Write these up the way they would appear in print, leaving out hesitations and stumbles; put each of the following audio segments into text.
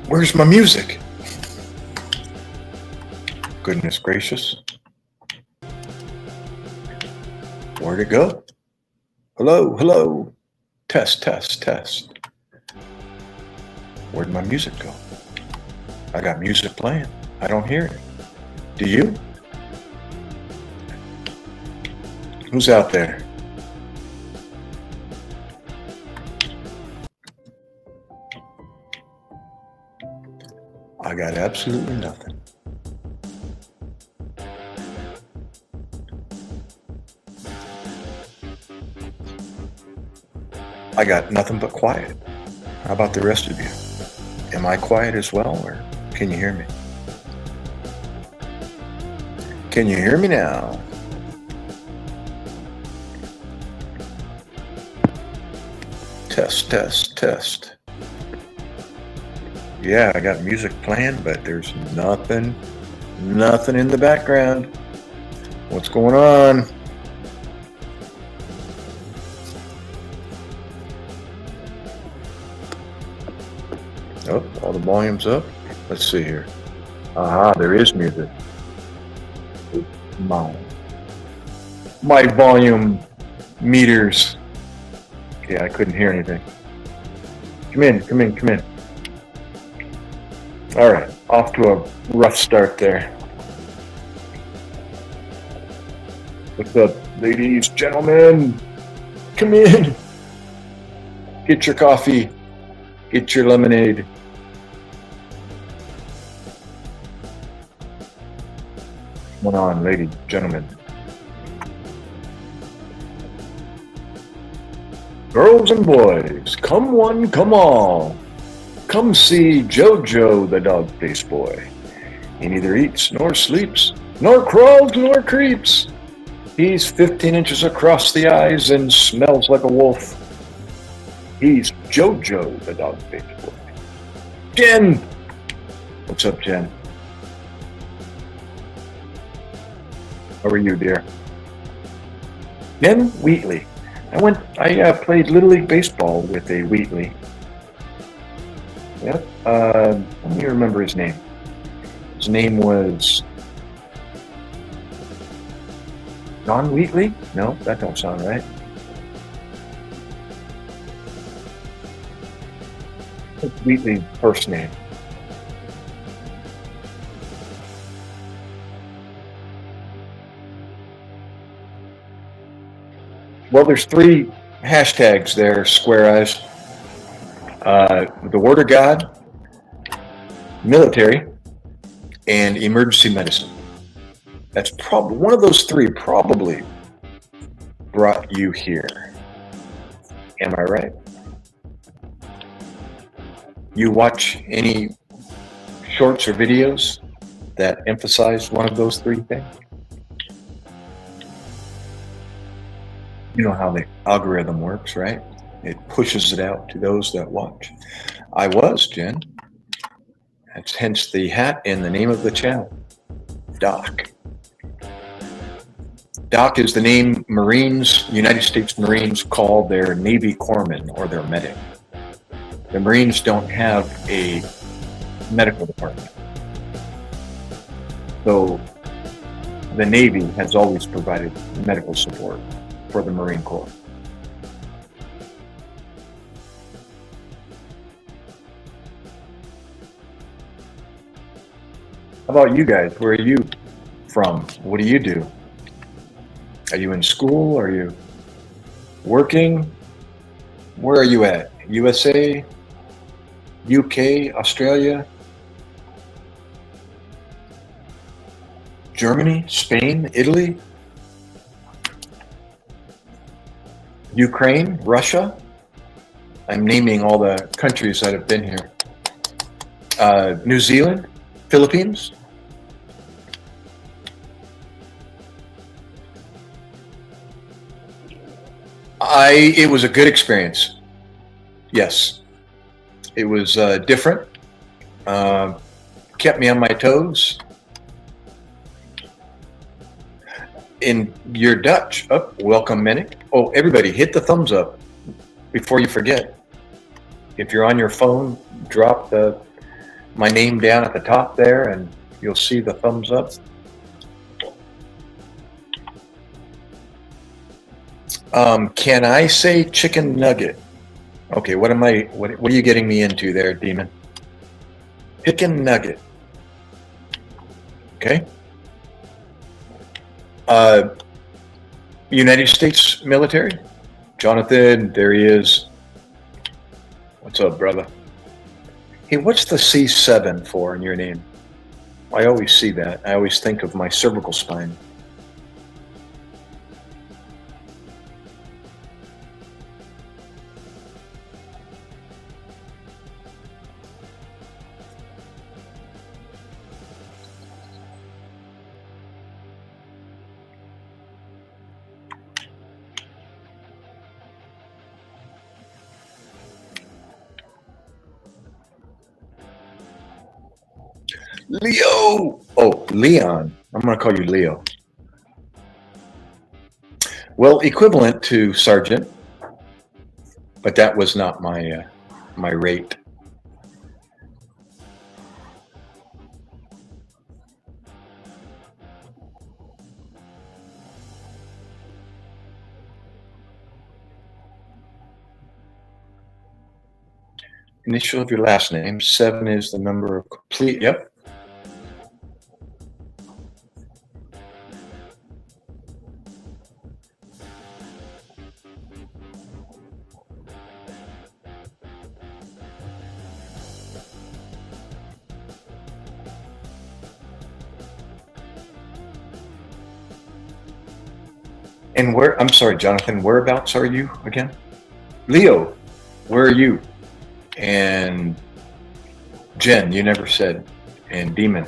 Where's my music? Goodness gracious. Where'd it go? Hello, hello. Test, test, test. Where'd my music go? I got music playing. I don't hear it. Do you? Who's out there? I got absolutely nothing. I got nothing but quiet. How about the rest of you? Am I quiet as well, or can you hear me? Can you hear me now? Test, test, test. Yeah, I got music playing, but there's nothing in the background. What's going on? Oh, all the volume's up. Let's see here. Aha, there is music. My volume meters. Okay, I couldn't hear anything. Come in, come in, come in. All right, off to a rough start there. What's up, ladies, gentlemen? Come in. Get your coffee. Get your lemonade. Come on, ladies, gentlemen. Girls and boys, come one, come all. Come see Jojo the dog-faced boy. He neither eats nor sleeps, nor crawls nor creeps. He's 15 inches across the eyes and smells like a wolf. He's Jojo the dog-faced boy. Jen! What's up, Jen? How are you, dear? Jen Wheatley. I played Little League Baseball with a Wheatley. Yep. Let me remember his name. His name was Don Wheatley? No, that don't sound right. What's Wheatley's first name? Well, there's 3 hashtags there, Square Eyes. The Word of God, military, and emergency medicine. That's probably one of those 3 probably brought you here. Am I right? You watch any shorts or videos that emphasize one of those 3 things? You know how the algorithm works, right? It pushes it out to those that watch. I was, Jen. That's hence the hat and the name of the channel, Doc. Doc is the name Marines, United States Marines call their Navy corpsman or their medic. The Marines don't have a medical department. So the Navy has always provided medical support for the Marine Corps. How about you guys? Where are you from? What do you do? Are you in school? Are you working? Where are you at? USA? UK? Australia? Germany? Spain? Italy? Ukraine? Russia? I'm naming all the countries that have been here. New Zealand? Philippines? It was a good experience. Yes. It was different. Kept me on my toes. In your Dutch, welcome Minnick. Oh, everybody, hit the thumbs up before you forget. If you're on your phone, drop the my name down at the top there, and you'll see the thumbs up. Can I say chicken nugget? Okay, what are you getting me into there, Demon? Chicken nugget. Okay. United States military. Jonathan, there he is. What's up, brother? Hey, what's the C7 for in your name? I always see that. I always think of my cervical spine. Leo! Oh, Leon. I'm going to call you Leo. Well, equivalent to sergeant, but that was not my my rate. Initial of your last name. 7 is the number of complete. Yep. And where, I'm sorry, Jonathan, whereabouts are you again? Leo, where are you? And Jen, you never said. And Demon.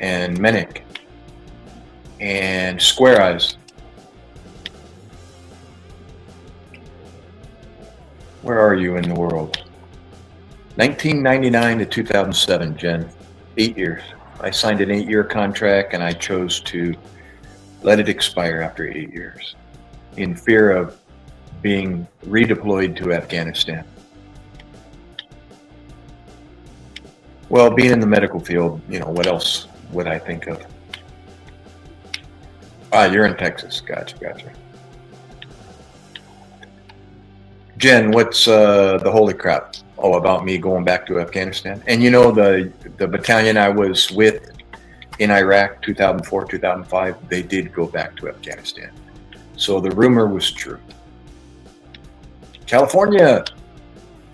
And Menik. And Square Eyes. Where are you in the world? 1999 to 2007, Jen. 8 years. I signed an 8-year contract and I chose to let it expire after 8 years in fear of being redeployed to Afghanistan. Well, being in the medical field, you know, what else would I think of? Ah, you're in Texas. Gotcha. Jen, what's the holy crap? Oh, about me going back to Afghanistan? And you know, the battalion I was with in Iraq, 2004, 2005, they did go back to Afghanistan. So the rumor was true. California,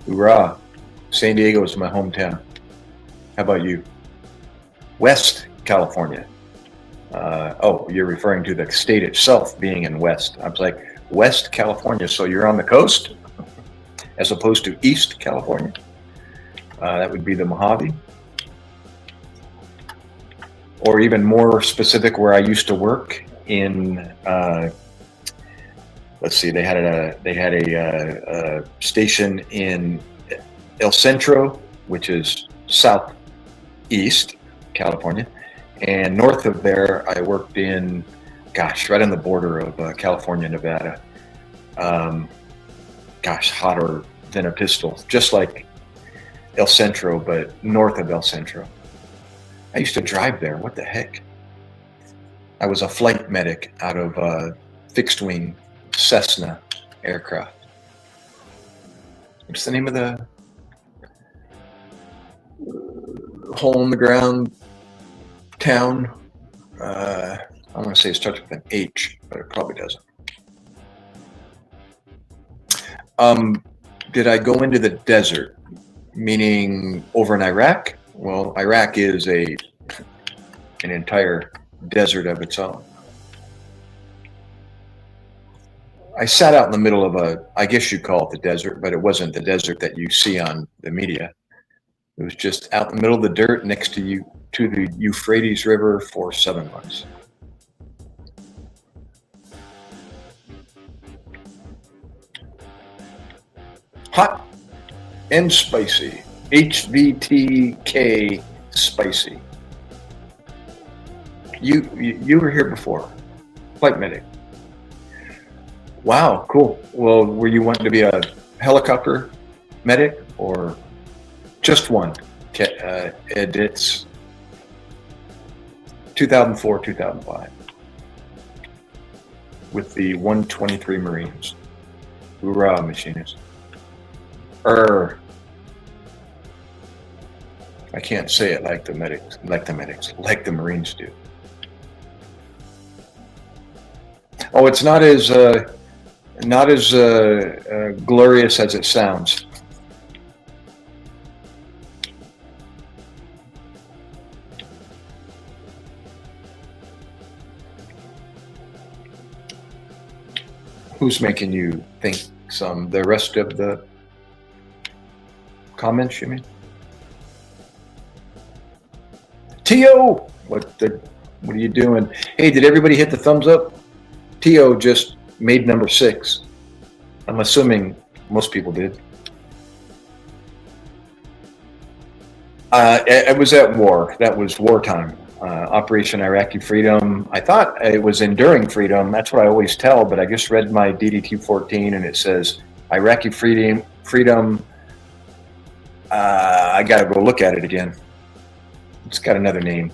hoorah. San Diego is my hometown. How about you? West California. Oh, you're referring to the state itself being in West. I was like, West California, so you're on the coast as opposed to East California. That would be the Mojave. Or even more specific, where I used to work in, let's see, they had a station in El Centro, which is southeast California, and north of there, I worked in, gosh, right on the border of California, Nevada. Gosh, hotter than a pistol, just like El Centro, but north of El Centro. I used to drive there. What the heck? I was a flight medic out of a fixed wing Cessna aircraft. What's the name of the hole in the ground town? I want to say it starts with an H, but it probably doesn't. Did I go into the desert? Meaning over in Iraq? Well, Iraq is an entire desert of its own. I sat out in the middle of I guess you'd call it the desert, but it wasn't the desert that you see on the media. It was just out in the middle of the dirt next to the Euphrates River for 7 months. Hot and spicy. HVTK spicy. You were here before. Flight medic. Wow, cool. Well, were you wanting to be a helicopter medic or just one? edits 2004, 2005 with the 123 Marines. Hoorah, machinists. I can't say it like the Marines do. Oh, it's not as glorious as it sounds. Who's making you think some? The rest of the comments, you mean? T.O., what are you doing? Hey, did everybody hit the thumbs up? T.O. just made number 6. I'm assuming most people did. It was at war. That was wartime. Operation Iraqi Freedom. I thought it was Enduring Freedom. That's what I always tell, but I just read my DD 14 and it says Iraqi Freedom. I got to go look at it again. It's got another name.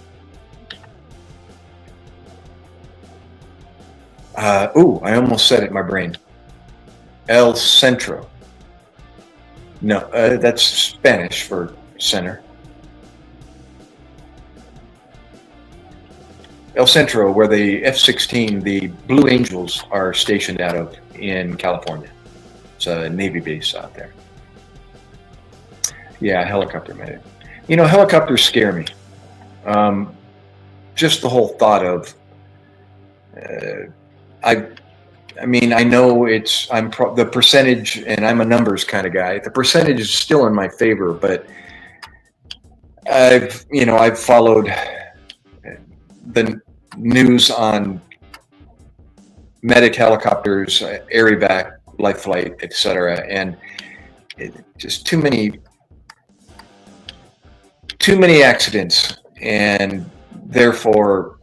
Ooh, I almost said it in my brain. El Centro. No, that's Spanish for center. El Centro, where the F-16, the Blue Angels, are stationed out of in California. It's a Navy base out there. Yeah, helicopter medic. You know, helicopters scare me. Just the whole thought of, I mean, I know the percentage, and I'm a numbers kind of guy. The percentage is still in my favor, but I've followed the news on medic helicopters, air evac, life flight, etc., and just too many accidents, and therefore,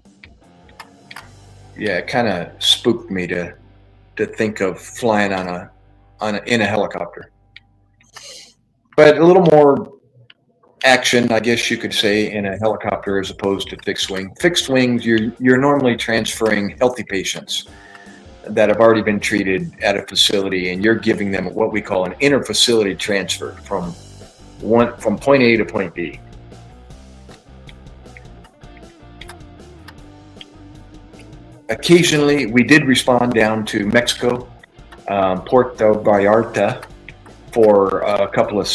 yeah, it kind of spooked me to think of flying in a helicopter. But a little more action, I guess you could say, in a helicopter as opposed to fixed wing. Fixed wings, you're normally transferring healthy patients that have already been treated at a facility, and you're giving them what we call an inter-facility transfer from point A to point B. Occasionally, we did respond down to Mexico, Puerto Vallarta, for a couple of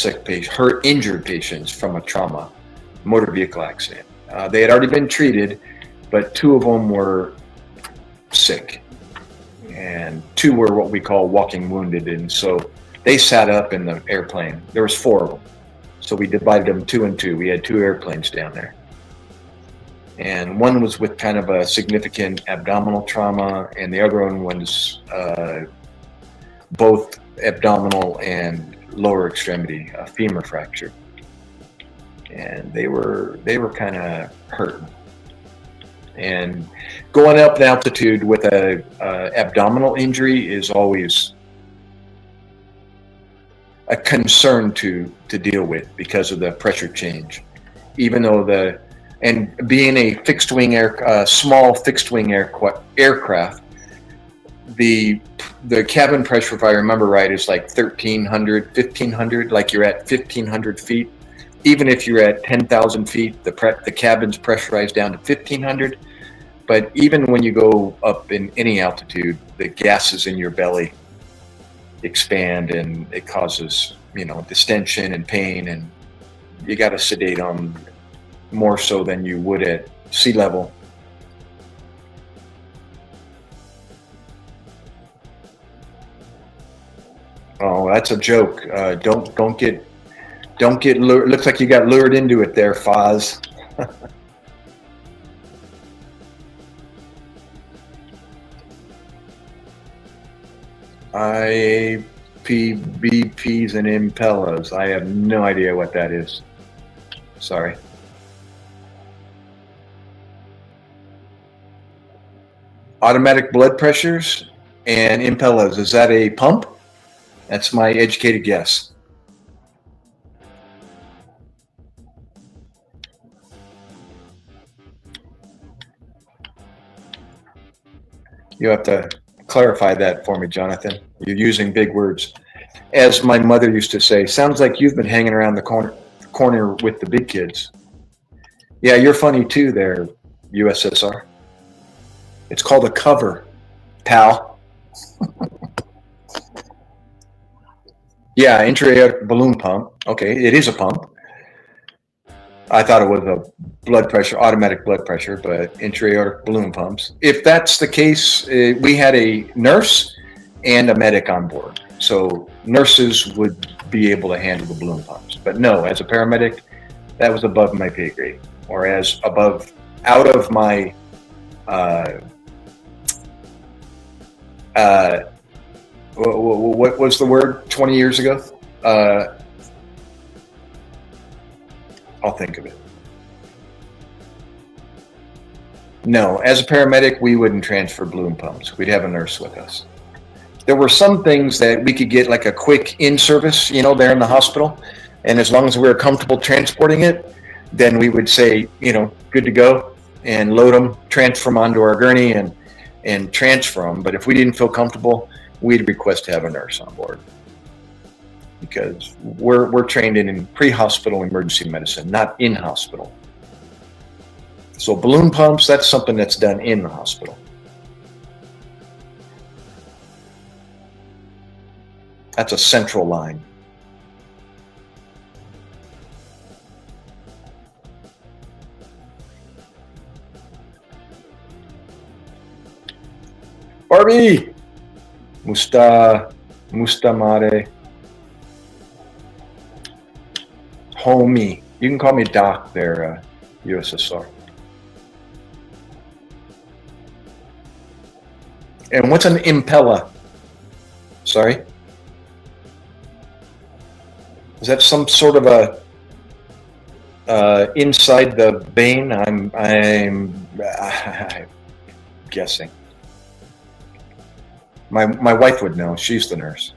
injured patients from a motor vehicle accident. They had already been treated, but 2 of them were sick, and 2 were what we call walking wounded, and so they sat up in the airplane. There was 4 of them, so we divided them 2 and 2. We had 2 airplanes down there. And one was with kind of a significant abdominal trauma, and the other one was both abdominal and lower extremity, a femur fracture. And they were kind of hurting. And going up in altitude with a abdominal injury is always a concern to deal with because of the pressure change. Even though and being a fixed wing small fixed wing aircraft, the cabin pressure, if I remember right, is like 1,300, 1,500. Like you're at 1,500 feet. Even if you're at 10,000 feet, the cabin's pressurized down to 1,500. But even when you go up in any altitude, the gases in your belly expand, and it causes distension and pain, and you got to sedate them more so than you would at sea level. Oh, that's a joke. Don't get lured. Looks like you got lured into it there, Foz. IPBPs and Impellas. I have no idea what that is. Sorry. Automatic blood pressures and Impellas. Is that a pump? That's my educated guess. You have to clarify that for me, Jonathan. You're using big words. As my mother used to say, sounds like you've been hanging around the corner with the big kids. Yeah, you're funny too there, USSR. It's called a cover, pal. Yeah, intra-aortic balloon pump. Okay, it is a pump. I thought it was a blood pressure, automatic blood pressure, but intra-aortic balloon pumps. If that's the case, we had a nurse and a medic on board. So nurses would be able to handle the balloon pumps. But no, as a paramedic, that was above my pay grade, or as above, out of my, what was the word 20 years ago? I'll think of it. No, as a paramedic, we wouldn't transfer balloon pumps. We'd have a nurse with us. There were some things that we could get like a quick in-service, you know, there in the hospital. And as long as we were comfortable transporting it, then we would say, you know, good to go, and load them, transfer them onto our gurney and transfer them. But if we didn't feel comfortable, we'd request to have a nurse on board. Because we're trained in pre-hospital emergency medicine, not in hospital. So balloon pumps, that's something that's done in the hospital. That's a central line. Barbie! Mustamare. Homie. You can call me Doc there, USSR. And what's an impella? Sorry? Is that some sort of a inside the vein? I'm guessing. My wife would know. She's the nurse.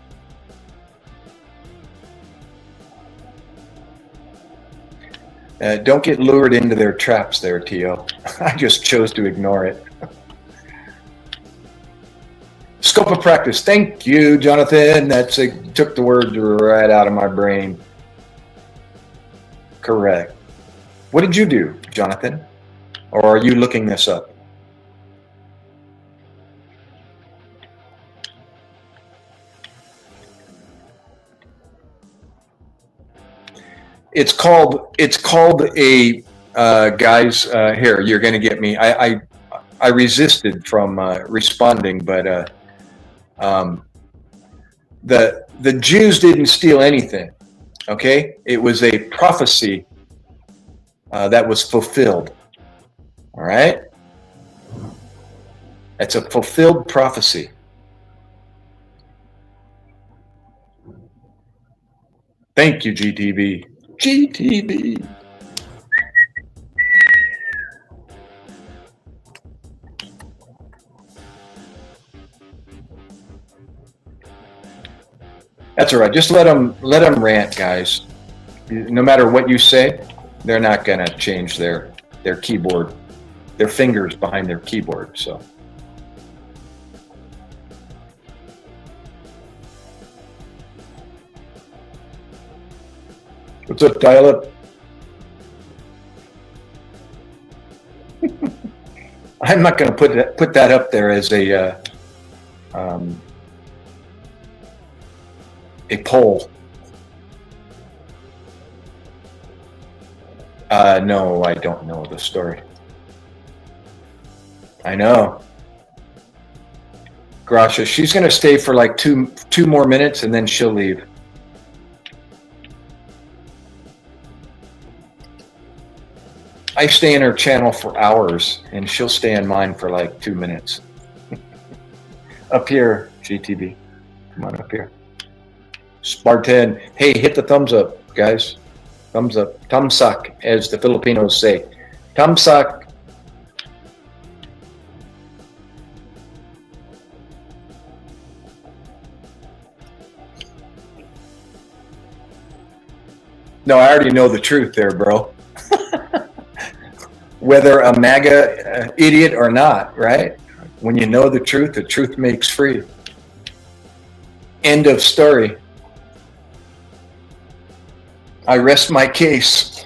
Don't get lured into their traps there, Tio. I just chose to ignore it. Scope of practice. Thank you, Jonathan. Took the word right out of my brain. Correct. What did you do, Jonathan? Or are you looking this up? It's called a guys. Here, you're going to get me. I resisted from responding, but the Jews didn't steal anything. Okay, it was a prophecy that was fulfilled. All right, it's a fulfilled prophecy. Thank you, GTV. GTV. That's all right. Just let them rant, guys. No matter what you say, they're not going to change their keyboard, their fingers behind their keyboard. So. What's up, dial-up? I'm not going to put that up there as a poll. No, I don't know the story. I know. Grasha, she's going to stay for like two more minutes and then she'll leave. I stay in her channel for hours, and she'll stay in mine for like 2 minutes. Up here, GTV. Come on up here. Spartan. Hey, hit the thumbs up, guys. Thumbs up. Tamsak, as the Filipinos say. Tamsak. No, I already know the truth there, bro. Whether a MAGA idiot or not, right? When you know the truth makes free. End of story. I rest my case.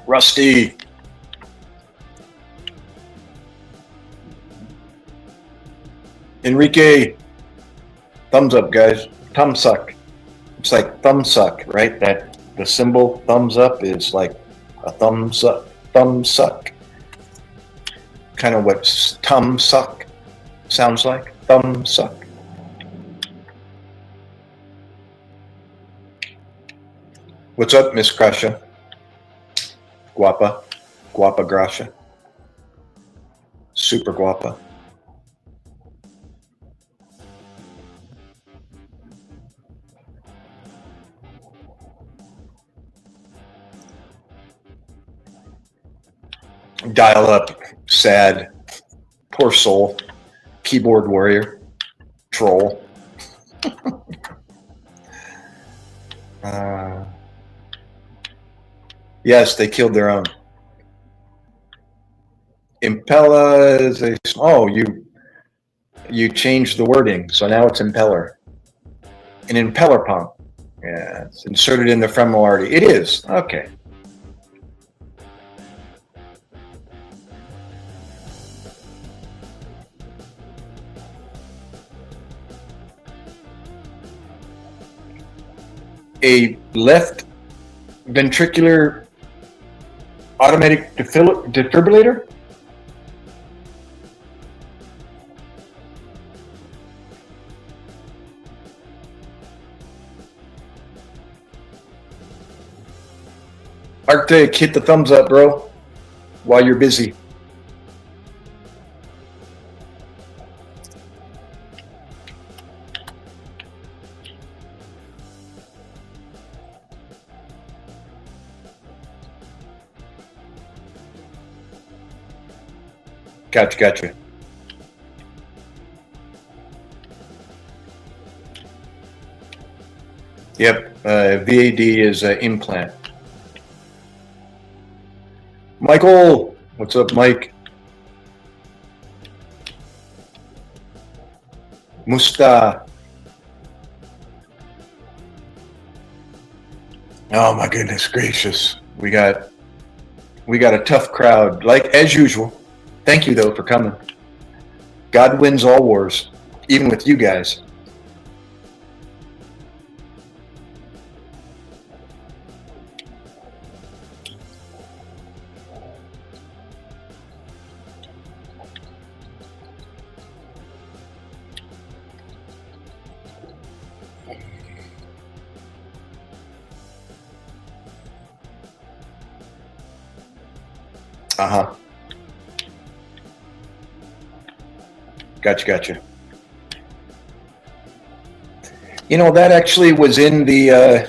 Rusty. Enrique. Thumbs up, guys. Thumb suck. It's like thumb suck, right? That the symbol thumbs up is like a thumbs up, thumb suck. Kind of what thumb suck sounds like. Thumb suck. What's up, Miss Crusha? Guapa. Guapa Gracia. Super guapa. Dial up, sad, poor soul, keyboard warrior, troll. Yes, they killed their own. Impella is a, oh, you changed the wording, so now it's impeller. An impeller pump. Yeah, it's inserted in the femoral artery. It is, okay. A left ventricular automatic defibrillator? Arctic, hit the thumbs up, bro, while you're busy. Gotcha. Yep, VAD is an implant. Michael, what's up, Mike? Musta. Oh my goodness gracious. We got a tough crowd, like as usual. Thank you though for coming. God wins all wars, even with you guys. Uh-huh. Gotcha. You know, that actually was in the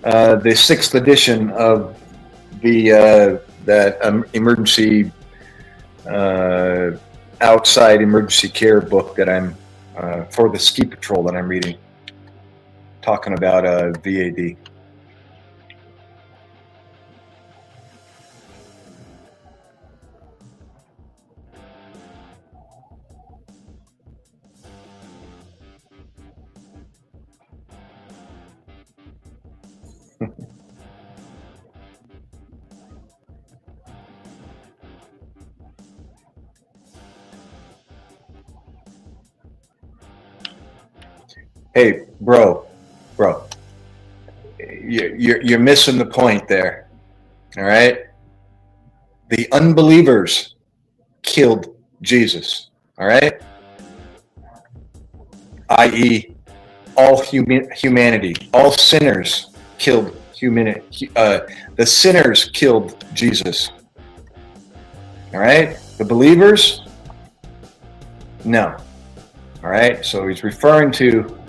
6th edition of the that emergency outside emergency care book that I'm for the ski patrol that I'm reading, talking about VAD. Hey, bro, you're missing the point there. All right, the unbelievers killed Jesus. All right, i.e., all humanity, all sinners killed humanity. The sinners killed Jesus. All right, the believers, no. All right, so he's referring to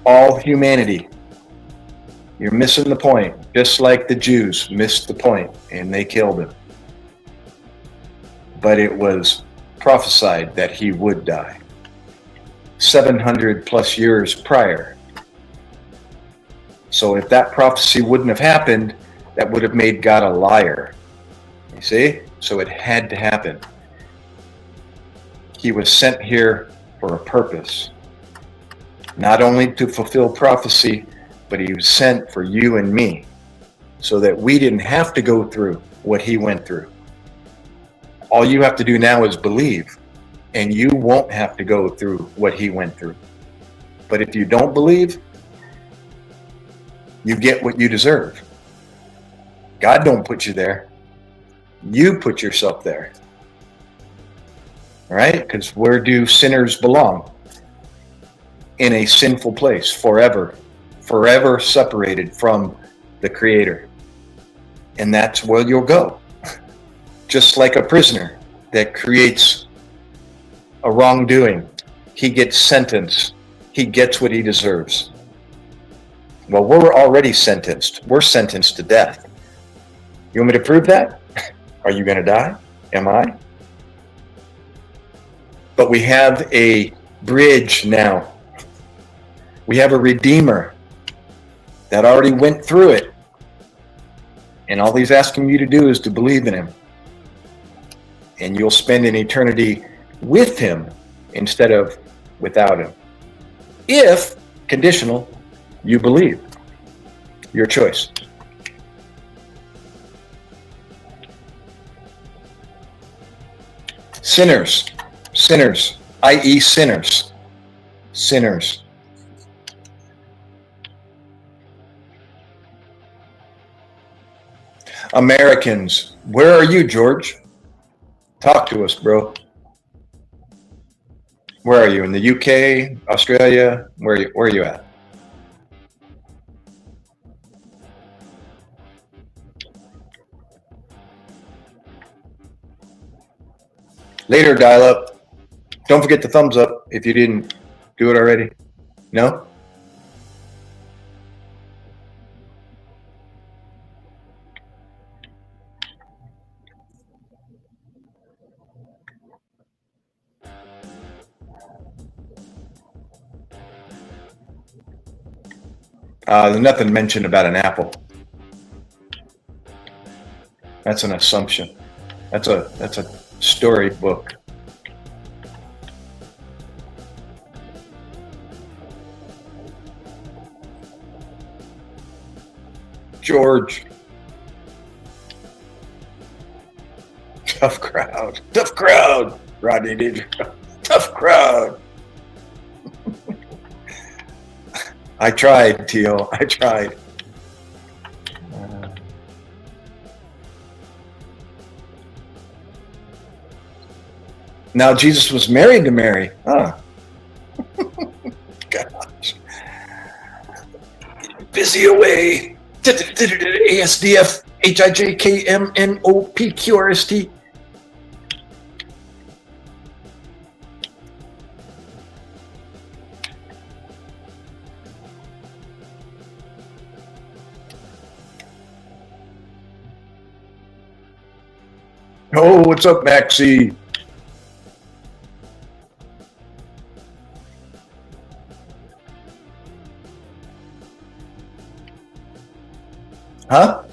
all humanity. You're missing the point, just like the Jews missed the point and they killed him. But it was prophesied that he would die 700 plus years prior. So if that prophecy wouldn't have happened, that would have made God a liar. You see? So it had to happen. He was sent here for a purpose. Not only to fulfill prophecy, but he was sent for you and me, so that we didn't have to go through what he went through. All you have to do now is believe, and you won't have to go through what he went through. But if you don't believe, you get what you deserve. God don't put you there. You put yourself there. All right? Because where do sinners belong? In a sinful place forever. Forever separated from the Creator. And that's where you'll go. Just like a prisoner that creates a wrongdoing. He gets sentenced. He gets what he deserves. Well, we're already sentenced. We're sentenced to death. You want me to prove that? Are you going to die? Am I? But we have a bridge now. We have a Redeemer that already went through it. And all he's asking you to do is to believe in him. And you'll spend an eternity with him instead of without him. If, conditional, you believe. Your choice. Sinners, i.e. sinners. Americans, where are you, George? Talk to us, bro. Where are you? In the UK, Australia? Where are you at? Later, dial up. Don't forget the thumbs up if you didn't do it already. No? There's nothing mentioned about an apple. That's an assumption. That's a storybook. George. Tough crowd. Rodney did. Tough crowd. I tried, Tio. I tried. Now Jesus was married to Mary. Huh. Gosh. Busy away. ASDF HIJKMNOPQRST. Oh, what's up, Maxie? Huh?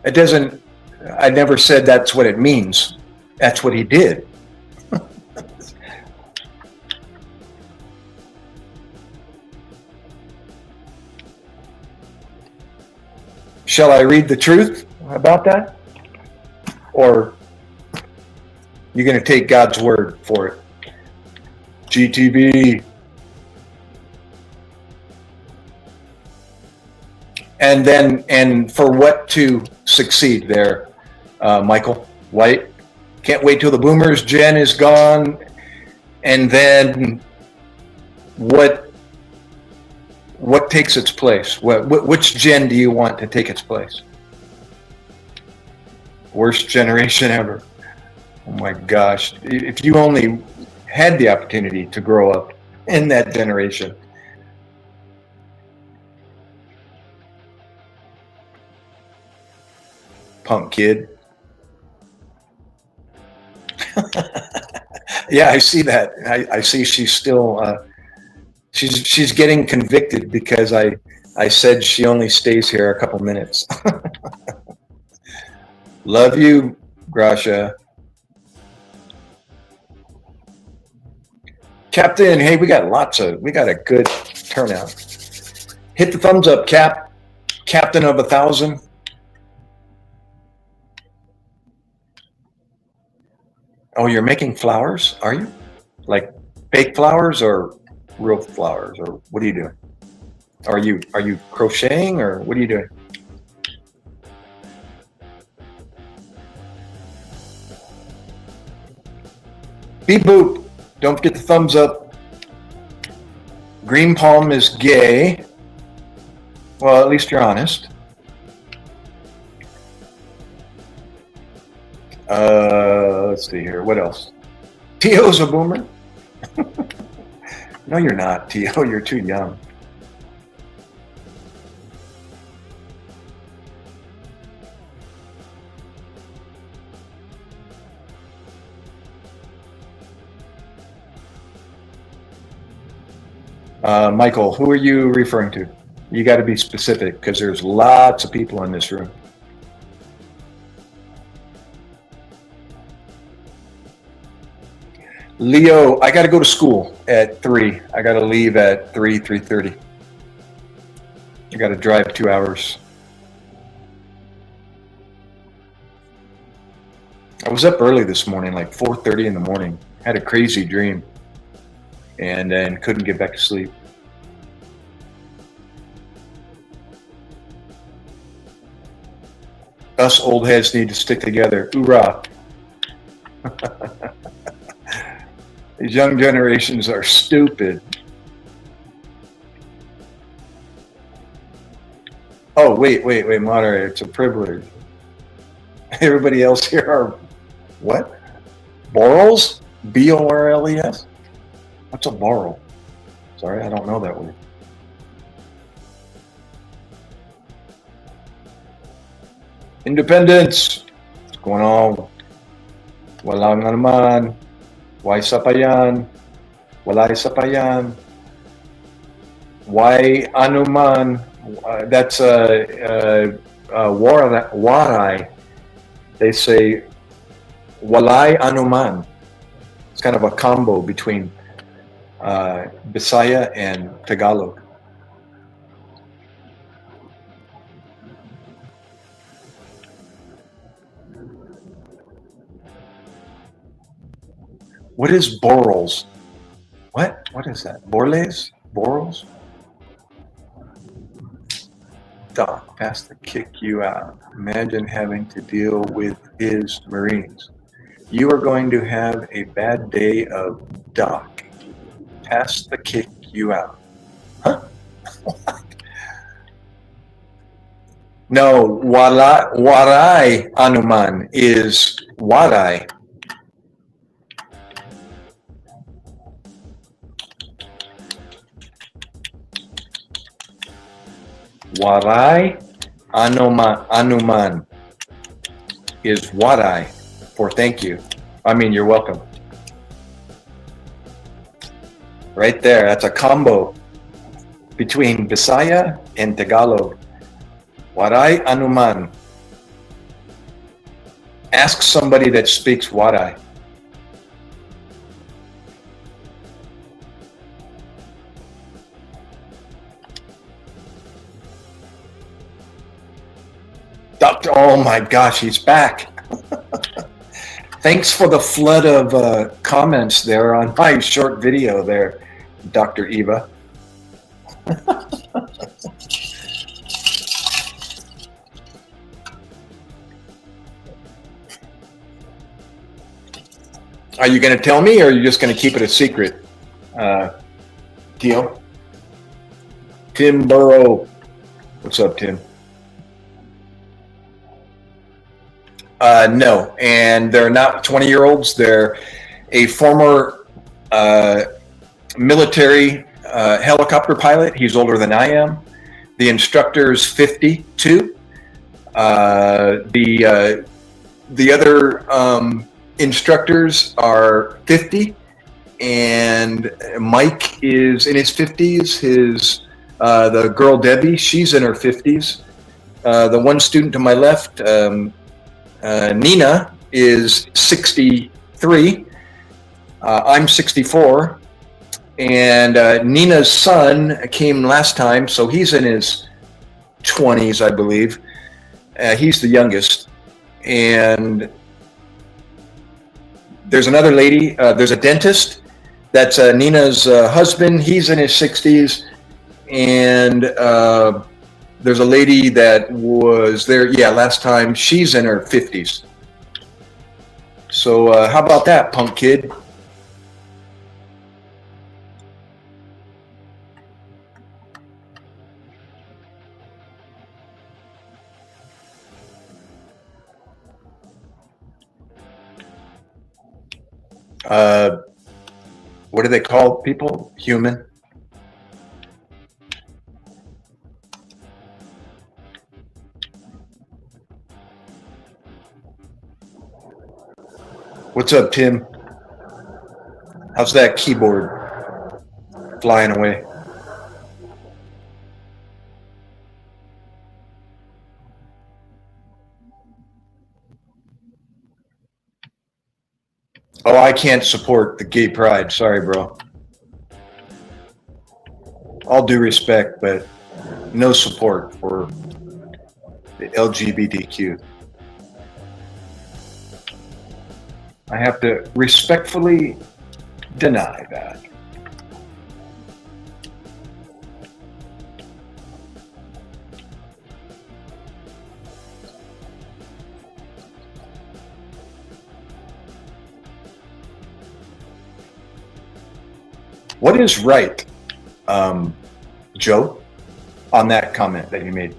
It doesn't, I never said that's what it means. That's what he did. Shall I read the truth about that? Or you're going to take God's word for it? GTV. And for what to succeed there, Michael White? Can't wait till the boomers gen is gone. And then what takes its place? Which gen do you want to take its place? Worst generation ever. Oh my gosh. If you only had the opportunity to grow up in that generation. Punk kid. Yeah, I see that. I see she's still she's getting convicted because I I said she only stays here a couple minutes. Love you, Gracia. Captain, hey, we got a good turnout. Hit the thumbs up, Captain of 1,000. Oh, you're making flowers, are you? Like fake flowers or real flowers, or what are you doing? Are you crocheting, or what are you doing? Beep boop. Don't forget the thumbs up. Green Palm is gay. Well, at least you're honest. Let's see here. What else? Tio's a boomer. No, you're not, Tio. You're too young. Michael, who are you referring to? You got to be specific because there's lots of people in this room. Leo, I got to go to school at 3. I got to leave at 3:30. I got to drive 2 hours. I was up early this morning, like 4:30 in the morning. Had a crazy dream and then couldn't get back to sleep. Us old heads need to stick together. Hoorah. These young generations are stupid. Oh, wait, moderator, it's a privilege. Everybody else here are, what? Borals? B-O-R-L-E-S? What's a boral? Sorry, I don't know that word. Independence! What's going on? Wala nga naman. Why isa pa yan? Wala isa pa yan. Why ano man? That's waray. They say walay ano man. It's kind of a combo between Bisaya and Tagalog. What is borals? What is that? Borles? Borals? Doc has to kick you out. Imagine having to deal with his Marines. You are going to have a bad day of Doc. Has to kick you out. Huh? No, waray anuman is waray. Waray anuman is waray for thank you. I mean, you're welcome. Right there, that's a combo between Bisaya and Tagalog. Waray anuman. Ask somebody that speaks waray. Oh my gosh, he's back. Thanks for the flood of comments there on my short video there, Dr. Eva. Are you going to tell me, or are you just going to keep it a secret, Tio? Tim Burrow. What's up, Tim? No, and they're not 20-year-olds. They're a former military helicopter pilot. He's older than I am. The instructor is 52. The other instructors are 50, and Mike is in his 50s. His The girl Debbie, she's in her 50s. The one student to my left, Nina, is 63. I'm 64. And Nina's son came last time, so he's in his 20s, I believe. He's the youngest. And there's another lady, there's a dentist. That's Nina's husband. He's in his 60s. And there's a lady that was there, last time. She's in her 50s. So how about that, punk kid? What do they call people? Human? What's up, Tim? How's that keyboard flying away? Oh, I can't support the gay pride. Sorry, bro. All due respect, but no support for the LGBTQ. I have to respectfully deny that. What is right, Joe, on that comment that you made?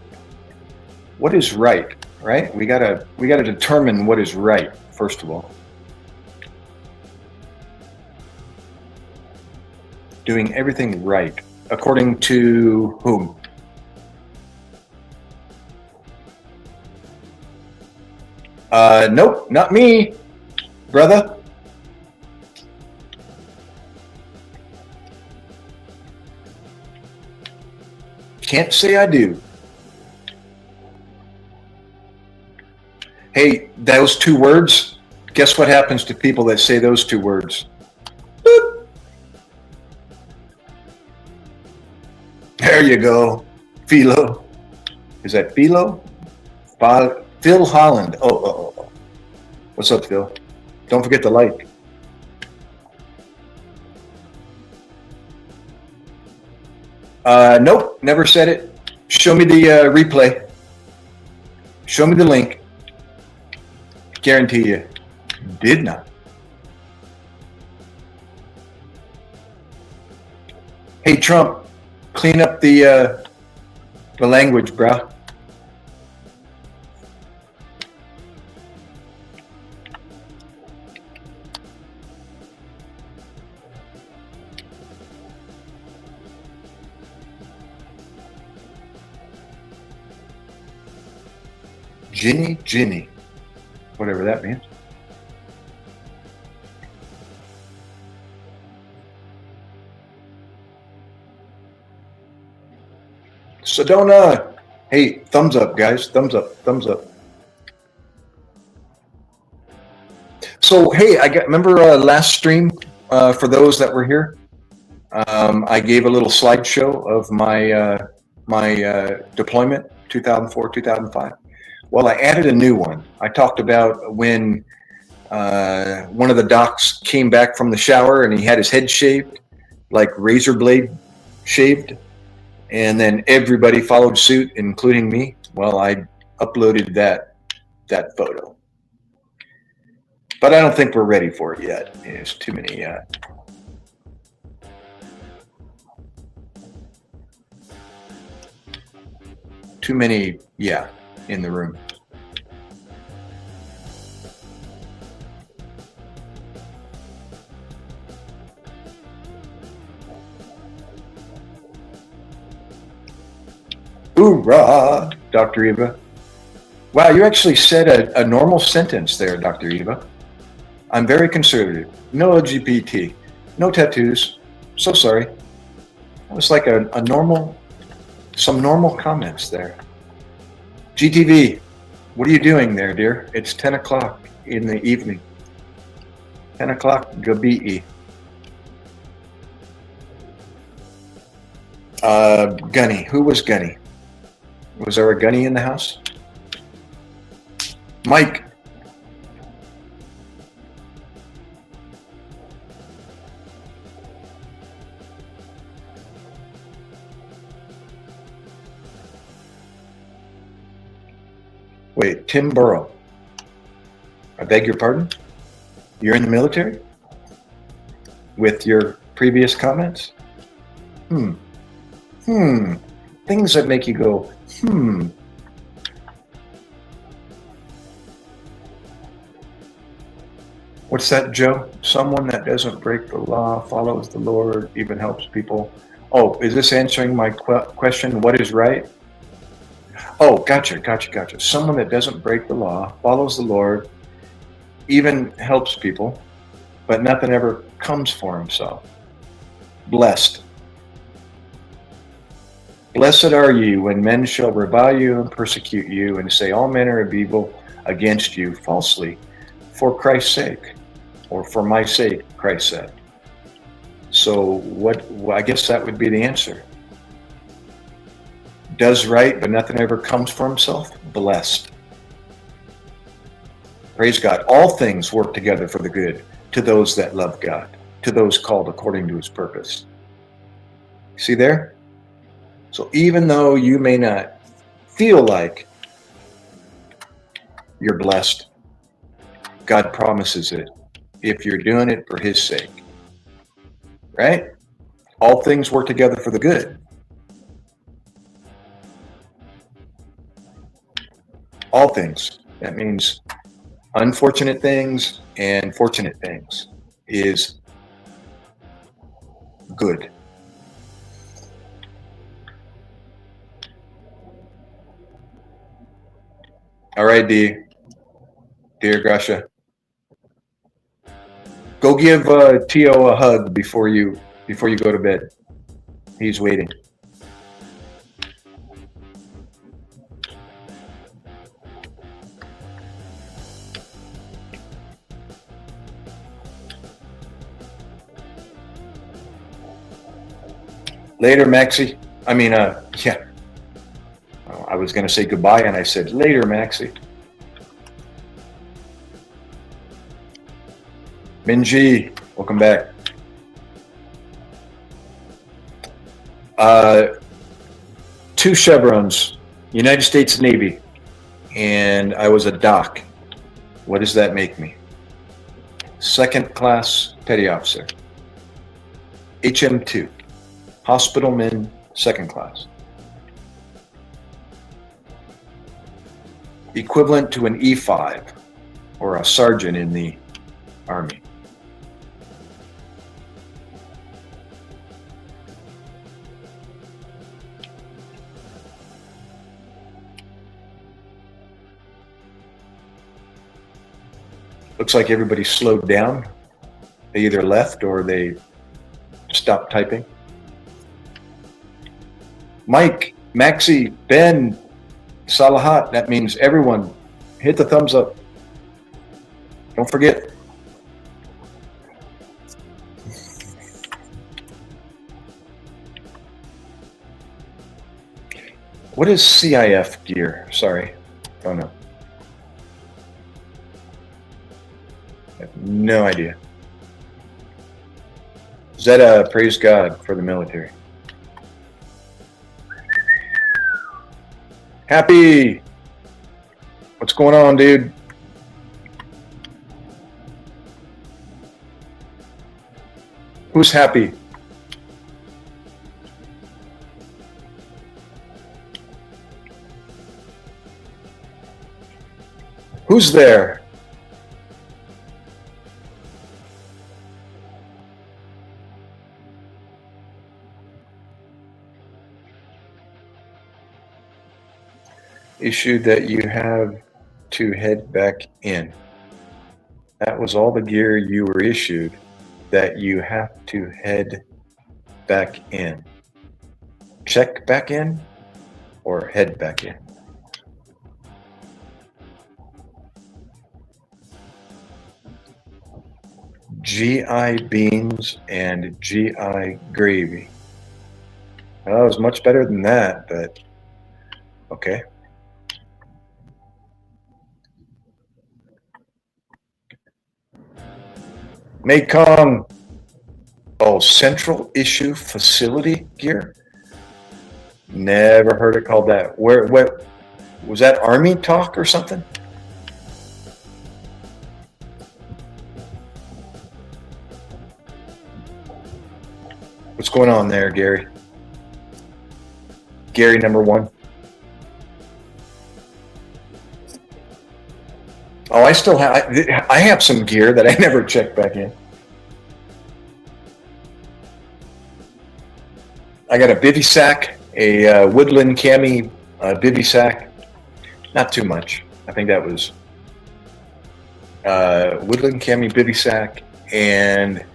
What is right? Right? We gotta determine what is right first of all. Doing everything right according to whom? Nope, not me, brother. Can't say I do. Hey, those two words, guess what happens to people that say those two words? Boop. There you go. Philo. Is that Philo? Phil Holland. Oh. What's up, Phil? Don't forget to like. Nope, never said it. Show me the replay. Show me the link. Guarantee you, did not. Hey, Trump, clean up the language, bruh. Ginny, whatever that means. Sedona, hey, thumbs up, guys, thumbs up. So, hey, remember last stream, for those that were here, I gave a little slideshow of my deployment, 2004, 2005. Well, I added a new one. I talked about when one of the docs came back from the shower and he had his head shaved, like razor blade shaved, and then everybody followed suit, including me. Well, I uploaded that photo, but I don't think we're ready for it yet. There's too many. Too many, in the room. Hoorah, Dr. Eva. Wow, you actually said a normal sentence there, Dr. Eva. I'm very conservative. No LGBT. No tattoos. So sorry. That was like a normal Some normal comments there. GTV, what are you doing there, dear? It's 10 o'clock in the evening. 10 o'clock, Gabii. Gunny, who was Gunny? Was there a Gunny in the house? Mike. Wait, Tim Burrow. I beg your pardon? You're in the military? With your previous comments? Things that make you go, What's that, Joe? Someone that doesn't break the law, follows the Lord, even helps people. Oh, is this answering my question? What is right? Oh, gotcha. Someone that doesn't break the law, follows the Lord, even helps people, but nothing ever comes for himself. Blessed. Blessed are you when men shall revile you and persecute you and say all manner of evil against you falsely for Christ's sake, or for my sake, Christ said. So I guess that would be the answer. Does right, but nothing ever comes for himself. Blessed. Praise God. All things work together for the good to those that love God, to those called according to his purpose. See there? So even though you may not feel like you're blessed, God promises it if you're doing it for his sake. Right? All things work together for the good. All things. That means unfortunate things and fortunate things is good. All right, dear Grasha. Go give Tio a hug before you go to bed. He's waiting. Later, Maxie. I mean, yeah. I was going to say goodbye, and I said, later, Maxie. Minji, welcome back. Two chevrons, United States Navy, and I was a doc. What does that make me? Second class petty officer. HM2, hospitalman, second class. Equivalent to an E5 or a sergeant in the Army. Looks like everybody slowed down. They either left or they stopped typing. Mike, Maxie, Ben, Salahat, that means everyone hit the thumbs up. Don't forget. What is CIF gear? Sorry. Oh no. I have no idea. Is that a praise God for the military? Happy! What's going on, dude? Who's happy? Who's there? Issue that you have to head back in. That was all the gear you were issued that you have to head back in. Check back in? or head back in. GI beans and GI gravy. Well, it was much better than that, but okay. Mekong. Oh, Central Issue Facility Gear? Never heard it called that. Where, what, was that Army talk or something? What's going on there, Gary? Gary number one. Oh, I still have, I have some gear that I never checked back in. I got a bivy sack, a woodland cami bivy sack. Not too much. I think that was woodland cami bivy sack, and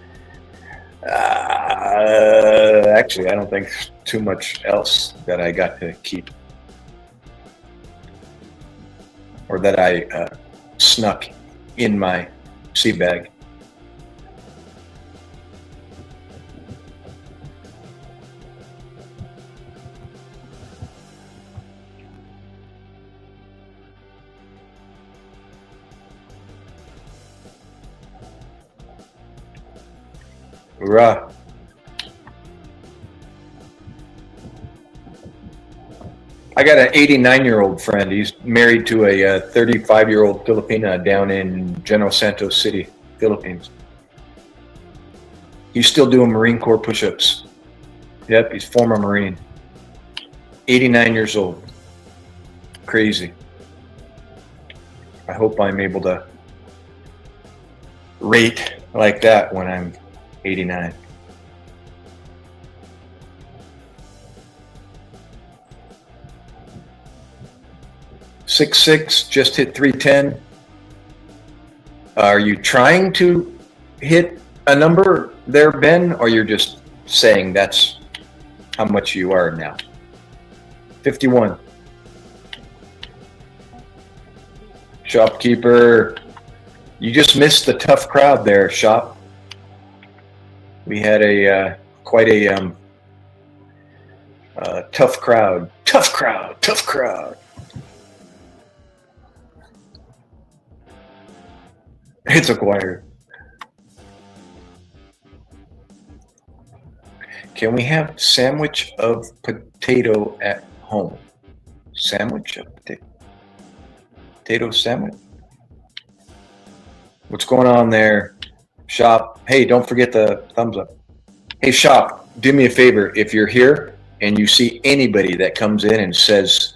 actually, I don't think too much else that I got to keep, or that I snuck in my sea bag. Hoorah. I got an 89-year-old friend. He's married to a 35-year-old Filipina down in General Santos City, Philippines. He's still doing Marine Corps push-ups. Yep, he's former Marine. 89 years old. Crazy. I hope I'm able to rate like that when I'm 89. .66, just hit 310. Are you trying to hit a number there, Ben, or you're just saying that's how much you are now? 51. Shopkeeper, you just missed the tough crowd there, Shop. We had a quite a tough crowd. Tough crowd. Tough crowd. It's acquired. Can we have sandwich of potato at home? Sandwich of potato sandwich? What's going on there, Shop? Hey, don't forget the thumbs up. Hey, Shop, do me a favor. If you're here and you see anybody that comes in and says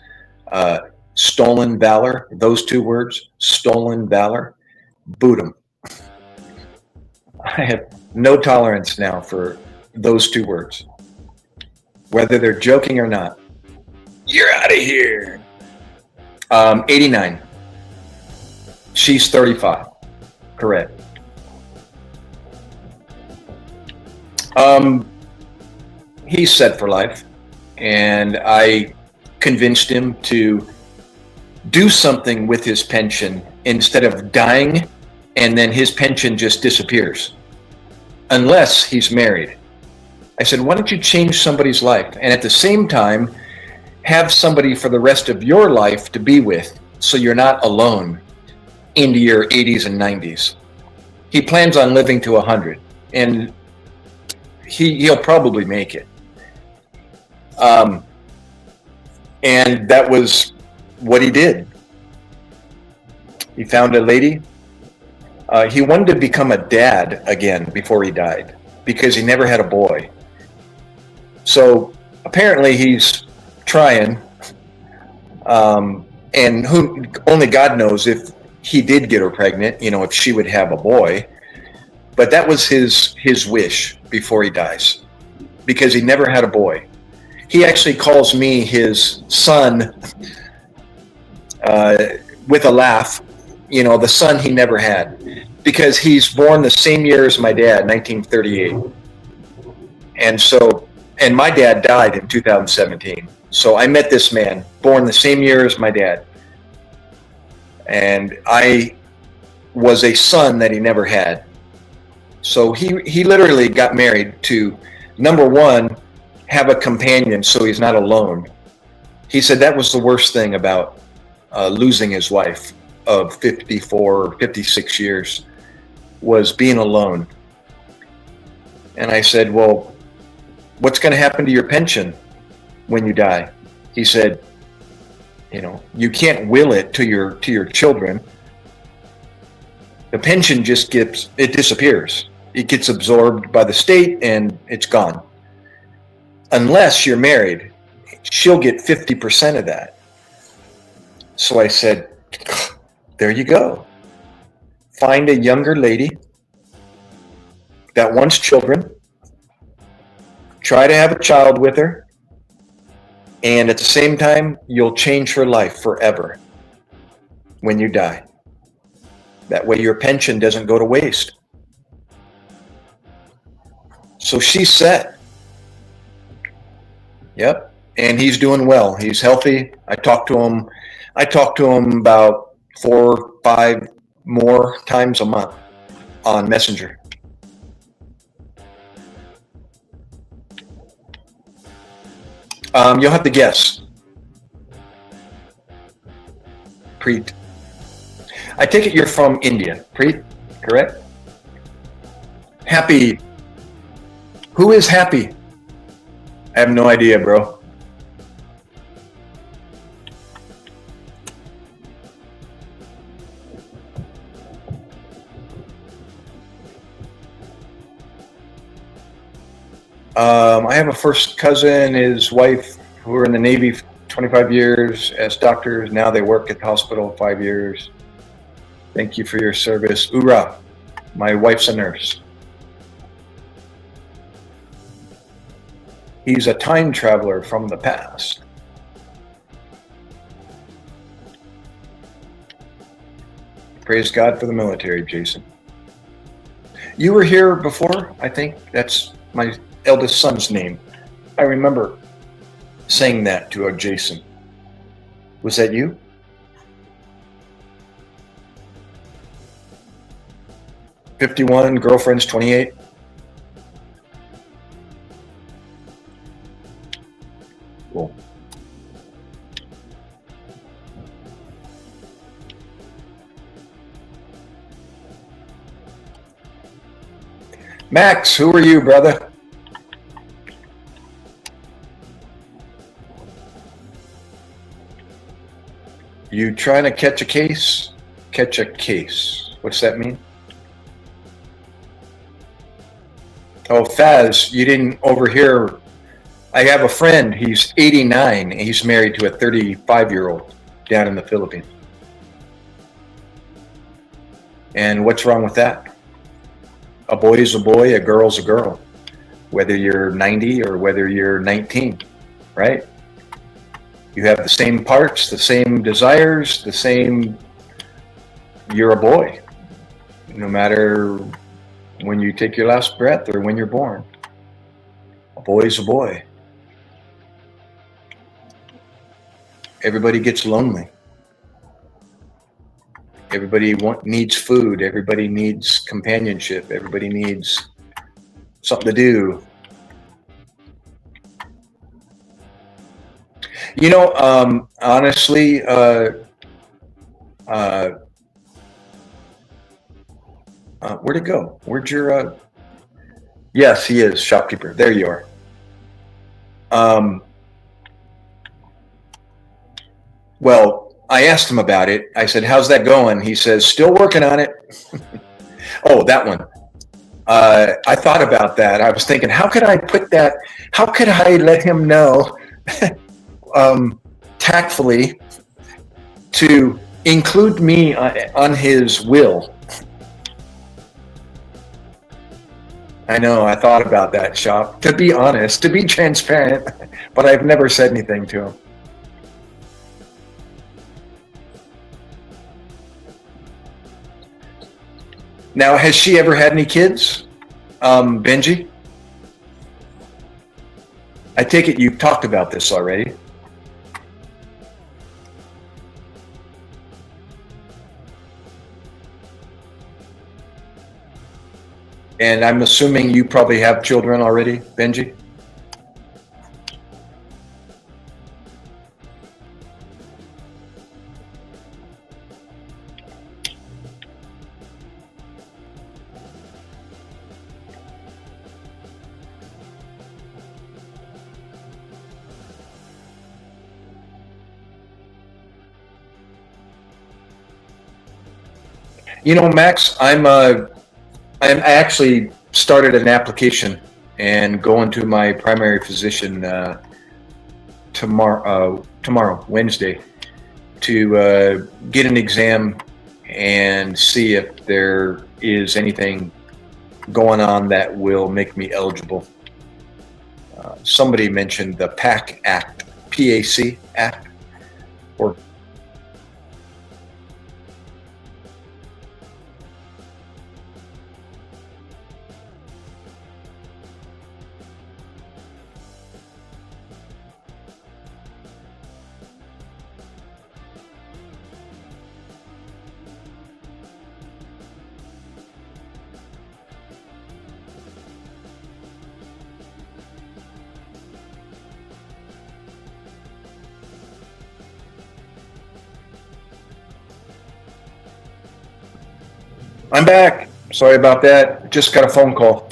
stolen valor, those two words, stolen valor, boot them. I have no tolerance now for those two words, whether they're joking or not. You're out of here. 89. She's 35. Correct. He's set for life, and I convinced him to do something with his pension instead of dying and then his pension just disappears, unless he's married. I said, why don't you change somebody's life and at the same time have somebody for the rest of your life to be with, so you're not alone into your 80s and 90s. He plans on living to 100, and he'll probably make it. And that was what he did. He found a lady. He wanted to become a dad again before he died because he never had a boy. So apparently he's trying, and only God knows if he did get her pregnant, if she would have a boy. But that was his wish before he dies, because he never had a boy. He actually calls me his son with a laugh, the son he never had, because he's born the same year as my dad, 1938. And my dad died in 2017. So I met this man, born the same year as my dad. And I was a son that he never had. So he literally got married to, number one, have a companion so he's not alone. He said that was the worst thing about losing his wife of 54, 56 years, was being alone. And I said, well, what's going to happen to your pension when you die? He said, you know, you can't will it to your children. The pension just disappears. It gets absorbed by the state and it's gone. Unless you're married, she'll get 50% of that. So I said, there you go. Find a younger lady that wants children. Try to have a child with her. And at the same time, you'll change her life forever when you die. That way your pension doesn't go to waste. So she's set. Yep. And he's doing well. He's healthy. I talk to him about 4 or 5 more times a month on Messenger. You'll have to guess. Preet. I take it you're from India. Preet, correct? Happy. Who is Happy? I have no idea, bro. I have a first cousin, his wife, who were in the Navy 25 years as doctors. Now they work at the hospital 5 years. Thank you for your service. Ura, my wife's a nurse. He's a time traveler from the past. Praise God for the military, Jason. You were here before, I think. That's my eldest son's name. I remember saying that to Jason. Was that you? "51, girlfriend's 28. Cool. Max, who are you, brother? You trying to catch a case? Catch a case. What's that mean? Oh, Faz, you didn't overhear. I have a friend. He's 89. And he's married to a 35-year-old down in the Philippines. And what's wrong with that? A boy is a boy, a girl's a girl. Whether you're 90 or whether you're 19, right? You have the same parts, the same desires, the same. You're a boy. No matter when you take your last breath or when you're born. A boy's a boy. Everybody gets lonely. Everybody needs food. Everybody needs companionship. Everybody needs something to do. You know, honestly, where'd it go? Where'd your, yes, he is, shopkeeper. There you are. Well, I asked him about it. I said, how's that going? He says, still working on it. Oh, that one. I thought about that. I was thinking, how could I put that? How could I let him know tactfully to include me on his will? I know, I thought about that, Shop. To be honest, to be transparent, but I've never said anything to him. Now, has she ever had any kids, Benji? I take it you've talked about this already. And I'm assuming you probably have children already, Benji? You know, Max, I actually started an application and going to my primary physician tomorrow, Wednesday, to get an exam and see if there is anything going on that will make me eligible. Somebody mentioned the PAC Act, PAC Act, or I'm back. Sorry about that. Just got a phone call.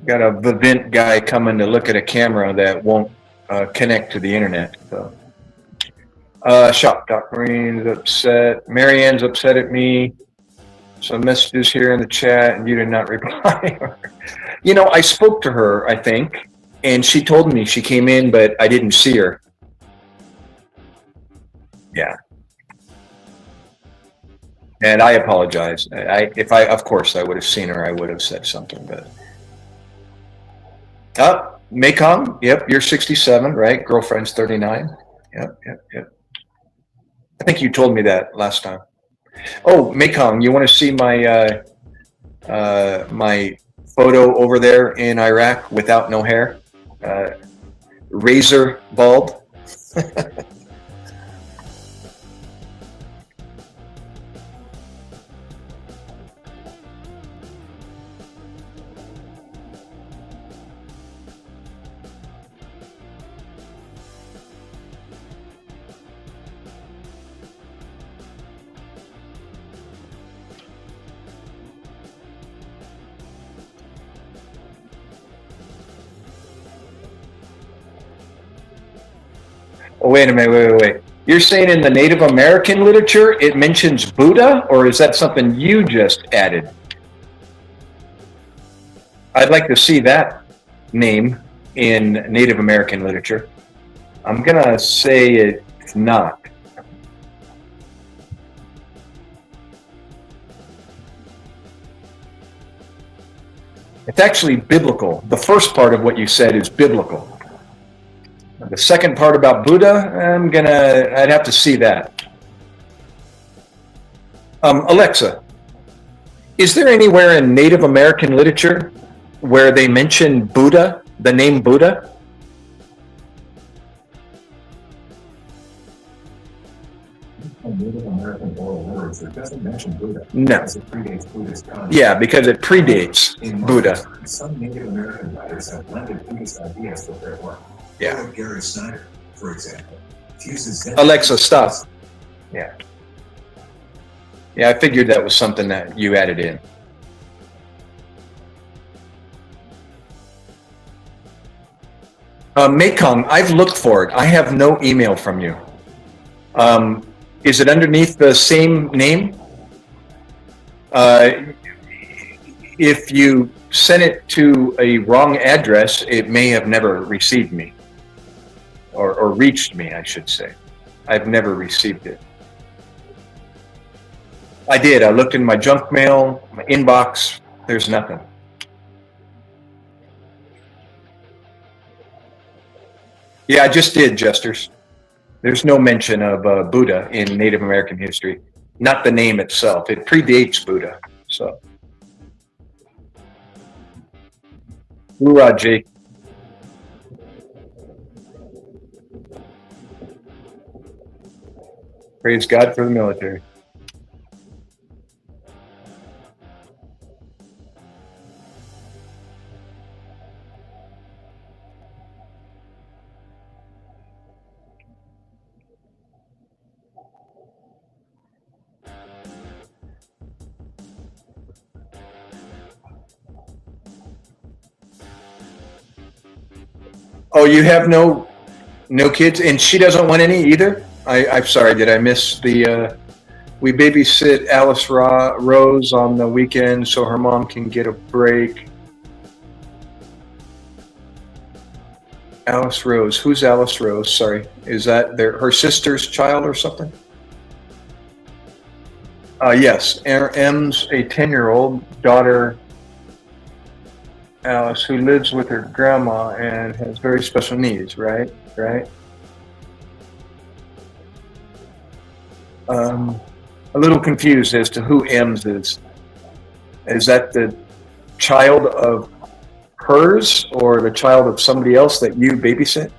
Got a Vivint guy coming to look at a camera that won't connect to the internet. So, Shop Doc Marine's upset. Marianne's upset at me. Some messages here in the chat, and you did not reply. You know, I spoke to her, I think, and she told me she came in, but I didn't see her. Yeah. And I apologize. Of course, I would have seen her, I would have said something. But Mekong, yep, you're 67, right? Girlfriend's 39. Yep. I think you told me that last time. Oh, Mekong, you want to see my my photo over there in Iraq without no hair, razor bald? Oh, wait a minute, wait. You're saying in the Native American literature it mentions Buddha, or is that something you just added? I'd like to see that name in Native American literature. I'm going to say it's not. It's actually biblical. The first part of what you said is biblical. The second part about Buddha, I'd have to see that. Alexa, is there anywhere in Native American literature where they mention Buddha, the name Buddha? Native American oral words, it doesn't mention Buddha. No. Because it predates Buddha's time. Yeah, because it predates Buddha. Some Native American writers have blended Buddhist ideas with their work. Yeah. Gary Snyder, for example, fuses. Alexa, stop. Yeah. Yeah, I figured that was something that you added in. Mekong, I've looked for it. I have no email from you. Is it underneath the same name? If you sent it to a wrong address, it may have never received me. Or reached me, I should say. I've never received it. I did. I looked in my junk mail, my inbox. There's nothing. Yeah, I just did, Jesters. There's no mention of Buddha in Native American history. Not the name itself. It predates Buddha. So, hoorah, Jake. Praise God for the military. Oh, you have no kids, and she doesn't want any either. I'm sorry. Did I miss the? We babysit Alice Rose on the weekend so her mom can get a break. Alice Rose. Who's Alice Rose? Sorry. Is that her sister's child or something? Yes. M's a 10-year-old daughter, Alice, who lives with her grandma and has very special needs, right? Right. A little confused as to who M's is. Is that the child of hers or the child of somebody else that you babysit?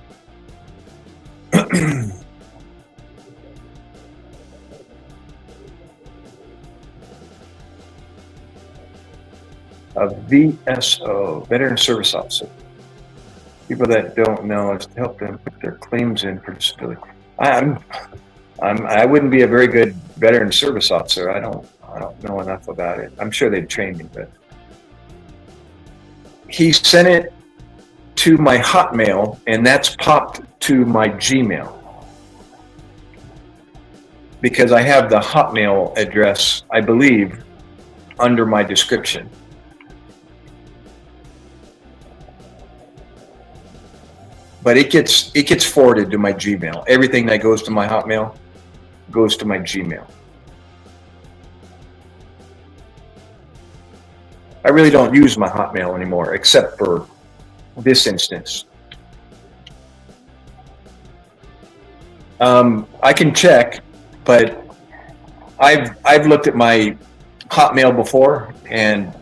A VSO, Veteran Service Officer. People that don't know is to help them put their claims in for disability. I wouldn't be a very good veteran service officer. I don't know enough about it. I'm sure they'd train me, but he sent it to my Hotmail, and that's popped to my Gmail because I have the Hotmail address, I believe, under my description. But it gets forwarded to my Gmail. Everything that goes to my Hotmail goes to my Gmail. I really don't use my Hotmail anymore, except for this instance. I can check, but I've looked at my Hotmail before, and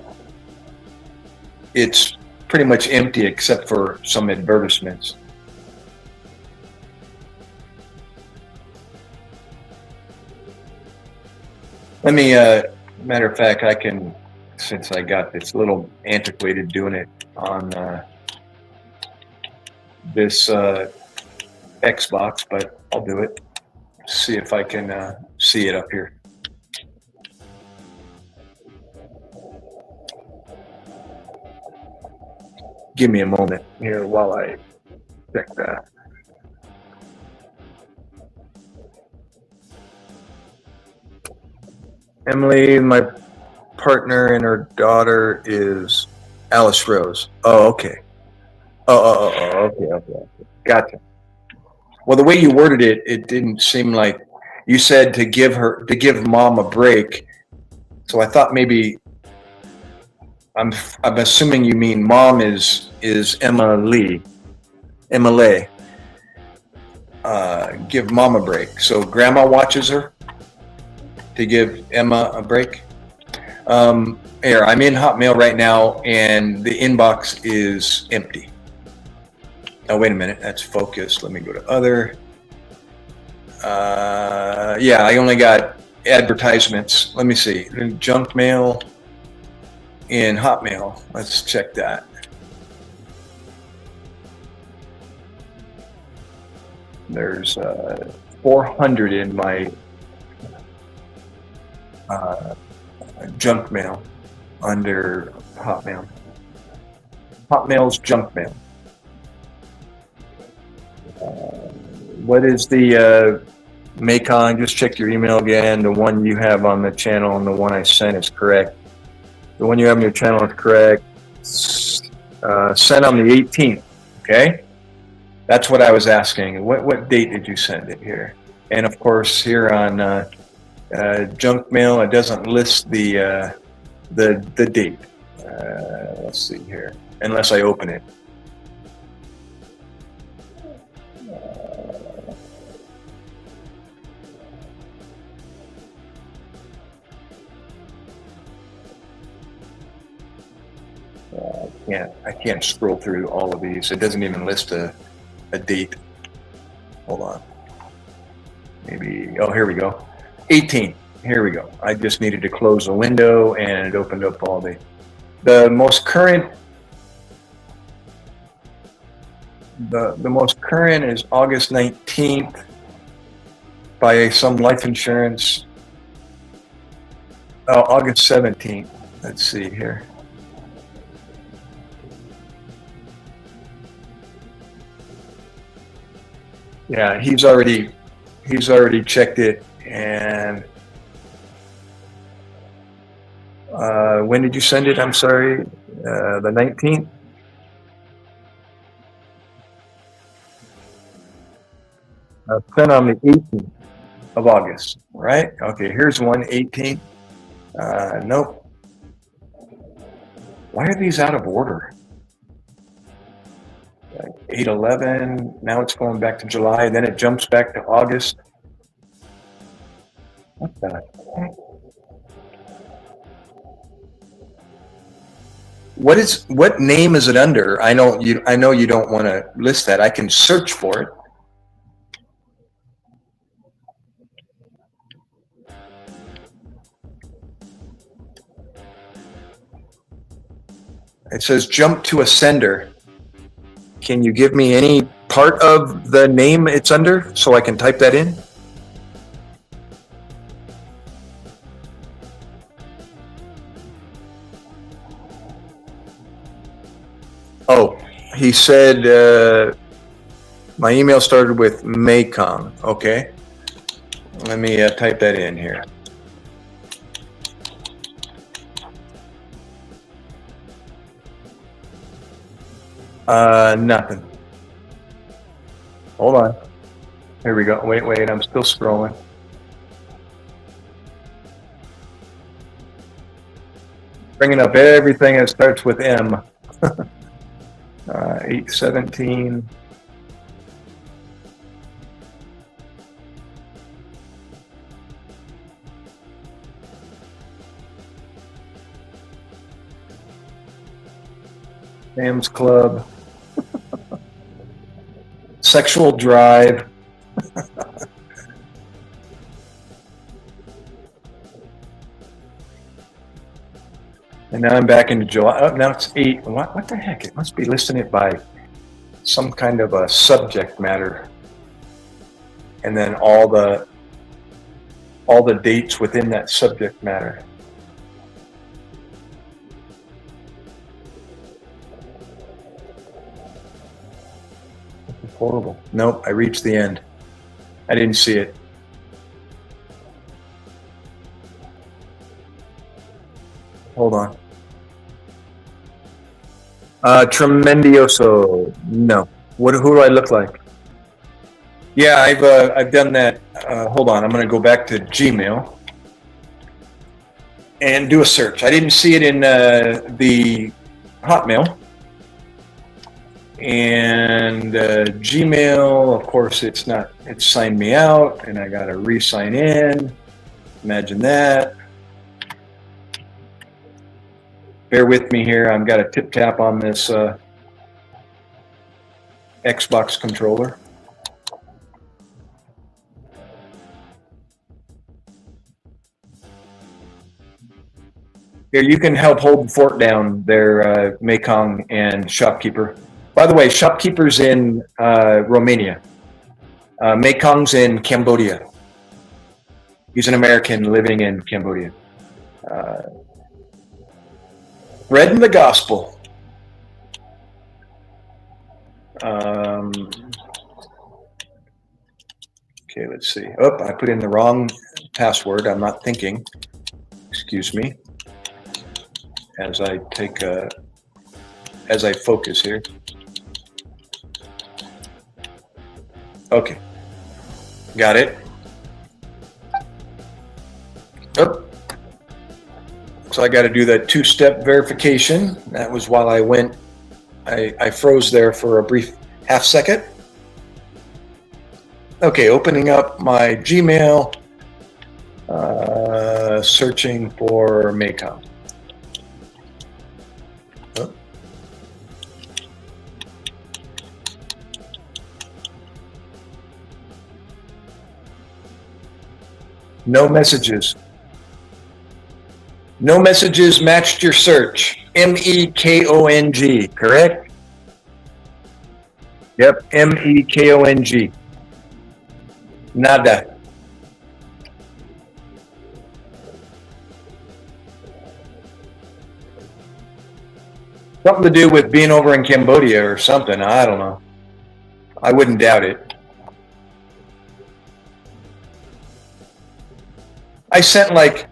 it's pretty much empty except for some advertisements. Let me, matter of fact, I can, since I got this little antiquated doing it on this Xbox, but I'll do it. See if I can see it up here. Give me a moment here while I check that. Emily, my partner, and her daughter is Alice Rose. Oh, okay. Okay. Gotcha. Well, the way you worded it, it didn't seem like you said to give mom a break. So I thought maybe I'm assuming you mean mom is Emily. Give mom a break. So grandma watches her to give Emma a break. Here, I'm in Hotmail right now, and the inbox is empty. Oh, wait a minute. That's focused. Let me go to other. Yeah, I only got advertisements. Let me see. Junk mail in Hotmail. Let's check that. There's 400 in my junk mail under Hotmail. Hotmail's junk mail. What is the MacKay? Just check your email again. The one you have on the channel and the one I sent is correct. The one you have on your channel is correct. Sent on the 18th. Okay, that's what I was asking. What date did you send it here? And of course, here on junk mail, it doesn't list the date. Let's see here, unless I open it. I can't scroll through all of these. It doesn't even list a date. Hold on. Maybe, oh, here we go. 18. Here we go. I just needed to close a window and it opened up all the most current. The most current is August 19th by some life insurance. Oh, August 17th. Let's see here. Yeah, he's already checked it. And when did you send it? I'm sorry, the 19th. Sent on the 18th of August, right? Okay, here's one 18th. Nope. Why are these out of order? 8/11. Now it's going back to July. Then it jumps back to August. What the heck? What name is it under? I know you don't want to list that. I can search for it. It says jump to a sender. Can you give me any part of the name it's under so I can type that in? Oh, he said my email started with MacKay. Okay. Let me type that in here. Nothing. Hold on. Here we go. Wait, I'm still scrolling. Bringing up everything that starts with M. 8/17. Sam's Club. Sexual Drive. And now I'm back into July. Oh, now it's 8. What the heck? It must be listing it by some kind of a subject matter. And then all the dates within that subject matter. This is horrible. Nope, I reached the end. I didn't see it. Hold on. Tremendioso. No. Who do I look like? Yeah, I've done that. Hold on, I'm going to go back to Gmail and do a search. I didn't see it in the Hotmail. And Gmail, of course, it's signed me out, and I got to re-sign in. Imagine that. Bear with me here. I've got to tip tap on this Xbox controller. Here, you can help hold the fort down there, MacKay and Shopkeeper. By the way, Shopkeeper's in Romania. MacKay's in Cambodia. He's an American living in Cambodia. Spreading the gospel. Okay, let's see. Oh, I put in the wrong password. I'm not thinking. Excuse me. As I focus here. Okay. Got it. Oh. So I got to do that two-step verification. That was while I went, I froze there for a brief half second. Okay, opening up my Gmail, searching for MacKay. Oh. No messages. No messages matched your search. MacKong, correct? Yep, MacKong. Nada. Something to do with being over in Cambodia or something. I don't know. I wouldn't doubt it. I sent like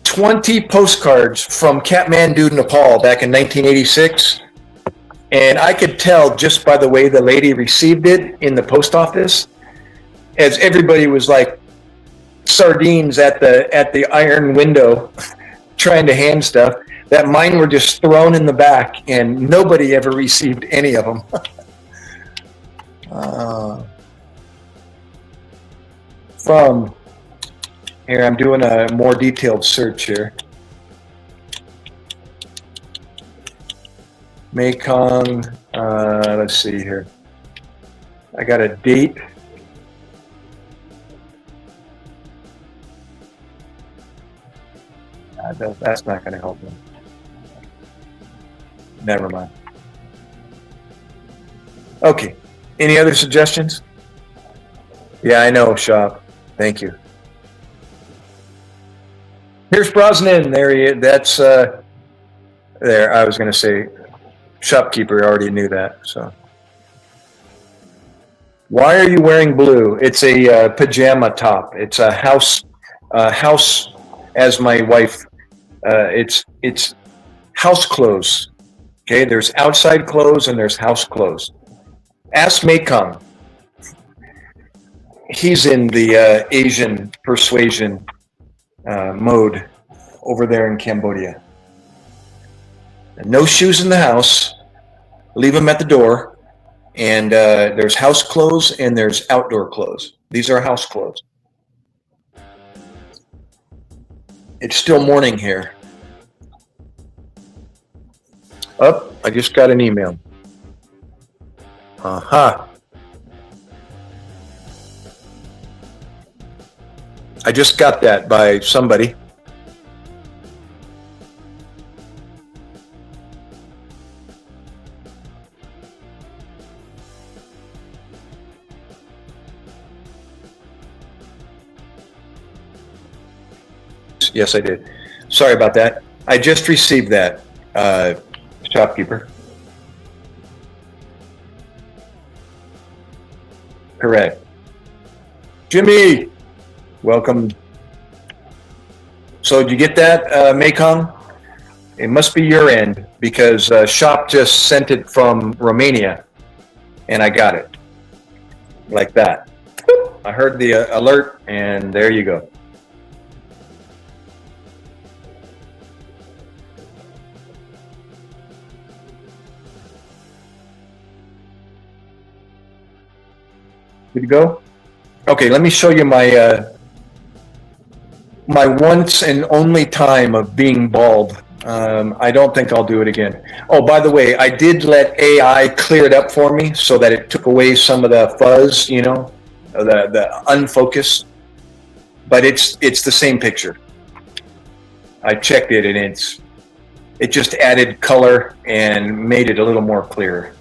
20 postcards from Kathmandu, Nepal back in 1986. And I could tell just by the way the lady received it in the post office, as everybody was like sardines at the iron window trying to hand stuff, that mine were just thrown in the back and nobody ever received any of them. From here, I'm doing a more detailed search here. Mekong, let's see here. I got a date. That's not going to help me. Never mind. Okay. Any other suggestions? Yeah, I know, Shop. Thank you. Here's Brosnan. There he is. That's there. I was going to say shopkeeper. Already knew that. So, why are you wearing blue? It's a pajama top. It's a house. As my wife. It's house clothes. Okay, there's outside clothes and there's house clothes. Ask Mekong. He's in the Asian persuasion mode over there in Cambodia. And no shoes in the house. Leave them at the door. And there's house clothes and there's outdoor clothes. These are house clothes. It's still morning here. Oh, I just got an email. Aha. I just got that by somebody. Yes, I did. Sorry about that. I just received that, shopkeeper. Correct. Jimmy, welcome. So did you get that, Mekong? It must be your end because Shop just sent it from Romania, and I got it like that. I heard the alert, and there you go. Good to go? Okay, let me show you my my once and only time of being bald. I don't think I'll do it again. Oh, by the way, I did let AI clear it up for me so that it took away some of the fuzz, you know, the unfocus. But it's the same picture. I checked it and it just added color and made it a little more clear.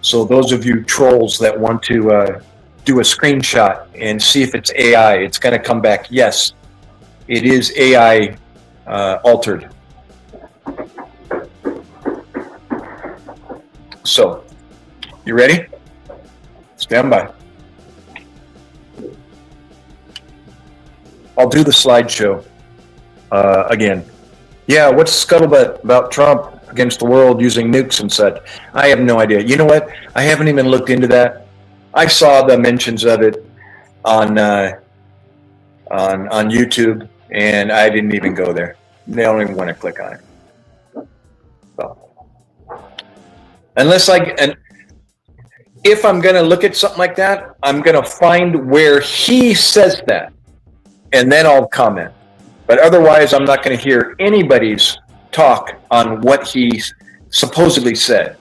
So those of you trolls that want to do a screenshot and see if it's AI, it's going to come back, yes, it is AI altered. So, you ready? Stand by. I'll do the slideshow again. Yeah, what's scuttlebutt about Trump against the world using nukes and such? I have no idea. You know what? I haven't even looked into that. I saw the mentions of it on YouTube, and I didn't even go there. They don't even want to click on it. So, if I'm going to look at something like that, I'm going to find where he says that, and then I'll comment. But otherwise, I'm not going to hear anybody's talk on what he supposedly said.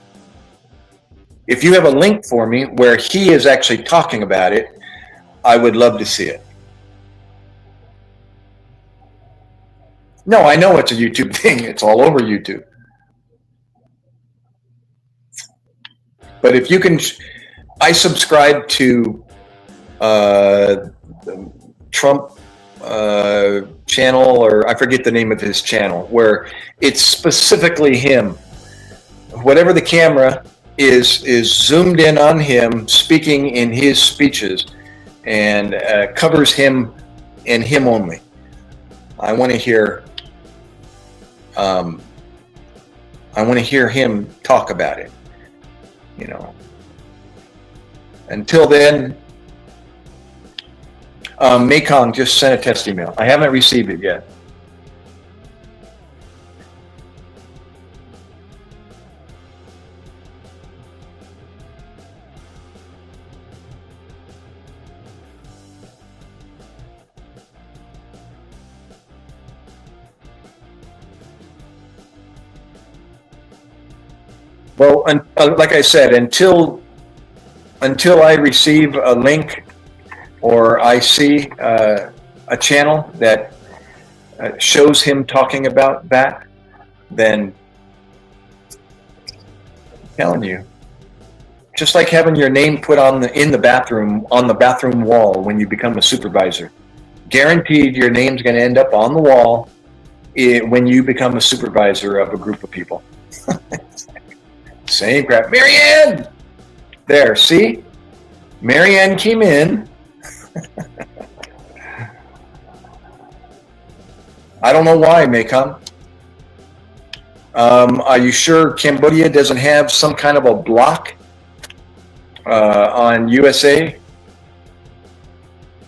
If you have a link for me where he is actually talking about it, I would love to see it. No, I know it's a YouTube thing. It's all over YouTube. But if you can, I subscribe to Trump channel, or I forget the name of his channel, where it's specifically him. Whatever the camera, is zoomed in on him speaking in his speeches and covers him and him only. I want to hear him talk about it. You know. Until then, Maycong just sent a test email. I haven't received it yet. Well, like I said, until I receive a link or I see a channel that shows him talking about that, then I'm telling you, just like having your name put on the bathroom wall when you become a supervisor, guaranteed your name's going to end up on the wall when you become a supervisor of a group of people. Same crap. Marianne! There, see? Marianne came in. I don't know why, Maycom. Are you sure Cambodia doesn't have some kind of a block on USA?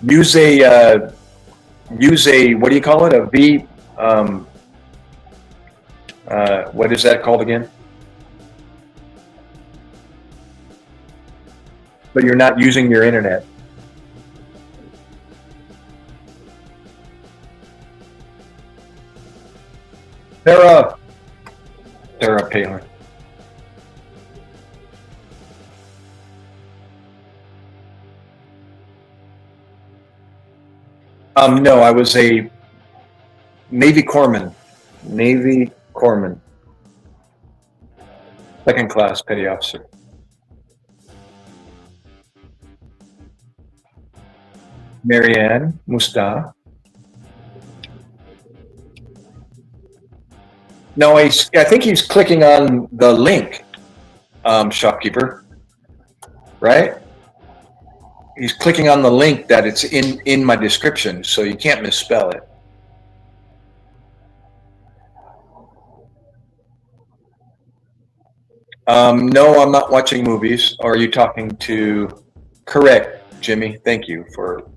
Use a what do you call it? A V. What is that called again? But you're not using your internet. Sarah Palin. No, I was a Navy corpsman. Second class petty officer. Marianne Musta. No, I think he's clicking on the link, shopkeeper, right? He's clicking on the link that it's in my description, so you can't misspell it. No, I'm not watching movies. Or are you talking to? Correct, Jimmy. Thank you for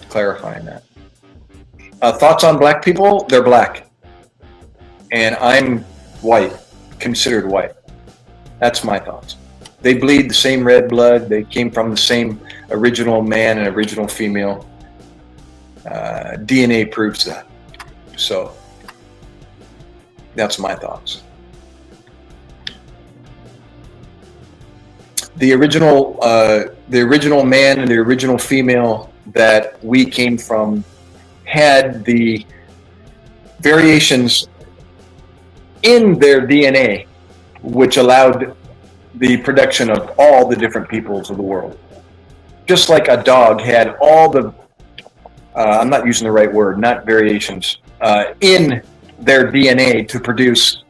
clarifying that. Thoughts on black people? They're black. And I'm white, considered white. That's my thoughts. They bleed the same red blood. They came from the same original man and original female. DNA proves that. So that's my thoughts. The original man and the original female that we came from had the variations in their DNA, which allowed the production of all the different peoples of the world. Just like a dog had all the, I'm not using the right word, not variations, in their DNA to produce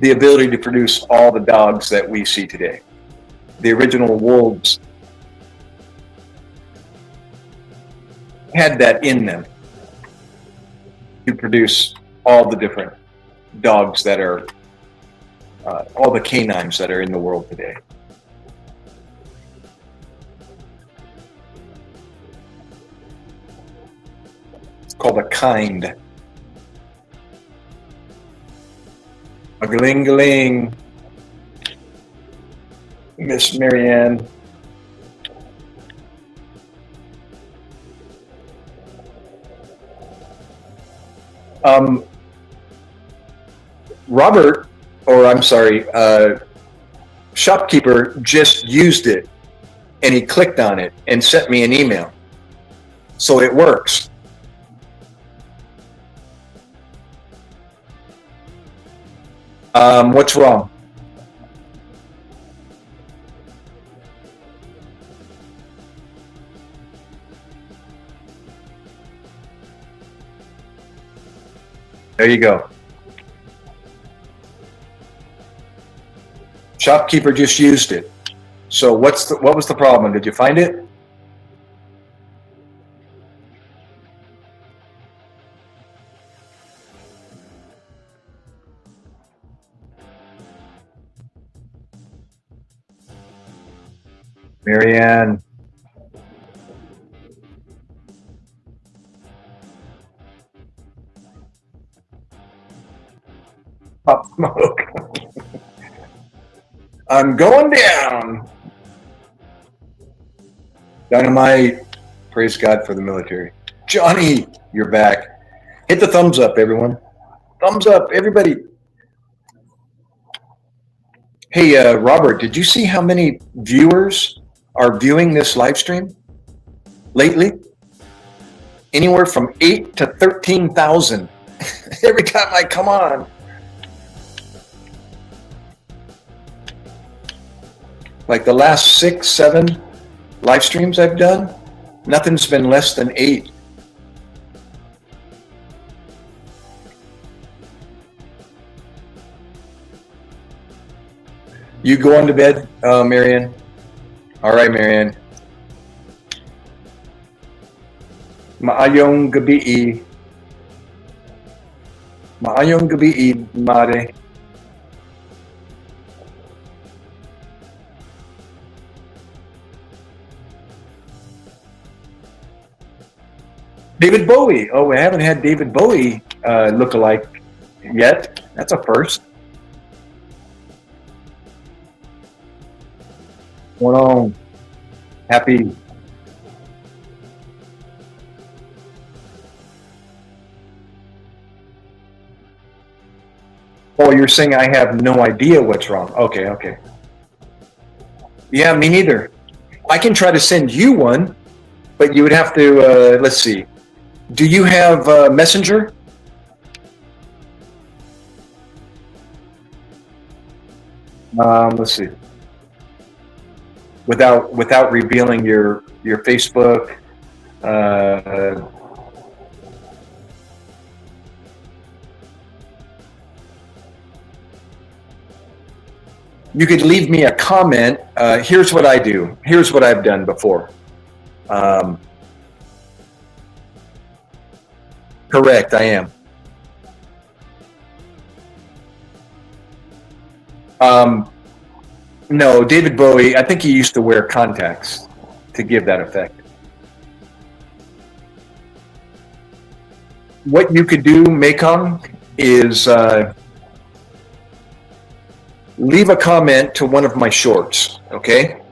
the ability to produce all the dogs that we see today. The original wolves had that in them to produce all the different dogs that are, all the canines that are in the world today. It's called a kind. A gling-galing. Miss Marianne. Robert, or I'm sorry, shopkeeper just used it and he clicked on it and sent me an email. So it works. What's wrong? There you go. Shopkeeper just used it. So what was the problem? Did you find it? Marianne. Pop smoke. I'm going down. Dynamite. Praise God for the military. Johnny, you're back. Hit the thumbs up, everyone. Thumbs up, everybody. Hey, Robert, did you see how many viewers are viewing this live stream lately? Anywhere from 8 to 13,000 every time I come on. Like the last 6, 7 live streams I've done, nothing's been less than 8. You going to bed, Marianne? All right, Marianne. Maayong gabi. Maayong gabi, Mare. David Bowie. Oh, we haven't had David Bowie look-alike yet. That's a first. Hold on. Happy. Oh, you're saying I have no idea what's wrong. Okay. Yeah, me neither. I can try to send you one, but you would have to, let's see. Do you have Messenger? Let's see. Without revealing your Facebook. You could leave me a comment. Here's what I do. Here's what I've done before. Correct, I am. No, David Bowie, I think he used to wear contacts to give that effect. What you could do, Mekong, is leave a comment to one of my shorts, okay?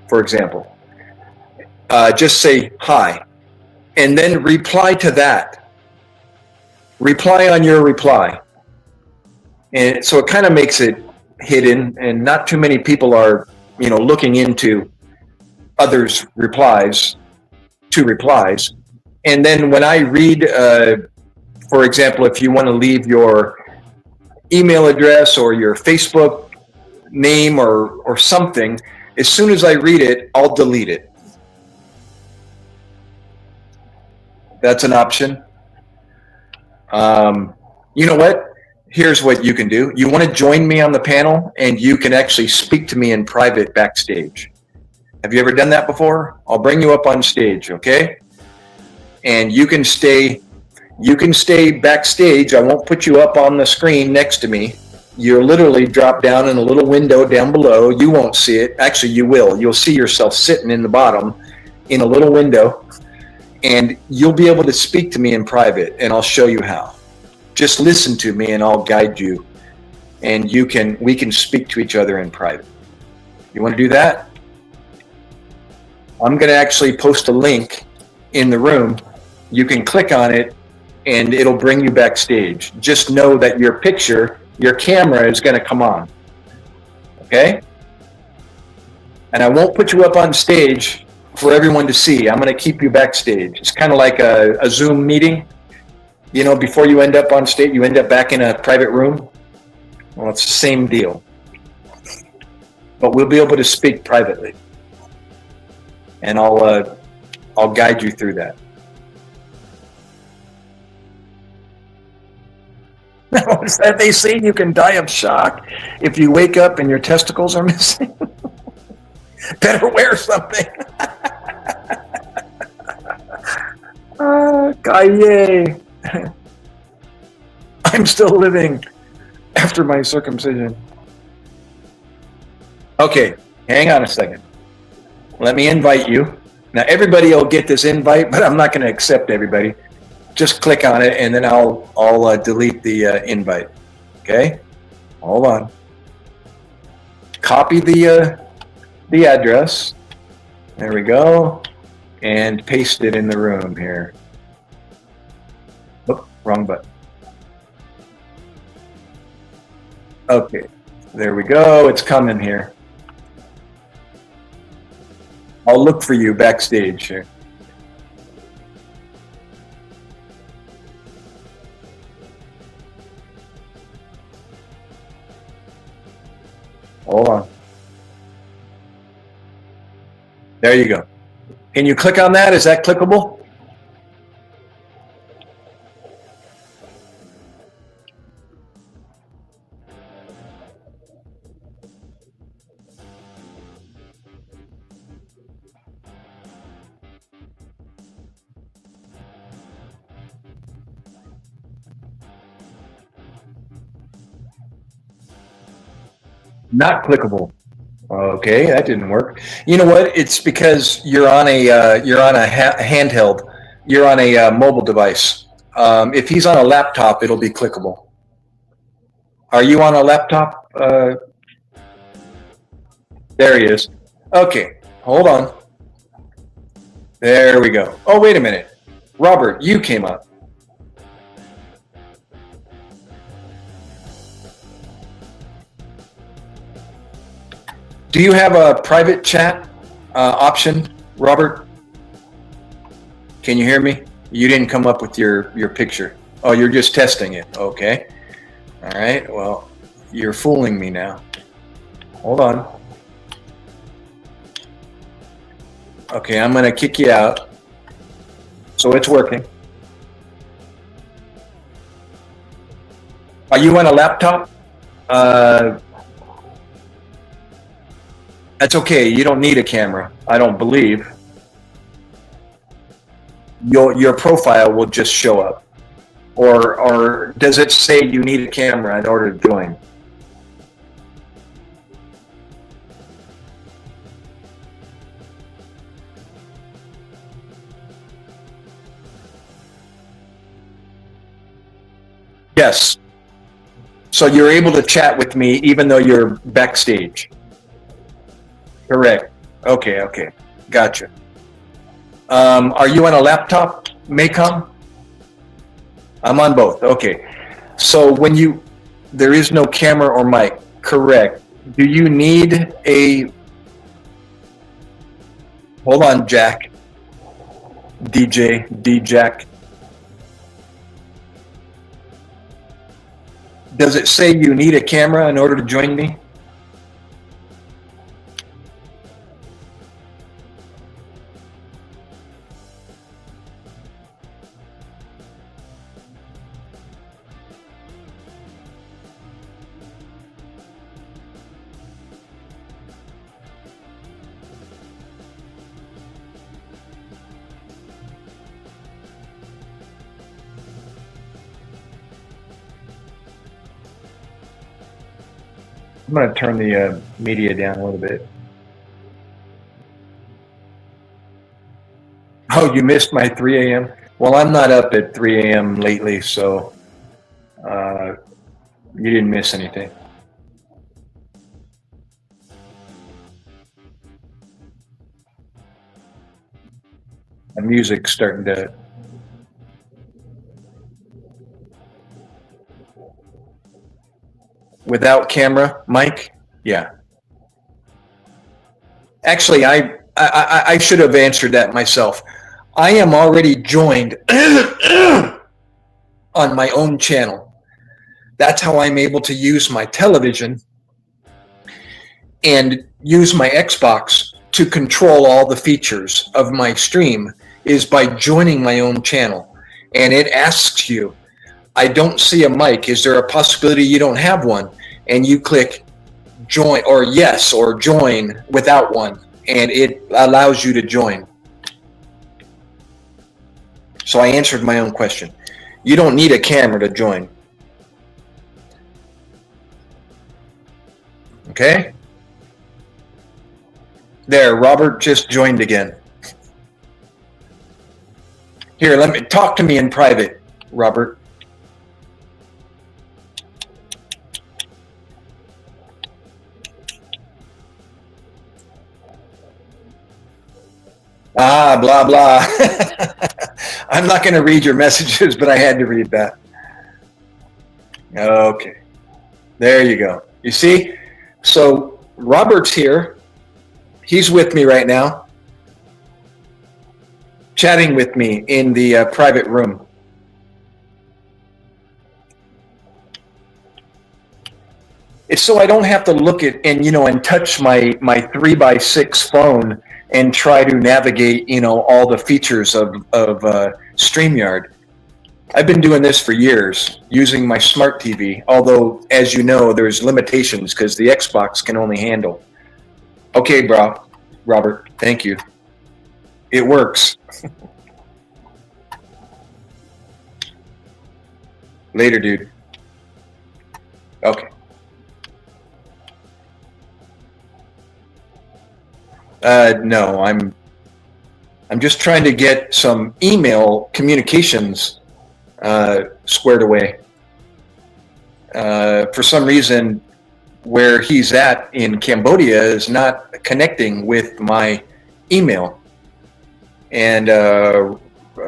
For example. Just say hi, and then reply to that. Reply on your reply. And so it kind of makes it hidden, and not too many people are, looking into others' replies to replies. And then when I read, for example, if you want to leave your email address or your Facebook name or something, as soon as I read it, I'll delete it. That's an option. You know what? Here's what you can do. You want to join me on the panel, and you can actually speak to me in private backstage. Have you ever done that before? I'll bring you up on stage, okay? And you can stay backstage. I won't put you up on the screen next to me. You'll literally drop down in a little window down below. You won't see it. Actually, you will. You'll see yourself sitting in the bottom in a little window, and you'll be able to speak to me in private, and I'll show you how. Just listen to me and I'll guide you, and we can speak to each other in private. You want to do that? I'm going to actually post a link in the room. You can click on it and it'll bring you backstage. Just know that your camera is going to come on. Okay? And I won't put you up on stage for everyone to see. I'm going to keep you backstage. It's kind of like a Zoom meeting. Before you end up on stage, you end up back in a private room. Well, it's the same deal. But we'll be able to speak privately. And I'll guide you through that. No, is that they say you can die of shock if you wake up and your testicles are missing? Better wear something. Kaye. I'm still living after my circumcision. Okay, hang on a second. Let me invite you. Now, everybody will get this invite, but I'm not going to accept everybody. Just click on it, and then I'll delete the invite. Okay? Hold on. Copy the address. There we go. And paste it in the room here. Oop, wrong button. Okay. There we go. It's coming here. I'll look for you backstage here. Hold on. There you go. Can you click on that? Is that clickable? Not clickable. Okay, that didn't work. You know what? It's because you're on a handheld. You're on a mobile device. If he's on a laptop, it'll be clickable. Are you on a laptop? There he is. Okay, hold on. There we go. Oh, wait a minute. Robert, you came up. Do you have a private chat option, Robert? Can you hear me? You didn't come up with your picture. Oh, you're just testing it. Okay. All right. Well, you're fooling me now. Hold on. Okay, I'm going to kick you out. So it's working. Are you on a laptop? That's okay. You don't need a camera, I don't believe. Your profile will just show up. Or does it say you need a camera in order to join? Yes. So you're able to chat with me even though you're backstage. Correct. Okay. Gotcha. Are you on a laptop, Maycom? I'm on both. Okay. So when there is no camera or mic, correct. Do you need hold on, Jack. D-Jack. Does it say you need a camera in order to join me? I'm going to turn the media down a little bit. Oh, you missed my 3 a.m.? Well, I'm not up at 3 a.m. lately, so you didn't miss anything. The music's starting to... Without camera, Mike? Yeah. Actually, I should have answered that myself. I am already joined on my own channel. That's how I'm able to use my television and use my Xbox to control all the features of my stream is by joining my own channel. And it asks you, I don't see a mic. Is there a possibility you don't have one? And you click join or yes or join without one, and it allows you to join. So I answered my own question. You don't need a camera to join. Okay? There, Robert just joined again. Here, let me talk to me in private, Robert. Ah, blah, blah. I'm not going to read your messages, but I had to read that. Okay. There you go. You see? So Robert's here. He's with me right now, chatting with me in the private room. It's so I don't have to look at and touch my 3x6 phone and try to navigate all the features of StreamYard. I've been doing this for years using my smart TV, although as you know there's limitations because the Xbox can only handle. Okay, bro, Robert, thank you. It works. Later, dude. Okay. No, I'm just trying to get some email communications squared away. For some reason, where he's at in Cambodia is not connecting with my email. And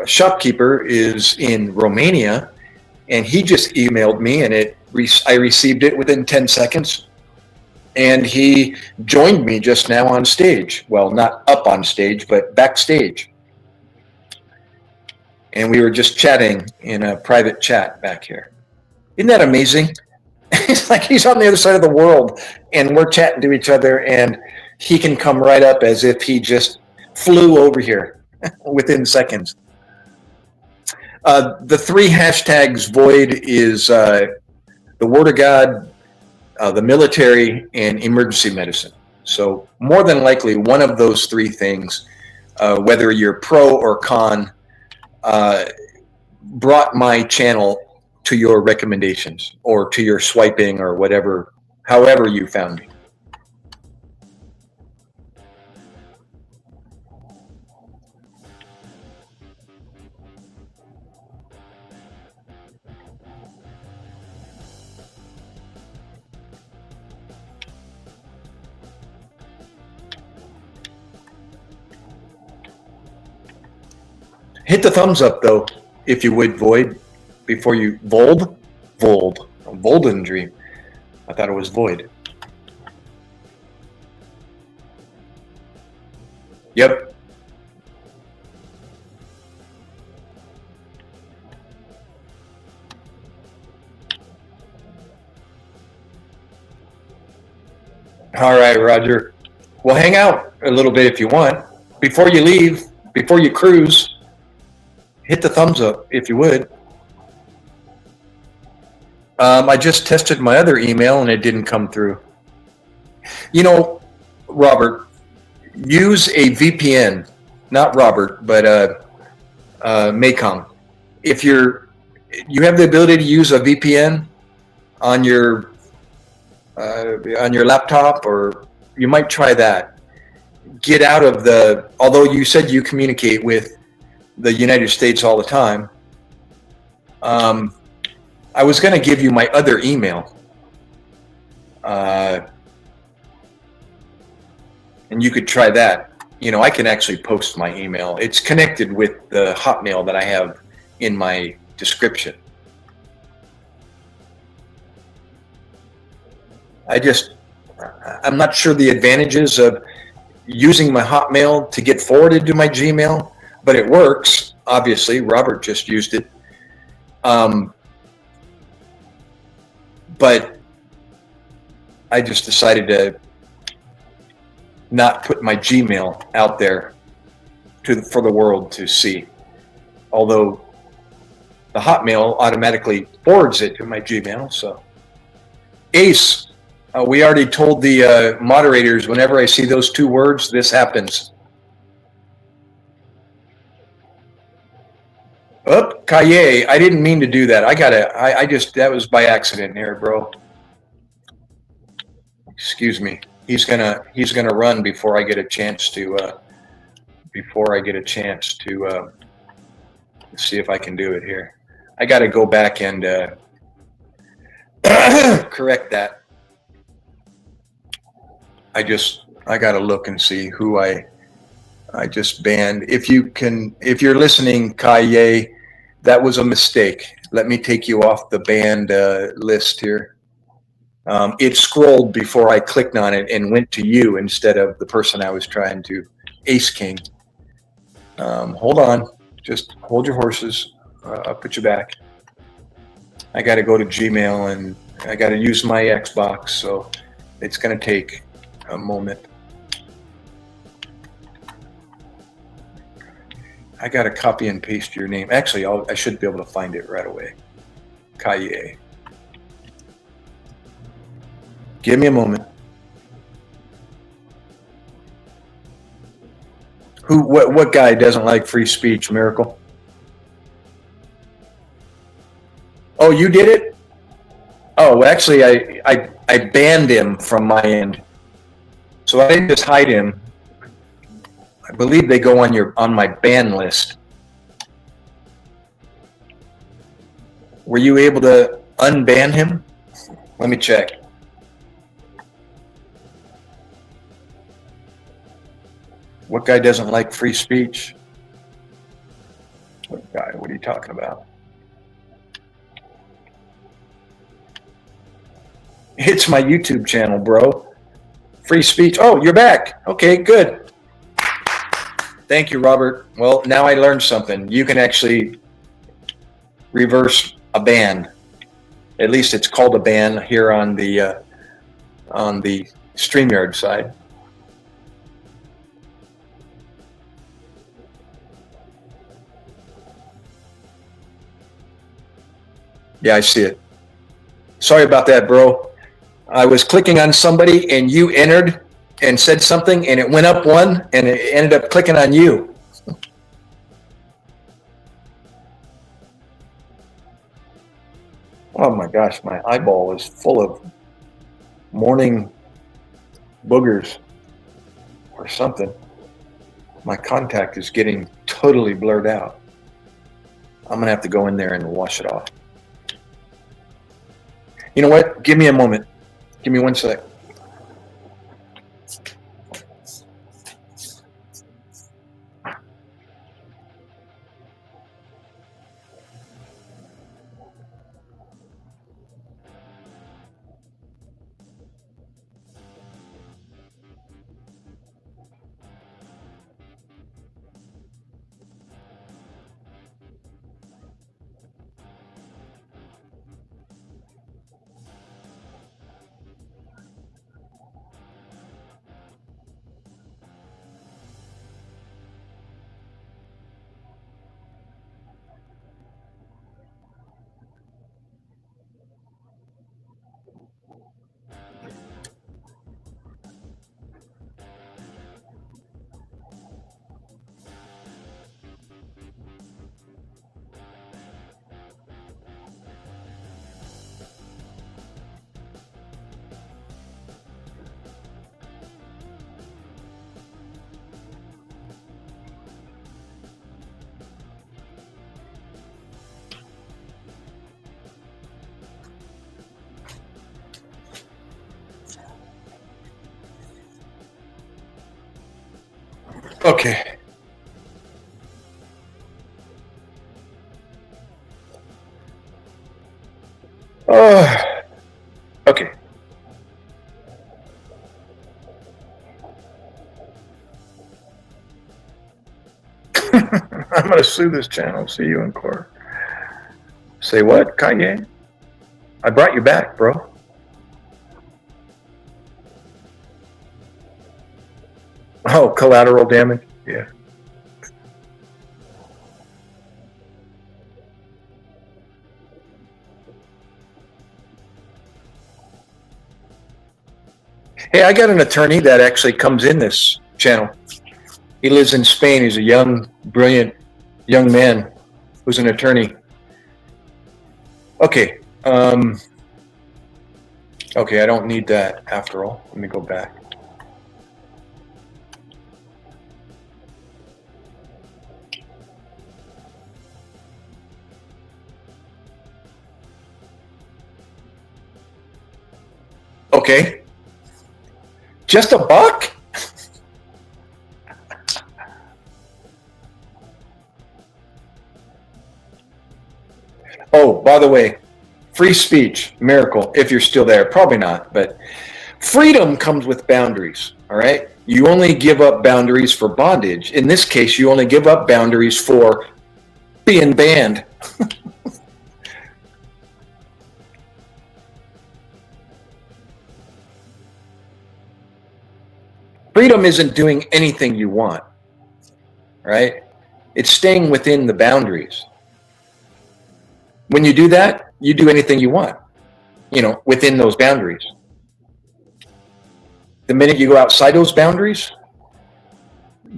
shopkeeper is in Romania, and he just emailed me, and I received it within 10 seconds. And he joined me just now on stage. Well, not up on stage, but backstage. And we were just chatting in a private chat back here. Isn't that amazing? It's like he's on the other side of the world, and we're chatting to each other, and he can come right up as if he just flew over here within seconds. The 3 hashtags void is the Word of God, the military, and emergency medicine. So more than likely, one of those 3 things, whether you're pro or con, brought my channel to your recommendations or to your swiping or whatever, however you found me. Hit the thumbs up, though, if you would, Void, before you... Volden Dream. I thought it was Void. Yep. All right, Roger. Well, hang out a little bit if you want. Before you leave, before you cruise... hit the thumbs up if you would. I just tested my other email and it didn't come through. Robert, use a VPN. Not Robert, but MacKay. If you have the ability to use a VPN on your laptop, or you might try that. Get out of although you said you communicate with the United States all the time. I was going to give you my other email. And you could try that. I can actually post my email. It's connected with the Hotmail that I have in my description. I'm not sure the advantages of using my Hotmail to get forwarded to my Gmail, but it works. Obviously, Robert just used it. But I just decided to not put my Gmail out there for the world to see. Although the Hotmail automatically forwards it to my Gmail. So, Ace, we already told the moderators whenever I see those two words, this happens. Oh, Kaye, I didn't mean to do that. I just, that was by accident here, bro. Excuse me. He's gonna run before I get a chance to see if I can do it here. I got to go back and correct that. I got to look and see who I just banned. If you're listening, Kaye, that was a mistake. Let me take you off the banned list here. It scrolled before I clicked on it and went to you instead of the person I was trying to, Ace King. Hold on. Just hold your horses. I'll put you back. I got to go to Gmail and I got to use my Xbox, so it's going to take a moment. I got to copy and paste your name. Actually, I should be able to find it right away. Kaye. Give me a moment. What guy doesn't like free speech, Miracle? Oh, you did it? Oh, actually, I banned him from my end. So I didn't just hide him. I believe they go on my ban list. Were you able to unban him? Let me check. What guy doesn't like free speech? What guy? What are you talking about? It's my YouTube channel, bro. Free speech. Oh, you're back. Okay, good. Thank you, Robert. Well, now I learned something. You can actually reverse a ban. At least it's called a ban here on the StreamYard side. Yeah, I see it. Sorry about that, bro. I was clicking on somebody and you entered and said something and it went up one and it ended up clicking on you. Oh my gosh, my eyeball is full of morning boogers or something. My contact is getting totally blurred out. I'm gonna have to go in there and wash it off. You know what? Give me a moment. Give me 1 sec. Okay. Okay. I'm going to sue this channel. See you in court. Say what, Kaye? I brought you back, bro. Oh, collateral damage? Yeah. Hey, I got an attorney that actually comes in this channel. He lives in Spain. He's a young, brilliant young man who's an attorney. Okay. Okay, I don't need that after all. Let me go back. Okay. Just a buck? Oh, by the way, free speech, miracle, if you're still there. Probably not, but freedom comes with boundaries, all right? You only give up boundaries for bondage. In this case, you only give up boundaries for being banned. Freedom isn't doing anything you want, right? It's staying within the boundaries. When you do that, you do anything you want, you know, within those boundaries. The minute you go outside those boundaries,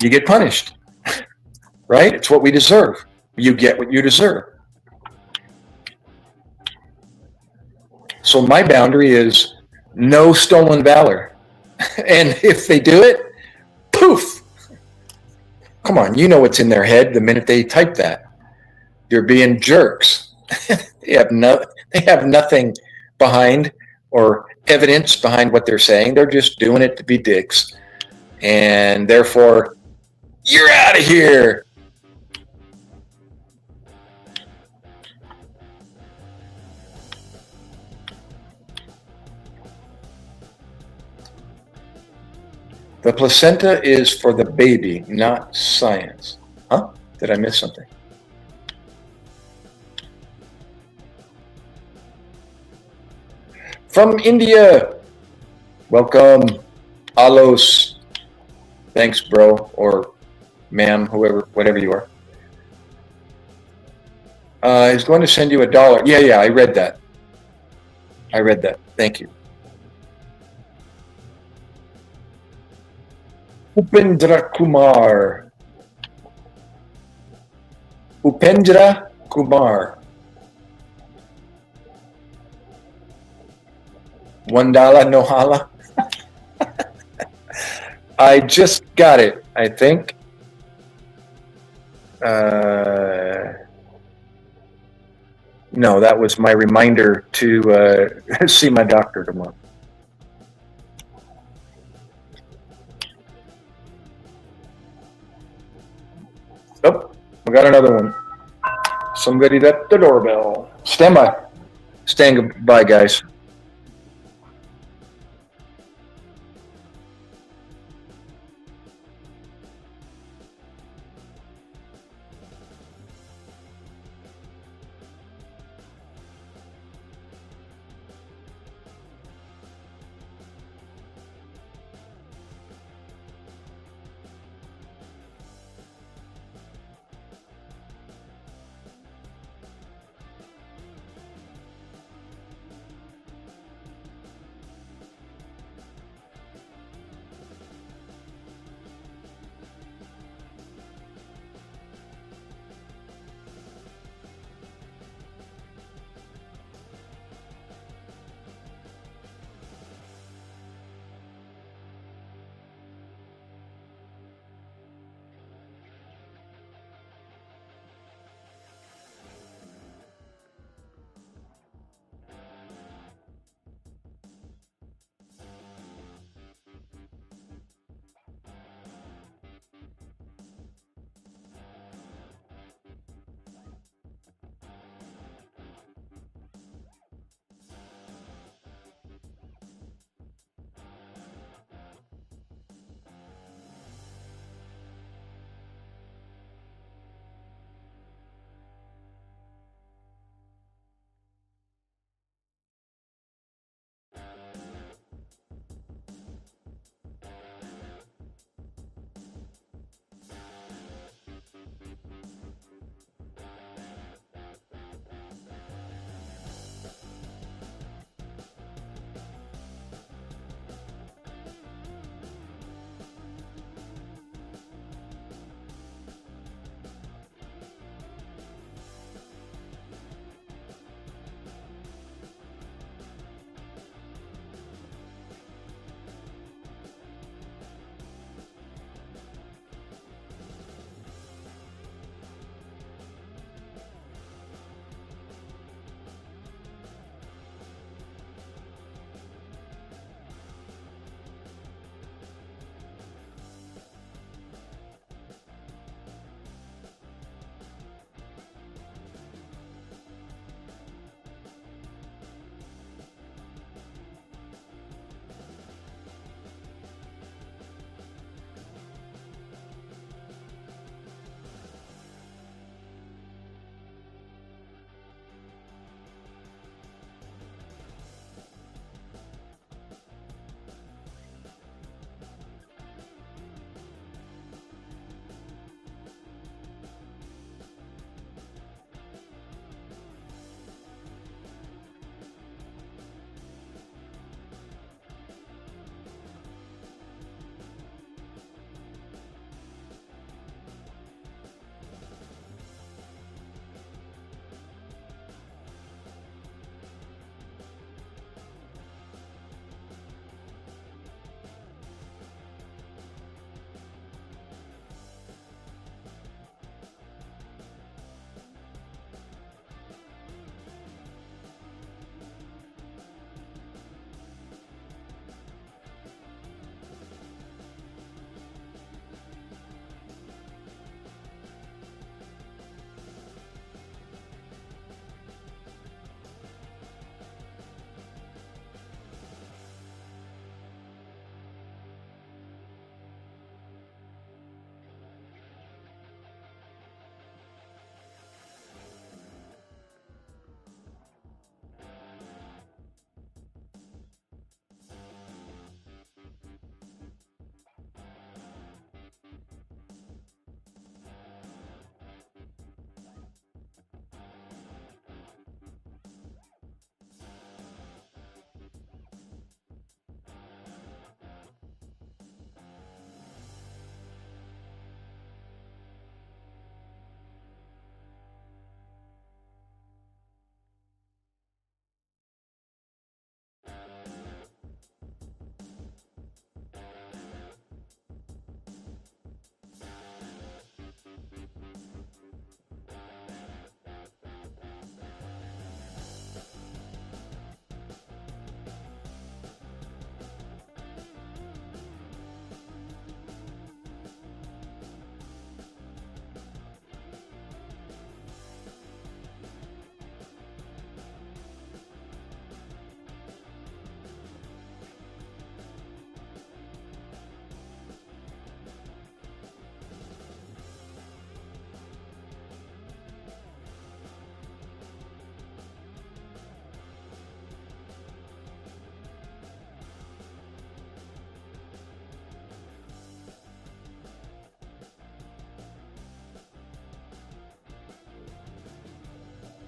you get punished, right? It's what we deserve. You get what you deserve. So my boundary is no stolen valor. And if they do it, poof. Come on, you know what's in their head the minute they type that. They're being jerks. They have nothing behind or evidence behind what they're saying. They're just doing it to be dicks. And therefore, you're out of here. The placenta is for the baby, not science. Huh? Did I miss something? From India. Welcome. Alos. Thanks, bro, or ma'am, whoever, whatever you are. He's going to send you $1. Yeah, I read that. Thank you. Upendra Kumar. $1 no hala. I just got it, I think. No, that was my reminder to see my doctor tomorrow. Oh, we got another one. Somebody's at the doorbell. Stand by. Stand by, guys.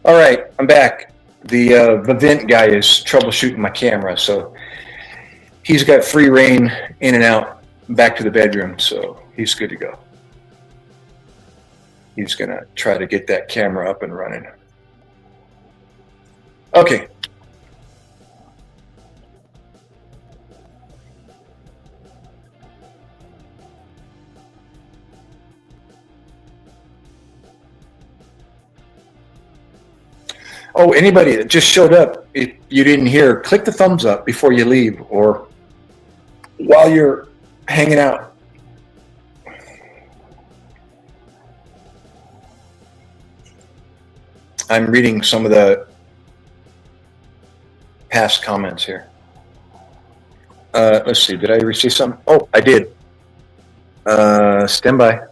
All right, I'm back. The vent guy is troubleshooting my camera, so he's got free reign in and out back to the bedroom, so he's good to go. He's going to try to get that camera up and running. Okay. Oh, anybody that just showed up, if you didn't hear, click the thumbs up before you leave or while you're hanging out. I'm reading some of the past comments here. Let's see, did I receive some? Oh, I did. Stand by.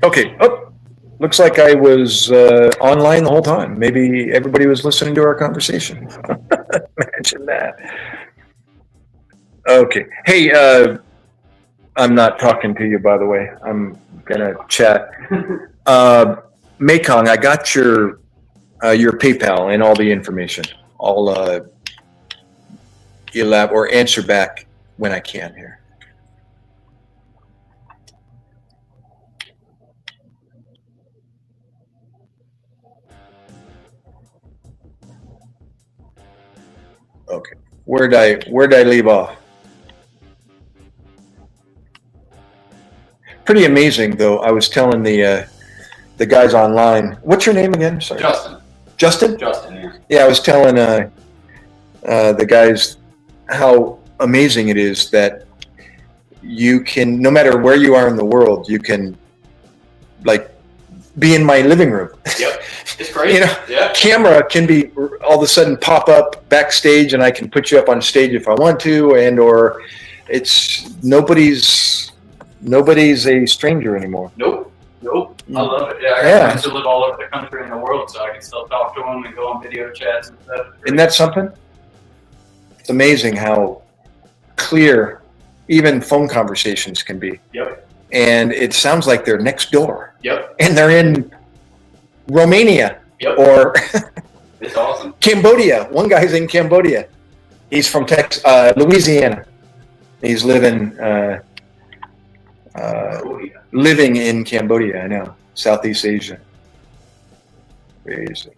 Okay. Oh, looks like I was online the whole time. Maybe everybody was listening to our conversation. Imagine that. Okay. Hey, I'm not talking to you, by the way. I'm gonna chat. Mekong, I got your PayPal and all the information. I'll or answer back when I can here. Okay. Where'd I leave off? Pretty amazing, though. I was telling the guys online. What's your name again? Sorry. Justin. Justin? Justin, yeah. Yeah, I was telling the guys how amazing it is that you can, no matter where you are in the world, you can, like, be in my living room. Yep. It's great. You know, yeah. Camera can be all of a sudden pop up backstage, and I can put you up on stage if I want to, or it's nobody's a stranger anymore. Nope. I love it. Yeah, I got friends who live all over the country and the world, so I can still talk to them and go on video chats and stuff. Isn't that something? It's amazing how clear even phone conversations can be. Yep. And it sounds like they're next door. Yep. And they're in Romania. Yep. Or it's awesome. Cambodia. One guy's in Cambodia. He's from Louisiana. He's living in Cambodia. I know, Southeast Asia. Crazy.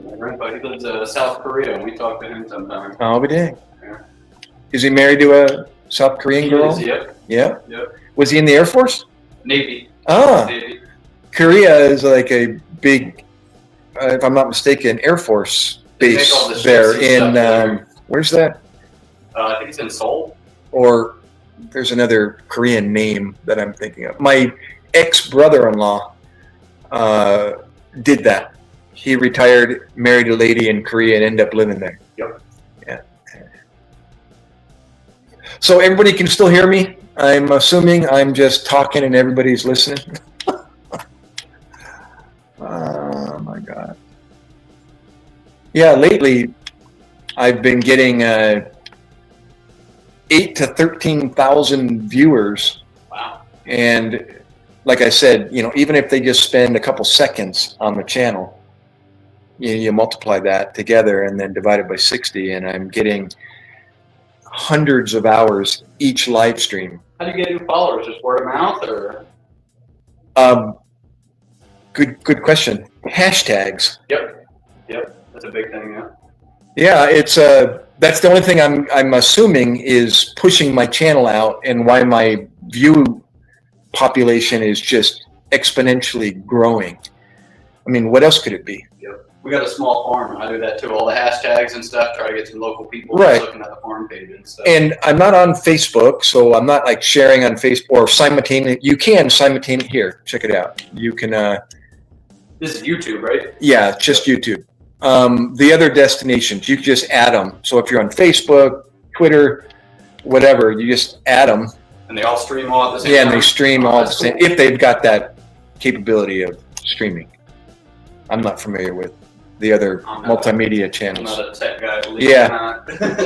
My grandpa, he lives in South Korea, and we talk to him sometimes. Oh, but dang. Yeah. Is he married to a South Korean girl? Is, yep. Yeah. Yep. Was he in the Air Force? Navy. Ah. Navy. Korea is like a big, if I'm not mistaken, Air Force base there in, where's that? I think it's in Seoul. Or there's another Korean name that I'm thinking of. My ex-brother-in-law did that. He retired, married a lady in Korea, and ended up living there. Yep. Yeah. So everybody can still hear me? I'm assuming I'm just talking and everybody's listening. Oh my God. Yeah, lately I've been getting 8 to 13,000 viewers. Wow. And like I said, you know, even if they just spend a couple seconds on the channel, you multiply that together and then divide it by 60, and I'm getting hundreds of hours each live stream. How do you get new followers? Just word of mouth, or? Good question. Hashtags. Yep. That's a big thing. Yeah. Yeah, it's that's the only thing I'm assuming is pushing my channel out, and why my view population is just exponentially growing. I mean, what else could it be? Yep. We got a small farm. I do that too. All the hashtags and stuff. Try to get some local people looking at the farm page and stuff. And I'm not on Facebook, so I'm not like sharing on Facebook or simultaneously. You can simultaneously. Here, check it out. You can. This is YouTube, right? Yeah, just YouTube. The other destinations, you can just add them. So if you're on Facebook, Twitter, whatever, you just add them. And they all stream all at the same time? Yeah, and they stream all at the same, if they've got that capability of streaming. I'm not familiar with the other multimedia channels. I'm not a tech guy. Yeah.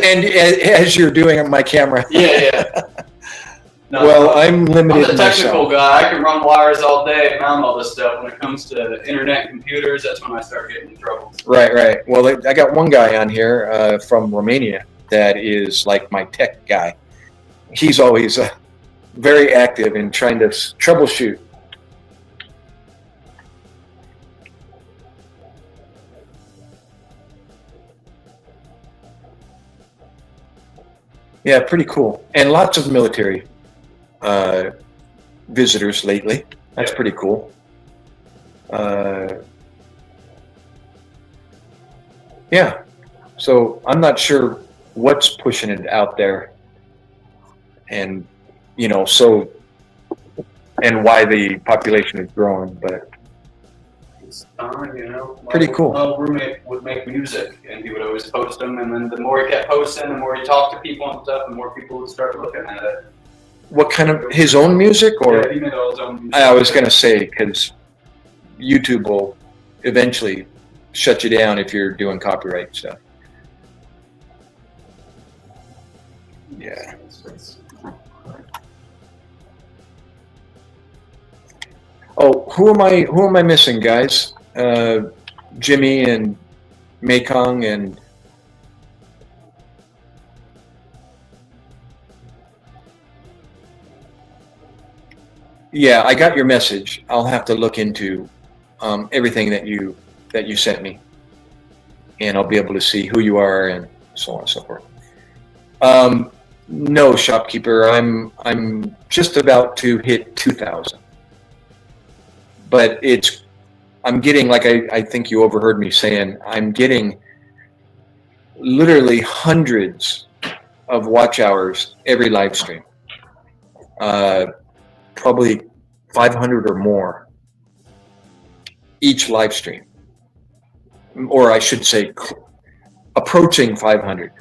And as you're doing on my camera. Yeah. No, well, I'm limited. I'm the technical guy. I can run wires all day and mount all this stuff. When it comes to internet and computers, that's when I start getting in trouble. Right. Well, I got one guy on here from Romania that is like my tech guy. He's always very active in trying to troubleshoot. Yeah, pretty cool. And lots of military visitors lately. That's pretty cool. Yeah. So I'm not sure what's pushing it out there, and and why the population is growing, but it's pretty cool. My roommate would make music, and he would always post them, and then the more he kept posting, the more he talked to people and stuff, the more people would start looking at it. What kind of, his own music, or? Yeah, he made all his own music. I was going to say, because YouTube will eventually shut you down if you're doing copyright stuff. Yeah. Oh, who am I missing, guys? Jimmy and Mekong and yeah, I got your message. I'll have to look into everything that you sent me, and I'll be able to see who you are and so on and so forth. No, shopkeeper, I'm just about to hit 2,000, but I'm getting, like I think you overheard me saying, I'm getting literally hundreds of watch hours every live stream. Probably 500 or more each live stream, or I should say approaching 500.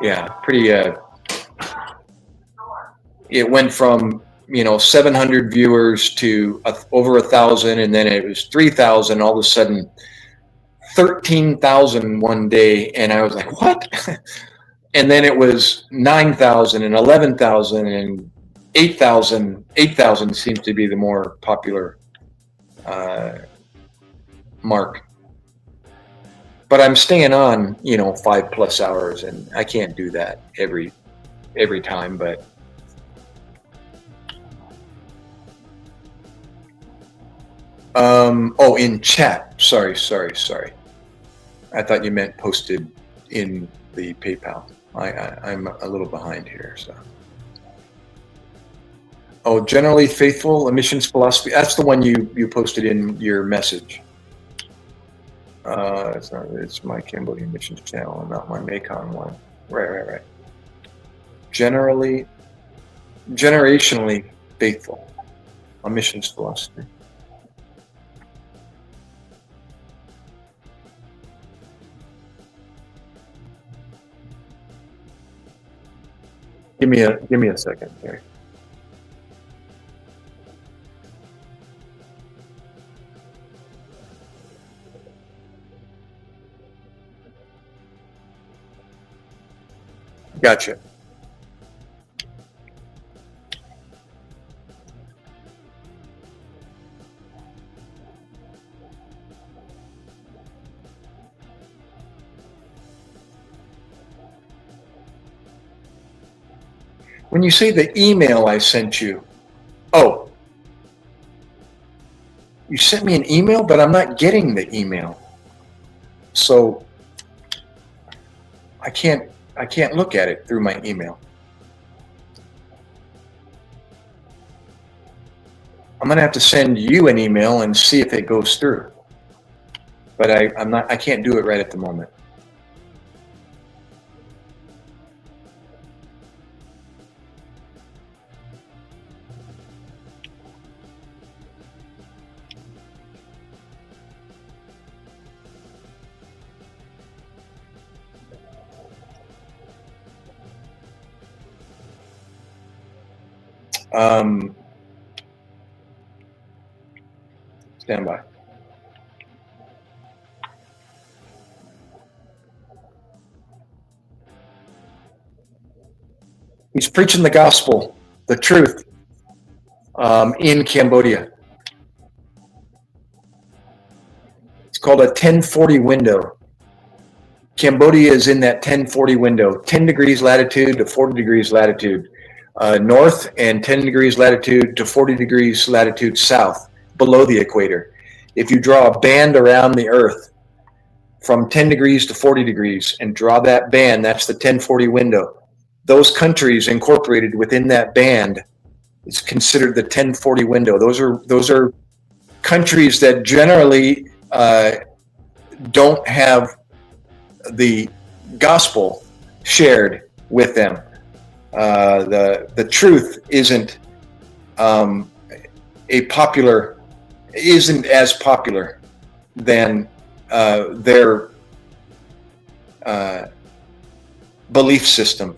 Yeah, pretty, it went from, 700 viewers to over 1,000, and then it was 3,000, all of a sudden 13,000 one day, and I was like, what? And then it was 9,000 and 11,000 and 8,000. 8,000 seems to be the more popular mark. But I'm staying on, 5+ hours, and I can't do that every time. But oh, in chat. Sorry. I thought you meant posted in the PayPal. I'm a little behind here, so. Oh, generally faithful emissions philosophy. That's the one you posted in your message. It's my Cambodia emissions channel, not my Mekong one. Right. Generationally faithful emissions philosophy. Give me a second here. Gotcha. When you say the email I sent you, oh, you sent me an email, but I'm not getting the email. So I can't look at it through my email. I'm gonna have to send you an email and see if it goes through. But I can't do it right at the moment. Stand by. He's preaching the gospel, the truth, in Cambodia. It's called a 1040 window. Cambodia is in that 1040 window, 10 degrees latitude to 40 degrees latitude north, and 10 degrees latitude to 40 degrees latitude south, below the equator. If you draw a band around the earth from 10 degrees to 40 degrees and draw that band, that's the 1040 window. Those countries incorporated within that band is considered the 1040 window. Those are countries that generally don't have the gospel shared with them. The truth isn't isn't as popular than their belief system.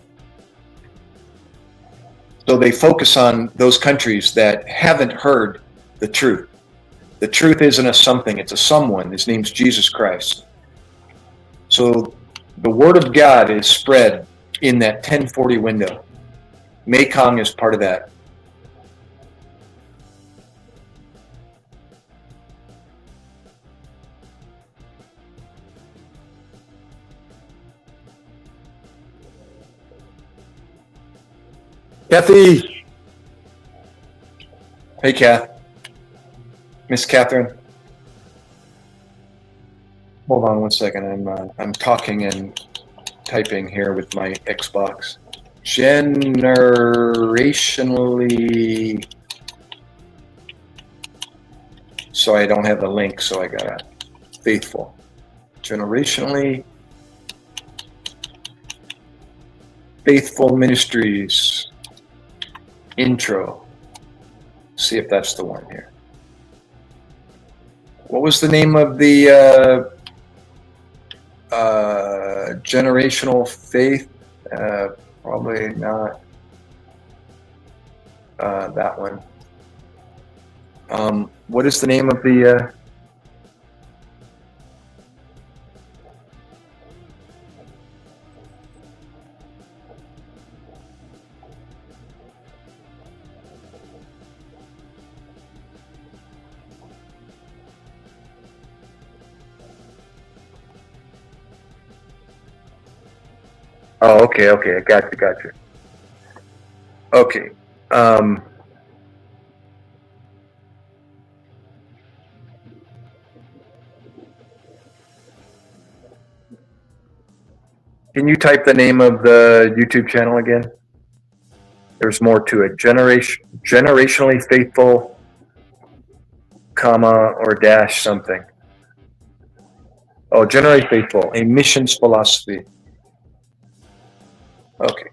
So they focus on those countries that haven't heard the truth. The truth isn't a something, it's a someone. His name's Jesus Christ. So the word of God is spread in that 1040 window. MacKay is part of that. Kathy. Hey, Kath. Miss Catherine. Hold on one second. I'm talking and typing here with my Xbox. Generationally. So I don't have the link, so I got faithful. Generationally Faithful Ministries intro. See if that's the one here. What was the name of the generational faith? Probably not that one. What is the name of the Oh, okay, I got you. Okay. Can you type the name of the YouTube channel again? There's more to it. Generationally faithful, comma, or dash something. Oh, generally faithful, a missions philosophy. Okay.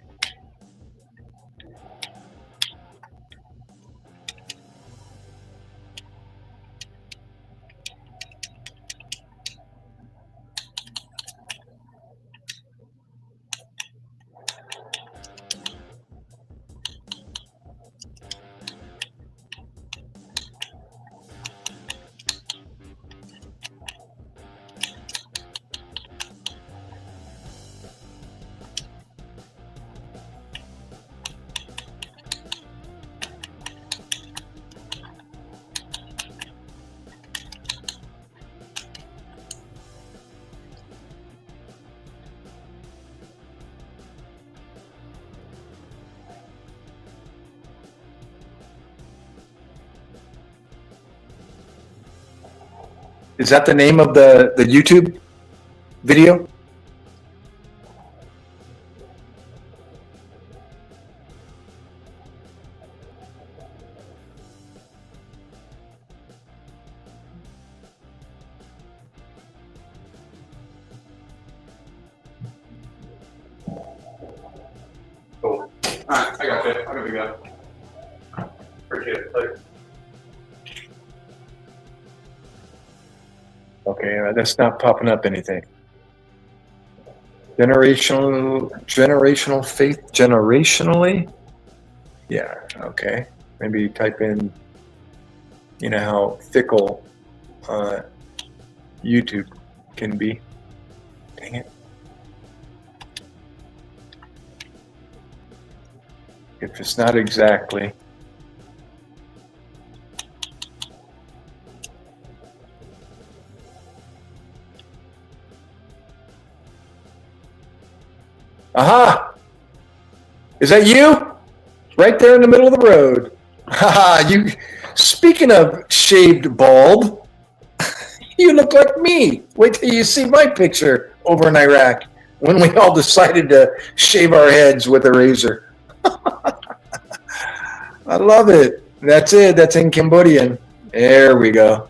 Is that the name of the YouTube video? Cool. Alright, I got you. I'll give you go. Appreciate it. Later. Okay, that's not popping up anything. Generational faith, generationally? Yeah, okay. Maybe type in, you know how fickle YouTube can be. Dang it. If it's not exactly. Aha! Is that you? Right there in the middle of the road. Haha, you, speaking of shaved bald, you look like me. Wait till you see my picture over in Iraq when we all decided to shave our heads with a razor. I love it. That's it. That's in Cambodian. There we go.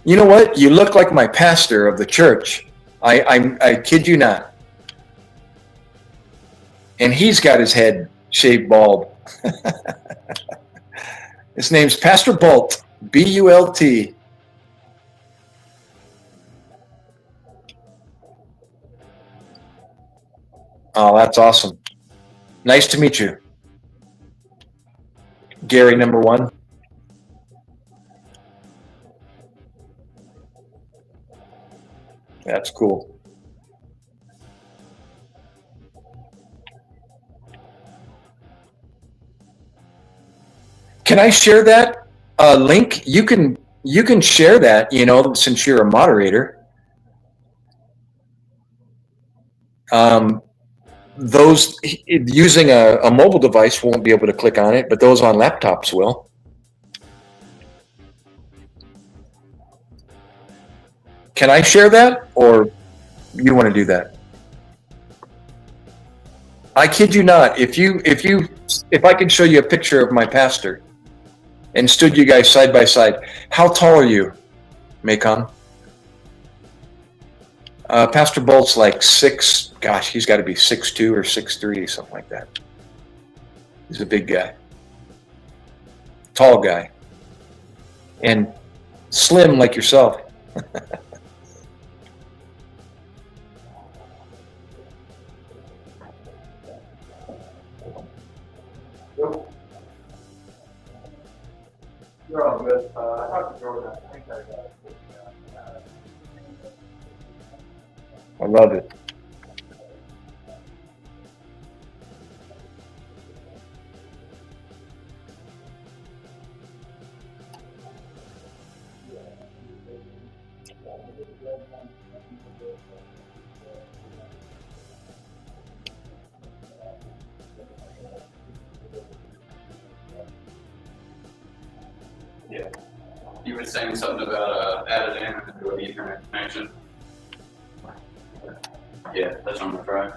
You know what? You look like my pastor of the church. I kid you not. And he's got his head shaved bald. His name's Pastor Bult, B-U-L-T. Oh, that's awesome. Nice to meet you. Gary, number one. That's cool. Can I share that link? You can share that, you know, since you're a moderator. Those using a mobile device won't be able to click on it, but those on laptops will. Can I share that, or you want to do that? I kid you not. If I could show you a picture of my pastor and stood you guys side by side, how tall are you, MacKay? Pastor Bolt's like he's got to be 6'2" or 6'3", something like that. He's a big guy, tall guy, and slim like yourself. You're all good. I talked to Jordan. I think I got it. I love it. Yeah. You were saying something about added in to an Ethernet connection. Yeah, that's on the drive.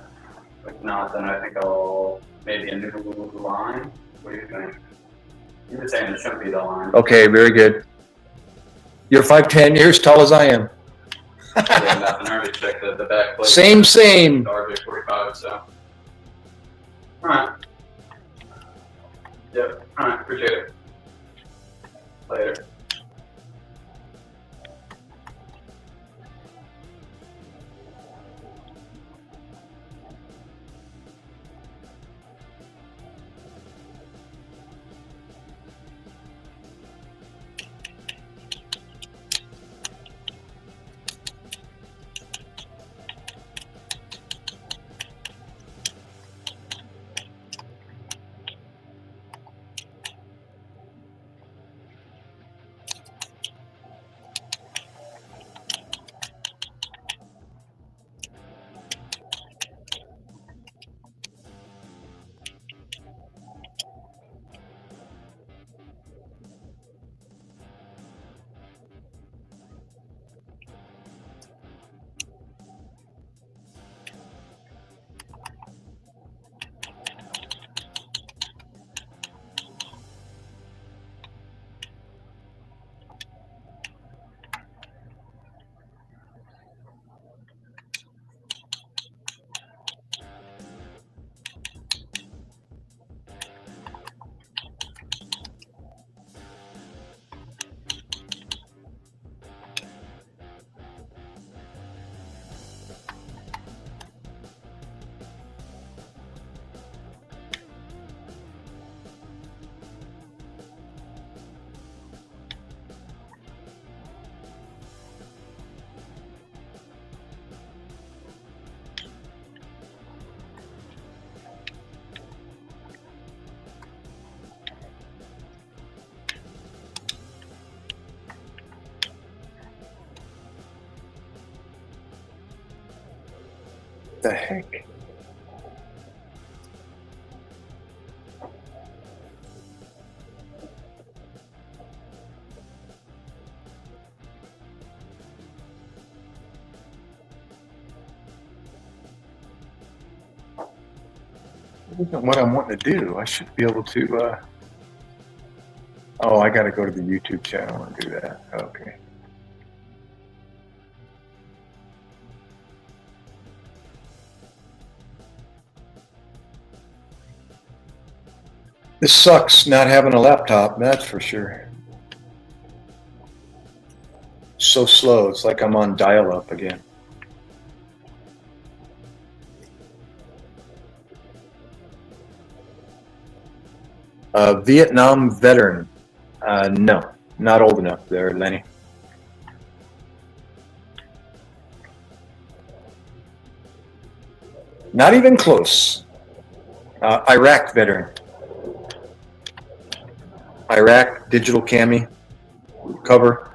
If not, then I think I'll maybe a new line. What do you think? You were saying it shouldn't be the line. Okay, very good. You're 5'10", you're as tall as I am. Yeah, nothing. I already checked the back plate. Same. RJ45, so. Alright. Yep. Alright, appreciate it. Later. The heck? What I'm wanting to do, I should be able to. Oh, I got to go to the YouTube channel and do that. Okay. This sucks not having a laptop, that's for sure. So slow, it's like I'm on dial-up again. Vietnam veteran. No, not old enough there, Lenny. Not even close. Iraq veteran. Iraq, digital cami, cover.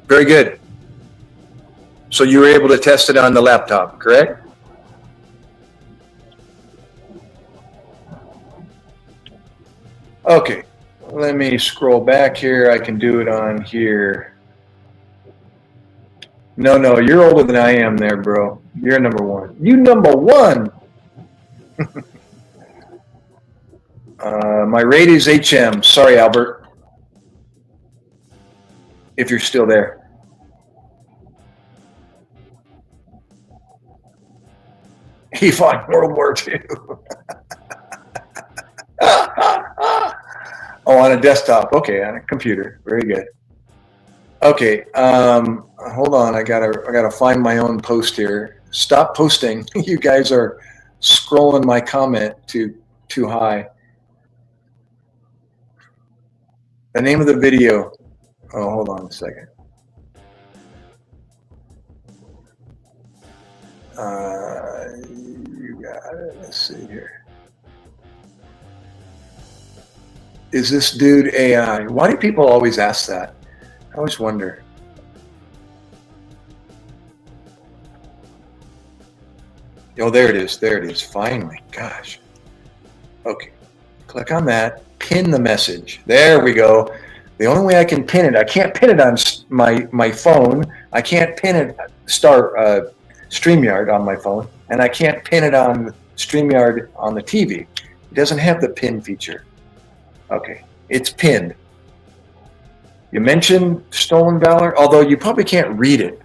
Very good. So you were able to test it on the laptop, correct? Okay, let me scroll back here. I can do it on here. No, you're older than I am there, bro. You're number one. You number one. My rate is HM. Sorry, Albert. If you're still there. He fought World War II. Oh, on a desktop. Okay, on a computer. Very good. Okay, hold on. I gotta find my own post here. Stop posting. You guys are scrolling my comment too high. The name of the video. Oh, hold on a second. You got it. Let's see here. Is this dude AI? Why do people always ask that? I always wonder. Oh, there it is. There it is. Finally. Gosh. Okay. Click on that. Pin the message. There we go. The only way I can pin it, I can't pin it on my phone. I can't pin it, start StreamYard on my phone. And I can't pin it on StreamYard on the TV. It doesn't have the pin feature. Okay. It's pinned. You mentioned Stolen Valor, although you probably can't read it.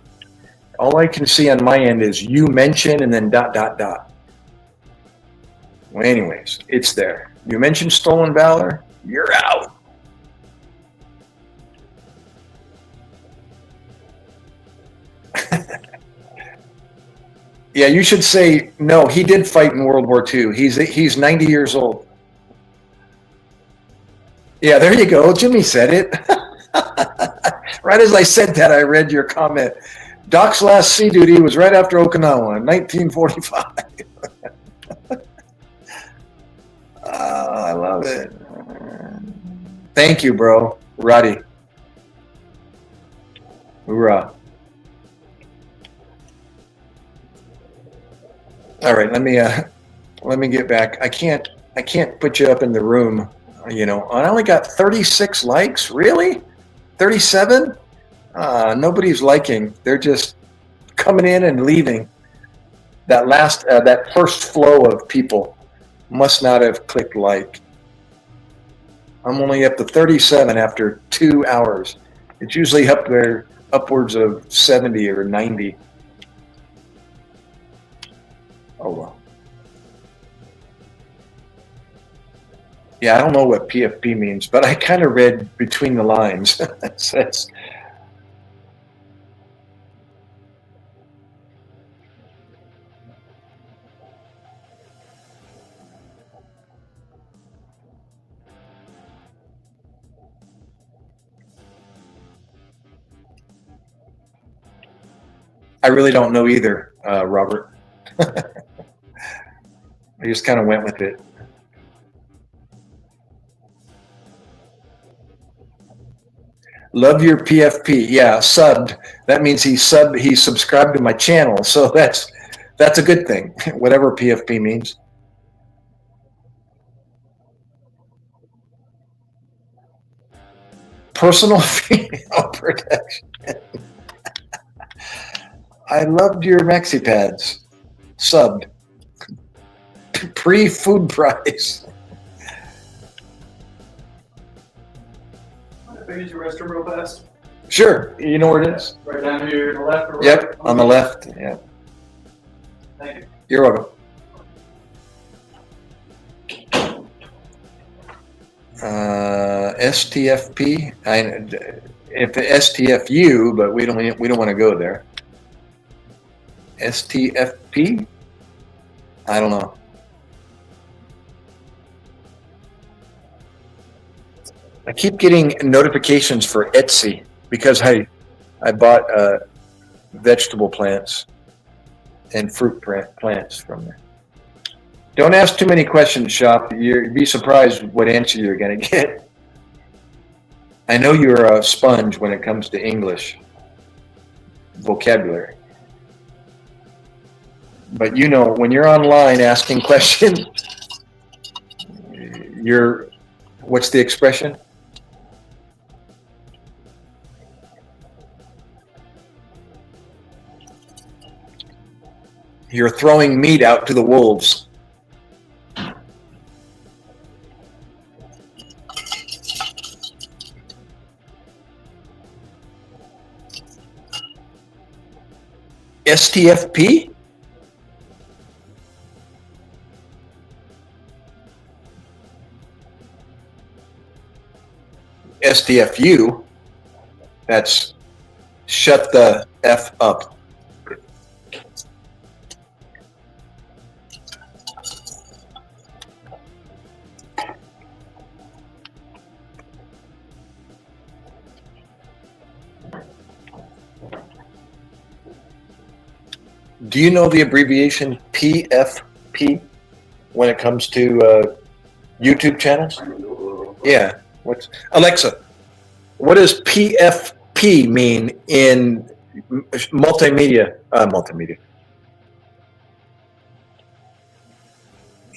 All I can see on my end is you mention and then ... Well, anyways, it's there. You mentioned Stolen Valor, you're out. Yeah, you should say, no, he did fight in World War II. He's 90 years old. Yeah, there you go. Jimmy said it. Right as I said that, I read your comment. Doc's last sea duty was right after Okinawa in 1945. Oh, I love it. Thank you, bro. Roddy. Hoorah. All right, let me get back. I can't put you up in the room. You know, I only got 36 likes. Really? 37? Nobody's liking. They're just coming in and leaving. That first flow of people must not have clicked like. I'm only up to 37 after 2 hours. It's usually up there, upwards of 70 or 90. Oh well. Yeah, I don't know what PFP means, but I kind of read between the lines. That's I really don't know either, Robert. I just kind of went with it. Love your PFP. Yeah, subbed. That means he subscribed to my channel. So that's a good thing, whatever PFP means. Personal female protection. I loved your maxi pads. Subbed. Pre-food price. Can I use your restroom real fast? Sure. You know where it is? Right down here to the left or right? Yep, on the left. Yeah. Thank you. You're welcome. STFP. If the STFU, but we don't want to go there. STFP? I don't know. I keep getting notifications for Etsy because I bought vegetable plants and fruit plants from there. Don't ask too many questions, Shop. You'd be surprised what answer you're going to get. I know you're a sponge when it comes to English vocabulary. But you know, when you're online asking questions, you're, what's the expression? You're throwing meat out to the wolves. STFP? STFU? That's shut the F up. Do you know the abbreviation PFP when it comes to YouTube channels? Yeah. What's Alexa? What does PFP mean in multimedia? Multimedia.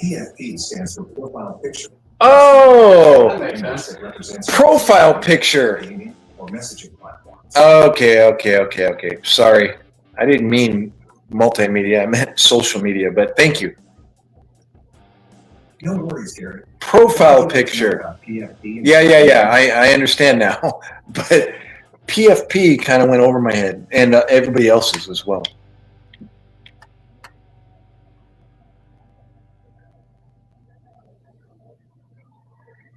PFP stands for profile picture. Oh, That makes sense. It represents profile picture. gaming or messaging platforms. Okay. Sorry, I didn't mean multimedia. I meant social media. But thank you. No worries, Gary. Profile picture. About PFP. Yeah. I understand now. But PFP kind of went over my head, and everybody else's as well.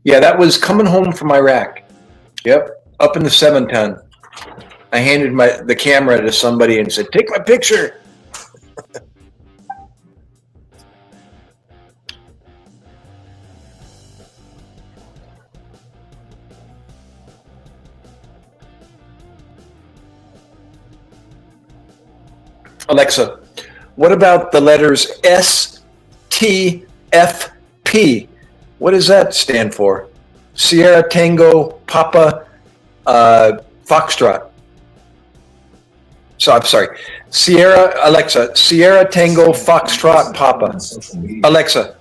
Yeah, that was coming home from Iraq. Yep, up in the 7-ton. I handed the camera to somebody and said, "Take my picture." Alexa, what about the letters STFP? What does that stand for? Sierra Tango Papa Foxtrot. So I'm sorry. Alexa, Sierra Tango Foxtrot Papa. Alexa,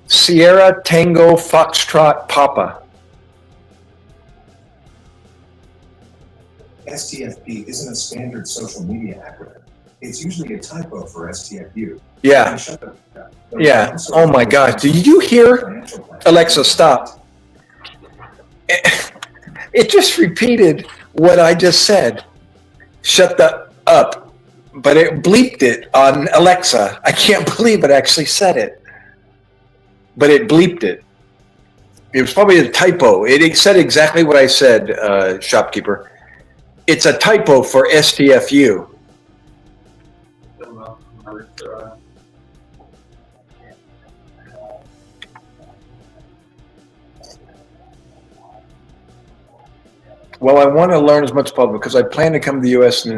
Sierra Tango Foxtrot Papa. STFP isn't a standard social media acronym. It's usually a typo for STFU. Yeah. Yeah. Oh my gosh. Did you hear? Alexa, stop. It just repeated what I just said. Shut the up. But it bleeped it on Alexa. I can't believe it actually said it. But it bleeped it. It was probably a typo. It said exactly what I said, shopkeeper. It's a typo for STFU. Well, I want to learn as much as possible because I plan to come to the U.S. in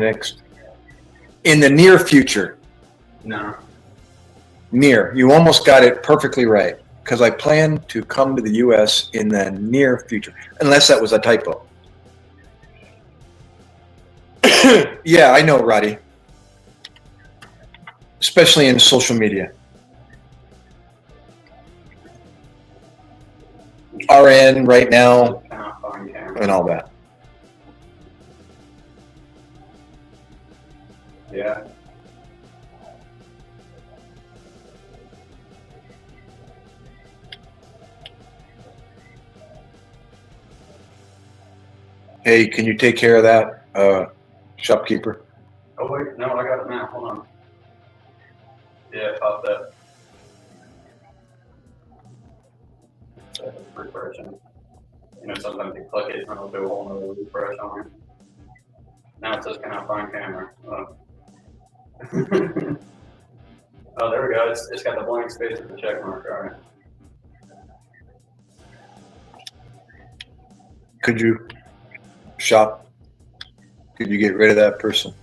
the near future. No. Near. You almost got it perfectly right. Because I plan to come to the U.S. in the near future. Unless that was a typo. Yeah, I know, Roddy. Especially in social media. RN right now and all that. Yeah. Hey, can you take care of that, shopkeeper? Oh wait, no, I got it now. Hold on. Yeah, it popped up. Refreshing. You know, sometimes you click it and it'll do a whole nother refresh on it. Now it says cannot find camera. Oh, there we go. It's got the blank space with the check mark. All right. Could you shop? Could you get rid of that person?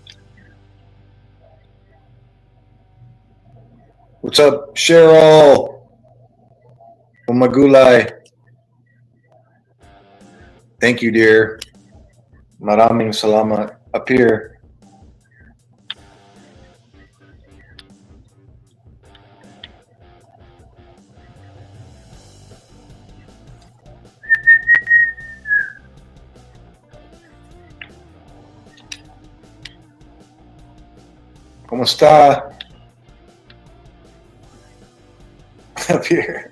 What's up, Cheryl? Umagulay. Thank you, dear. Maraming salamat. Appear. ¿Cómo está? Up here.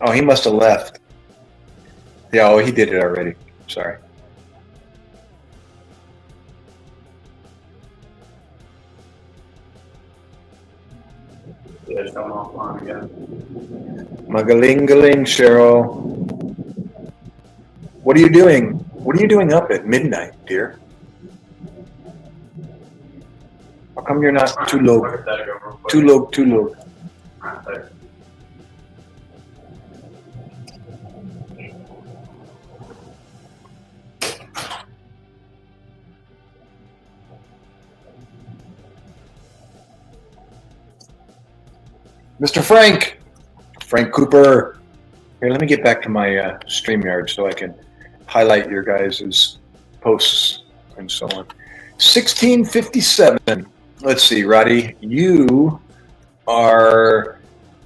Oh, he must have left. Yeah, oh, he did it already. Sorry. Yeah, it's going offline again. Magaling-galing, Cheryl. What are you doing? What are you doing up at midnight, dear? How come you're not too low? Look at that, go real quick. Too low, too low. Right there. Mr. Frank Cooper. Here, let me get back to my StreamYard so I can highlight your guys' posts and so on. 1657. Let's see, Roddy, you are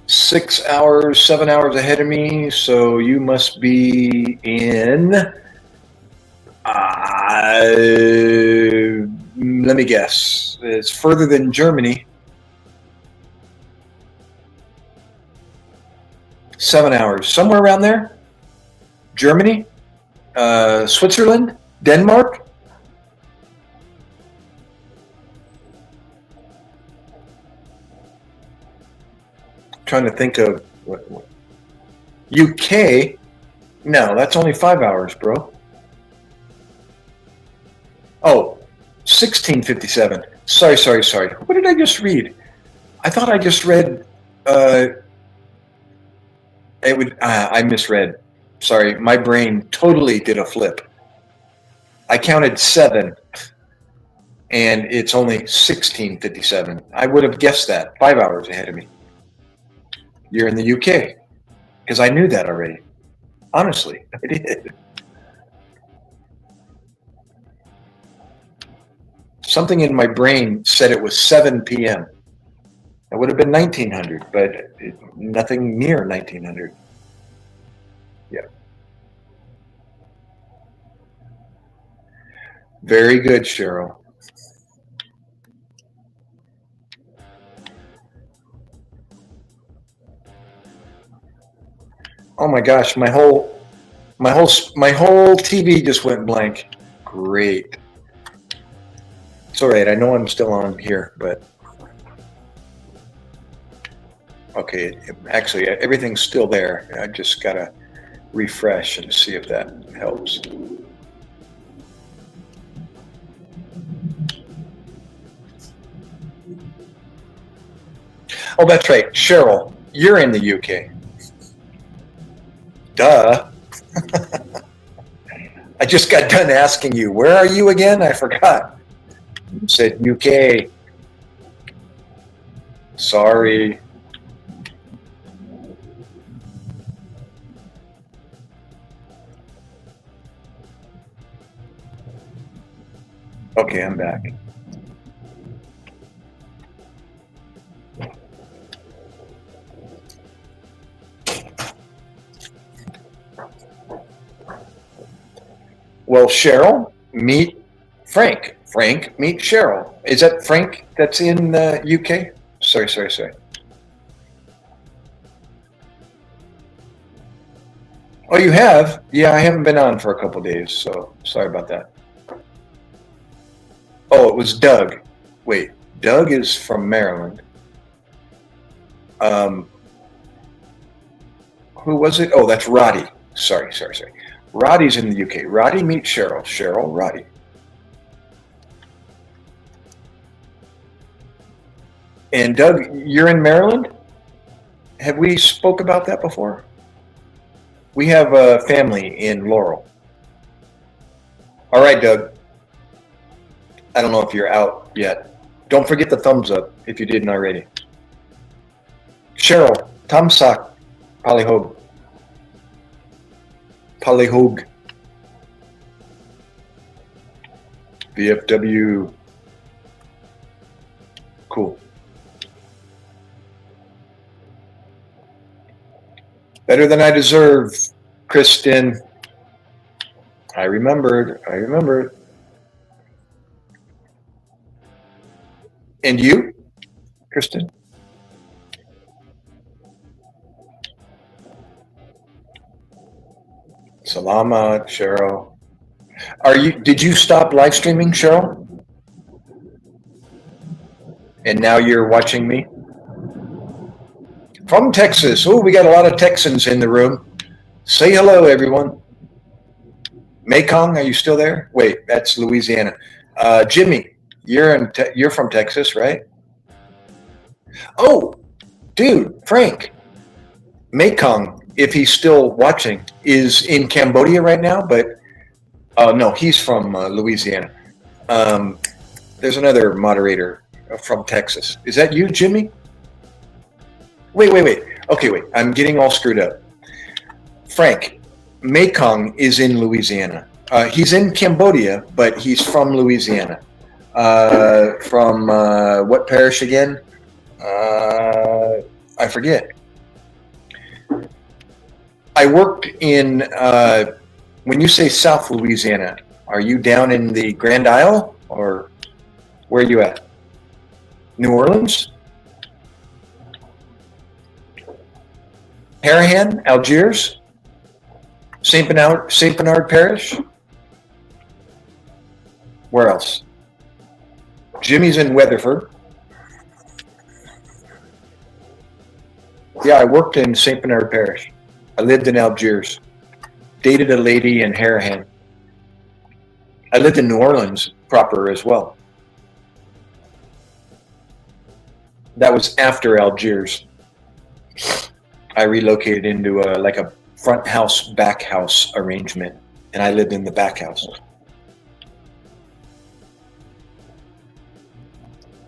6 hours, 7 hours ahead of me, so you must be in. Let me guess. It's further than Germany. 7 hours, somewhere around there. Germany, Switzerland, Denmark. Trying to think of what UK. No, that's only 5 hours, bro. Oh, 1657. Sorry. What did I just read? I thought I just read. I misread. Sorry, my brain totally did a flip. I counted 7, and it's only 1657. I would have guessed that 5 hours ahead of me. You're in the UK, because I knew that already. Honestly, I did. Something in my brain said it was 7 p.m. It would have been 1900, but nothing near 1900. Yeah. Very good, Cheryl. Oh my gosh, my whole TV just went blank. Great. It's all right. I know I'm still on here, but okay. Actually, everything's still there. I just gotta refresh and see if that helps. Oh, that's right, Cheryl. You're in the UK. Duh. I just got done asking you, where are you again? I forgot. You said UK. Sorry. Okay, I'm back. Well, Cheryl, meet Frank. Frank, meet Cheryl. Is that Frank that's in the UK? Sorry. Oh, you have? Yeah, I haven't been on for a couple days, so sorry about that. Oh, it was Doug. Wait, Doug is from Maryland. Who was it? Oh, that's Roddy. Sorry. Roddy's in the UK. Roddy, meet Cheryl. Cheryl, Roddy. And Doug, you're in Maryland? Have we spoke about that before? We have a family in Laurel. All right, Doug. I don't know if you're out yet. Don't forget the thumbs up if you didn't already. Cheryl, Tom Sock, Polyhogue. Polyhogue. VFW. Cool. Better than I deserve, Kristen. I remembered. And you, Kristen? Salama, Cheryl. Did you stop live streaming, Cheryl? And now you're watching me? From Texas. Oh, we got a lot of Texans in the room. Say hello, everyone. Maycong, are you still there? Wait, that's Louisiana. Jimmy, you're from Texas, right? Oh, dude, Frank. Maycong, if he's still watching, is in Cambodia right now, but no, he's from Louisiana. There's another moderator from Texas. Is that you, Jimmy? Wait. Okay, wait. I'm getting all screwed up. Frank, Maycong is in Louisiana. He's in Cambodia, but he's from Louisiana. From what parish again? I forget. I worked in, when you say South Louisiana, are you down in the Grand Isle, or where are you at? New Orleans? Harahan, Algiers, Saint Bernard Parish. Where else? Jimmy's in Weatherford. Yeah, I worked in Saint Bernard Parish. I lived in Algiers. Dated a lady in Harahan. I lived in New Orleans proper as well. That was after Algiers. I relocated into like a front house, back house arrangement, and I lived in the back house.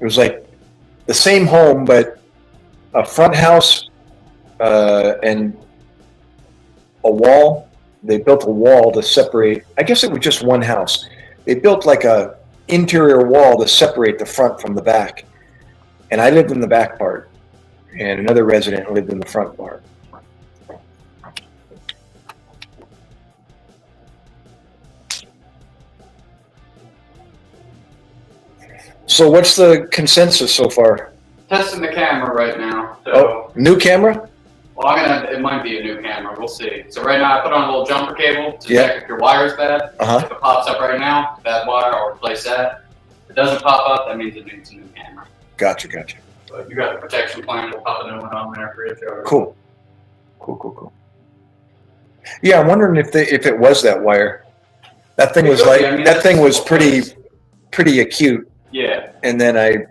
It was like the same home, but a front house and a wall. They built a wall to separate. I guess it was just one house. They built like a interior wall to separate the front from the back. And I lived in the back part, and another resident lived in the front part. So what's the consensus so far? Testing the camera right now. So, Oh, new camera? well, it might be a new camera. We'll see. So right now I put on a little jumper cable to Yeah. check if your wire's bad. Uh-huh. If it pops up right now, bad wire, I'll replace that. If it doesn't pop up, that means it needs a new camera. Gotcha. So if you got a protection plan, we'll pop a new one on there for you. Cool. Yeah, I'm wondering if it was that wire. That thing was like, that thing was pretty acute. Yeah. And then I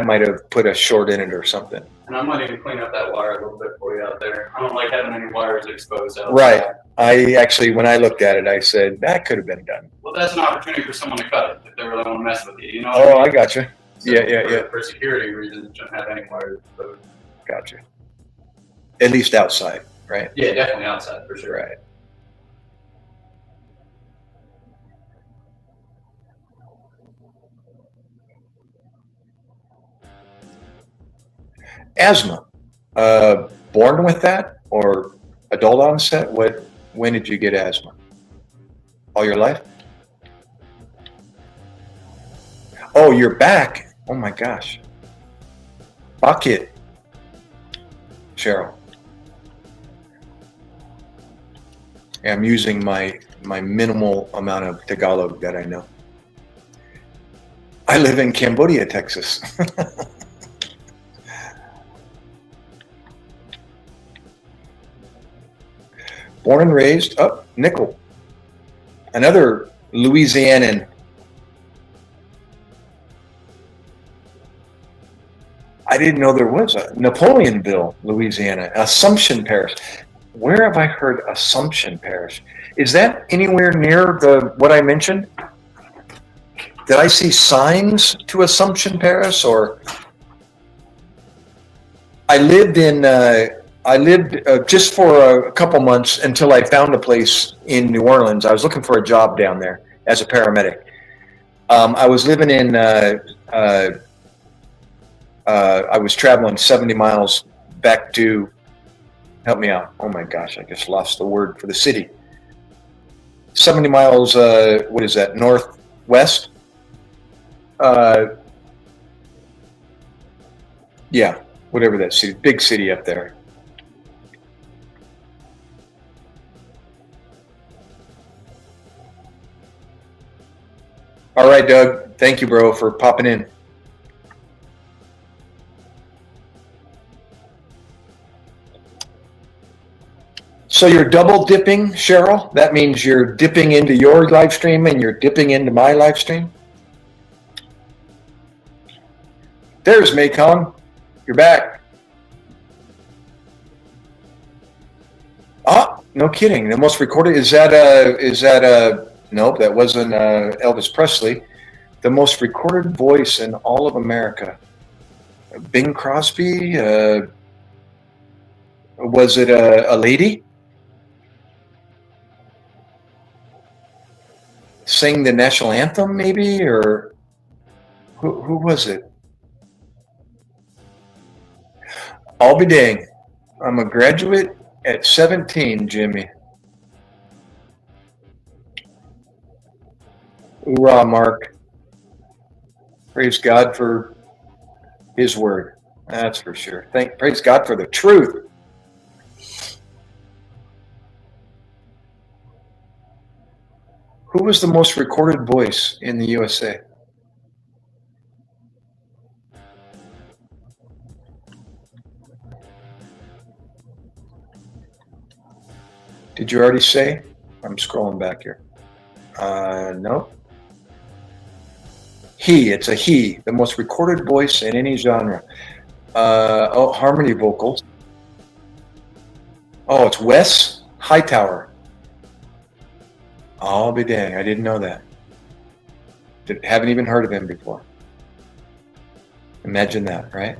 might have put a short in it or something. And I might even clean up that wire a little bit for you out there. I don't like having any wires exposed out Right. there. I actually, when I looked at it, I said, that could have been done. Well, that's an opportunity for someone to cut it if they really want to mess with you. You know? Oh, I gotcha. So Yeah. For security reasons, you shouldn't have any wires exposed. Gotcha. At least outside, right? Yeah, definitely outside for sure. Right. Asthma. Born with that or adult onset? When did you get asthma? All your life? Oh, your back. Oh my gosh. Bucket. Cheryl. I'm using my minimal amount of Tagalog that I know. I live in Cambodia, Texas. Born and raised up Nickel. another Louisianan. I didn't know there was a Napoleonville, Louisiana, Assumption Parish. Where have I heard Assumption Parish? Is that anywhere near what I mentioned? Did I see signs to Assumption Parish, or I lived just for a couple months until I found a place in New Orleans. I was looking for a job down there as a paramedic. I was living in. I was traveling 70 miles back to. Help me out. Oh my gosh, I just lost the word for the city. 70 miles. What is that? Northwest. Yeah, whatever that city, big city up there. All right, Doug. Thank you, bro, for popping in. So you're double dipping, Cheryl? That means you're dipping into your live stream and you're dipping into my live stream? There's Maycon. You're back. Ah, no kidding. The most recorded, nope, that wasn't Elvis Presley. The most recorded voice in all of America. Bing Crosby? Was it a lady? Sing the national anthem, maybe? Or who was it? I'll be dang. I'm a graduate at 17, Jimmy. Hoorah, Mark. Praise God for His word. That's for sure. Praise God for the truth. Who was the most recorded voice in the USA? Did you already say? I'm scrolling back here. No. It's a he, the most recorded voice in any genre. Harmony vocals. Oh, it's Wes Hightower. I'll be dang, I didn't know that. Haven't even heard of him before. Imagine that, right?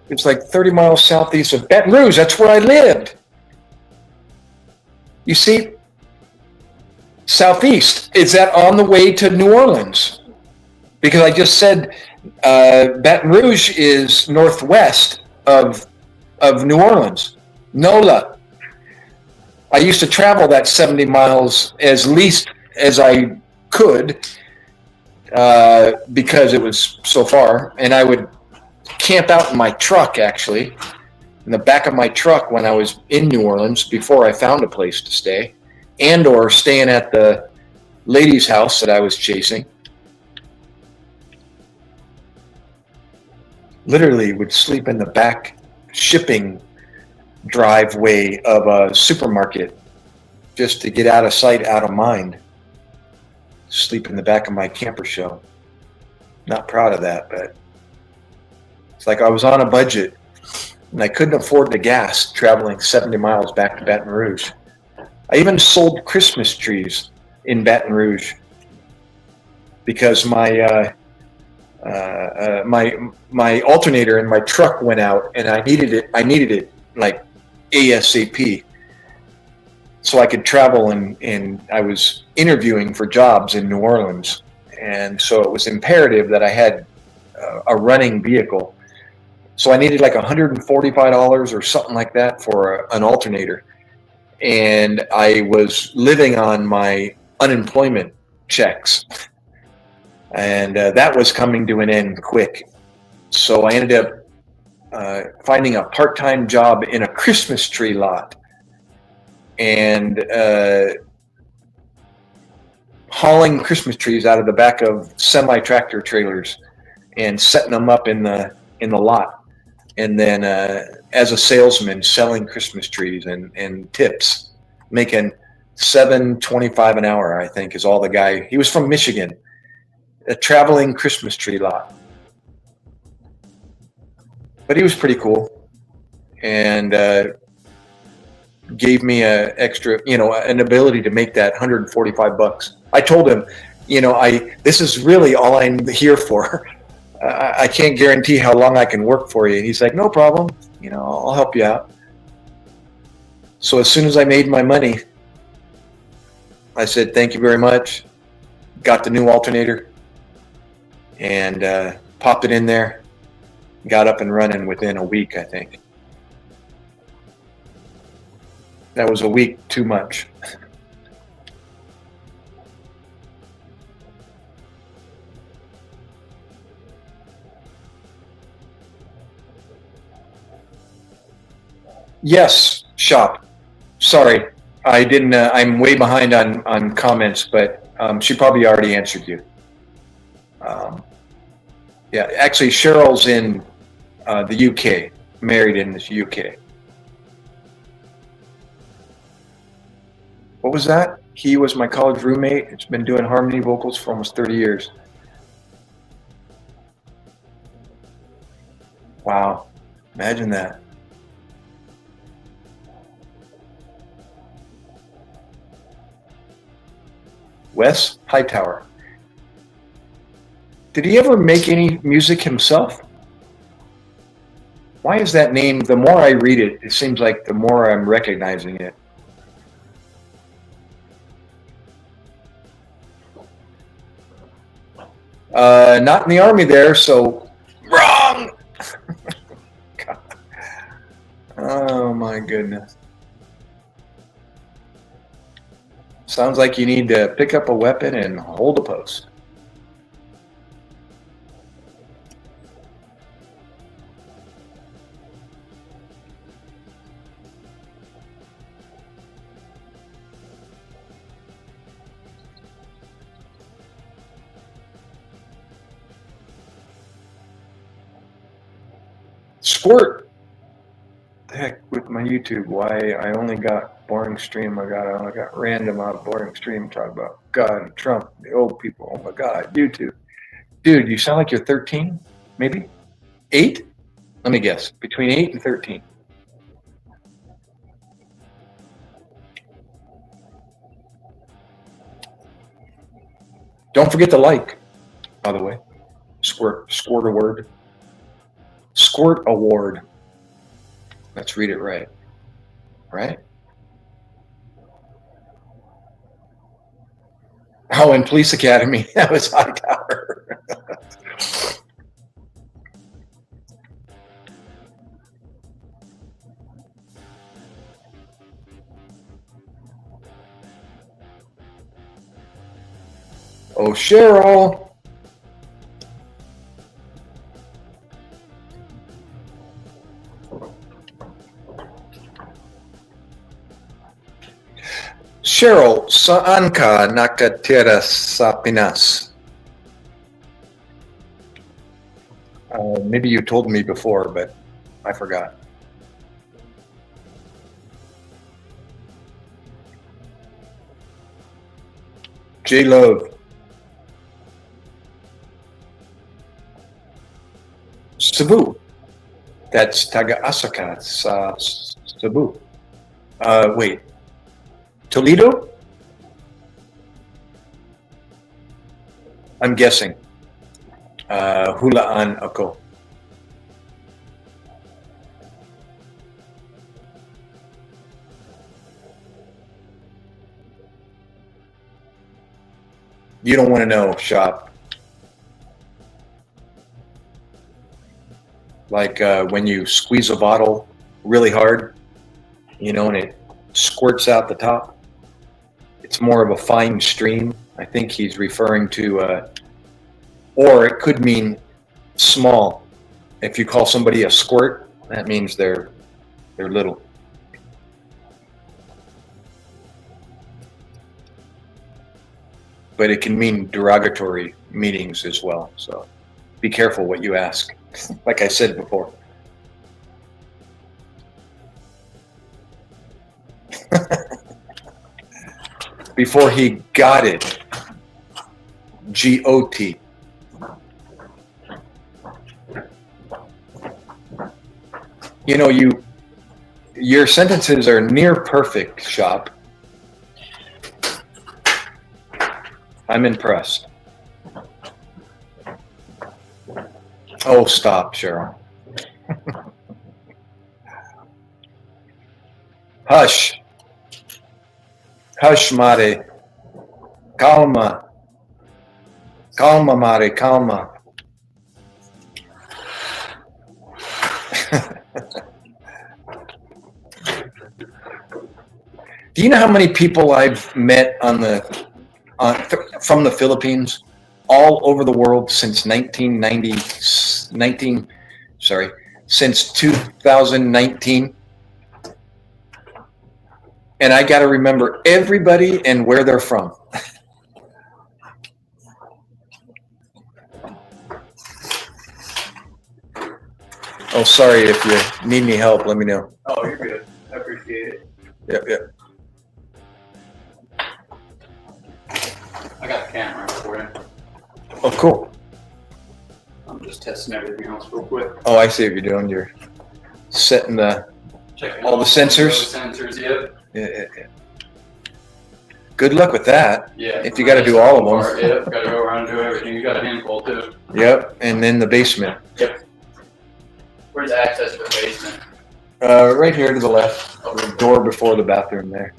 It's like 30 miles southeast of Baton Rouge. That's where I lived. You see, southeast. Is that on the way to New Orleans? Because I just said Baton Rouge is northwest of New Orleans. NOLA. I used to travel that 70 miles as least as I could because it was so far, and I would camp out in my truck, actually, in the back of my truck when I was in New Orleans before I found a place to stay, and or staying at the lady's house that I was chasing. Literally would sleep in the back shipping driveway of a supermarket just to get out of sight, out of mind. Sleep in the back of my camper shell. Not proud of that, but it's like I was on a budget and I couldn't afford the gas traveling 70 miles back to Baton Rouge. I even sold Christmas trees in Baton Rouge because my alternator in my truck went out and I needed it like ASAP so I could travel, and I was interviewing for jobs in New Orleans, and so it was imperative that I had a running vehicle. So I needed like $145 or something like that for an alternator. And I was living on my unemployment checks. And that was coming to an end quick. So I ended up finding a part-time job in a Christmas tree lot. And hauling Christmas trees out of the back of semi-tractor trailers and setting them up in the lot. And then as a salesman, selling Christmas trees and tips, making $7.25 an hour, I think, is all the guy. He was from Michigan, a traveling Christmas tree lot. But he was pretty cool, and gave me a extra, an ability to make that $145. I told him, this is really all I'm here for. I can't guarantee how long I can work for you. And he's like, no problem. I'll help you out. So as soon as I made my money, I said, thank you very much. Got the new alternator and popped it in there. Got up and running within a week, I think. That was a week too much. Yes, shop. Sorry, I didn't. I'm way behind on comments, but she probably already answered you. Yeah, actually, Cheryl's in the UK, married in the UK. What was that? He was my college roommate. It's been doing harmony vocals for almost 30 years. Wow, imagine that. Wes Hightower. Did he ever make any music himself? Why is that name, the more I read it, it seems like the more I'm recognizing it. Not in the Army there, so wrong. Oh my goodness. Sounds like you need to pick up a weapon and hold a post. Squirt. The heck with my YouTube? Why I only got boring stream? I only got random out of boring stream talk about God, Trump, the old people. Oh my God, YouTube. Dude, you sound like you're 13, maybe 8. Let me guess, between 8 and 13. Don't forget to like, by the way. Squirt award. Squirt award. Let's read it right. Right? Oh, in Police Academy. That was Hightower. Oh, Cheryl. Cheryl, saan ka nakatira sa Pinas? Maybe you told me before, but I forgot. J Love. Cebu. That's taga-asa sa Cebu. Wait. Toledo? I'm guessing. Hulaan ako. You don't want to know, shop. Like when you squeeze a bottle really hard, and it squirts out the top. It's more of a fine stream. I think he's referring to, or it could mean small. If you call somebody a squirt, that means they're little. but it can mean derogatory meanings as well. So be careful what you ask, like I said before. Before he got it. G-O-T. You know, your sentences are near perfect, Shop. I'm impressed. Oh, stop, Cheryl. Hush. Hush, Mare. Calma. Calma, Mare, calma. Do you know how many people I've met from the Philippines all over the world since since 2019? And I got to remember everybody and where they're from. Oh, sorry, if you need any help, let me know. Oh, you're good. I appreciate it. Yep. I got the camera for you. Oh, cool. I'm just testing everything else real quick. Oh, I see what you're doing. You're setting Checking all the sensors. Sensors, yep. Yeah. Good luck with that. Yeah. If you got to do all of them. Yep, got to go around and do everything. You got a handful too. Yep, and then the basement. Yep. Where's access to the basement? Right here to the left. The door before the bathroom there.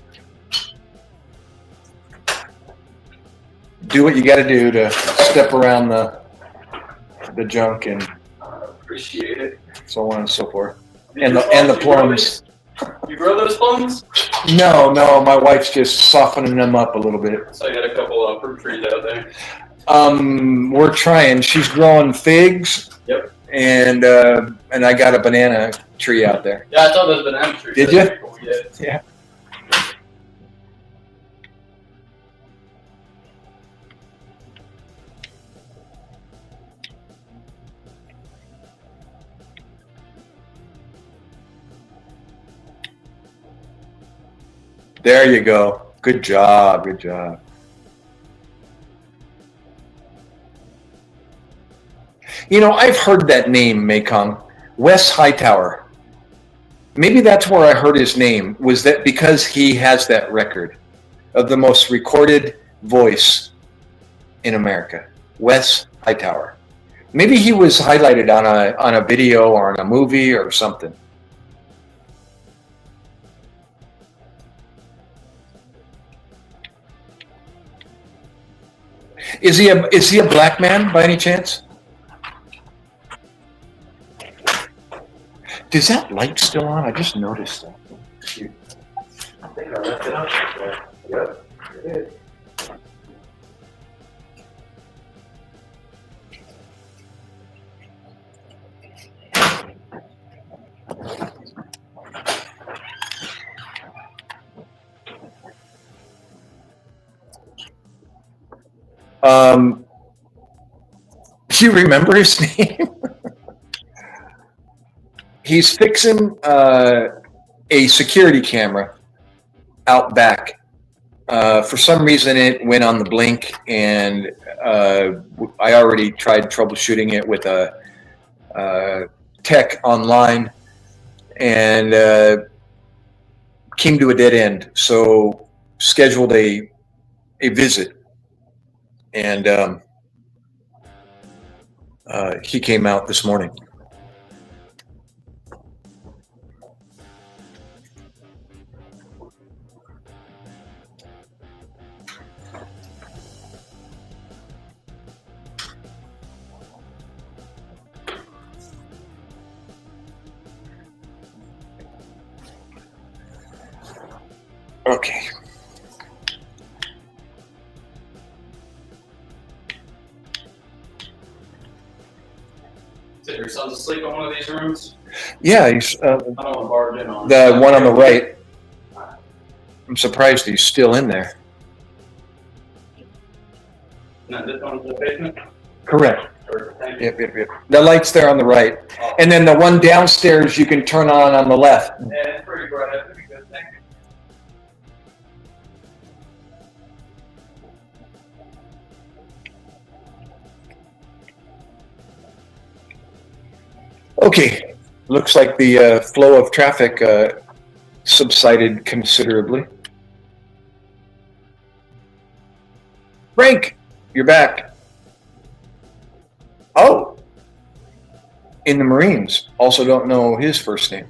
Do what you got to do to step around the junk and Appreciate it. so on and so forth. Did And you the plums. You grow those plums? No, my wife's just softening them up a little bit. So I got a couple of fruit trees out there. We're trying. She's growing figs. Yep. And I got a banana tree out there. Yeah, I saw those banana trees. Did you? Cool. Yeah. Yeah. There you go. Good job. Good job. You know, I've heard that name, Mekong. Wes Hightower. Maybe that's where I heard his name. Was that because he has that record of the most recorded voice in America? Wes Hightower. Maybe he was highlighted on a video or in a movie or something. Is he a black man by any chance? Is that light still on? I just noticed that. I think I left it on there. Yep, it is. Do you remember his name? He's fixing a security camera out back. For some reason, it went on the blink, and I already tried troubleshooting it with a tech online, and came to a dead end. So scheduled a visit, and he came out this morning. Okay. So your son's asleep in one of these rooms? Yeah, he's I don't want to barge in on the one on the right. I'm surprised he's still in there. No, this one's the basement? Correct. Perfect, thank you. Yep. The light's there on the right. And then the one downstairs you can turn on the left. Yeah, it's pretty bright, that's pretty good, thank you. Okay, looks like the flow of traffic subsided considerably. Frank, you're back. Oh, in the Marines. Also don't know his first name.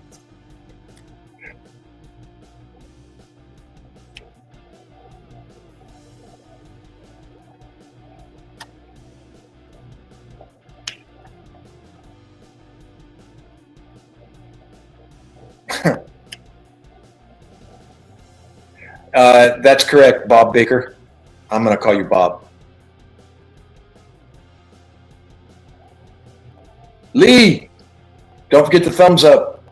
That's correct, Bob Baker. I'm going to call you Bob. Lee, don't forget the thumbs up,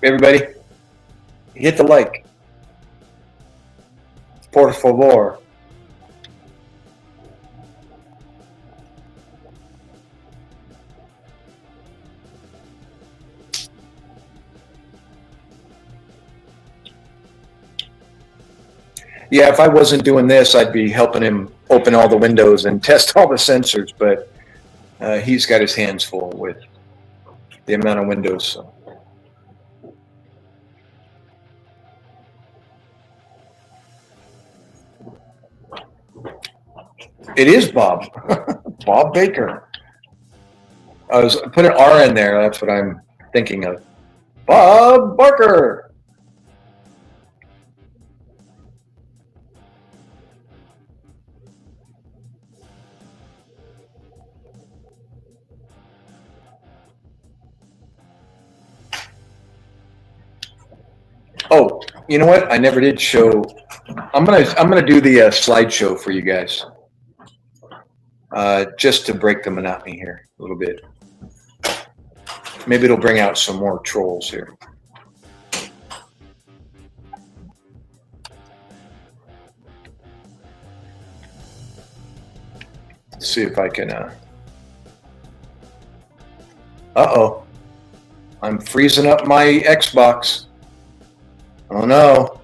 everybody. Hit the like. Por favor. Yeah, if I wasn't doing this, I'd be helping him open all the windows and test all the sensors, but he's got his hands full with the amount of windows. So. It is Bob. Bob Baker. I was put an R in there. That's what I'm thinking of. Bob Barker. Oh, you know what? I never did show. I'm gonna do the slideshow for you guys, just to break the monotony here a little bit. Maybe it'll bring out some more trolls here. Let's see if I can. Uh-oh, I'm freezing up my Xbox. Oh no,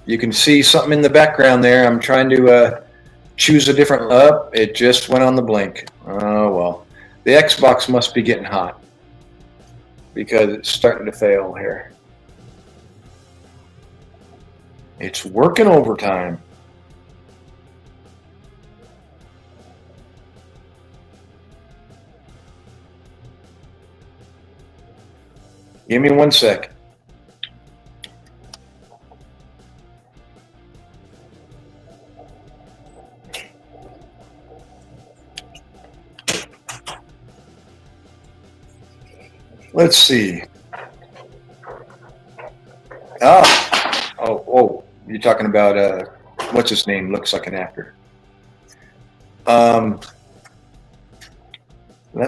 you can see something in the background there. I'm trying to choose a different, it just went on the blink. Oh well, the Xbox must be getting hot because it's starting to fail here. It's working overtime. Give me 1 sec. Let's see. Oh, you're talking about what's his name? Looks like an actor. Let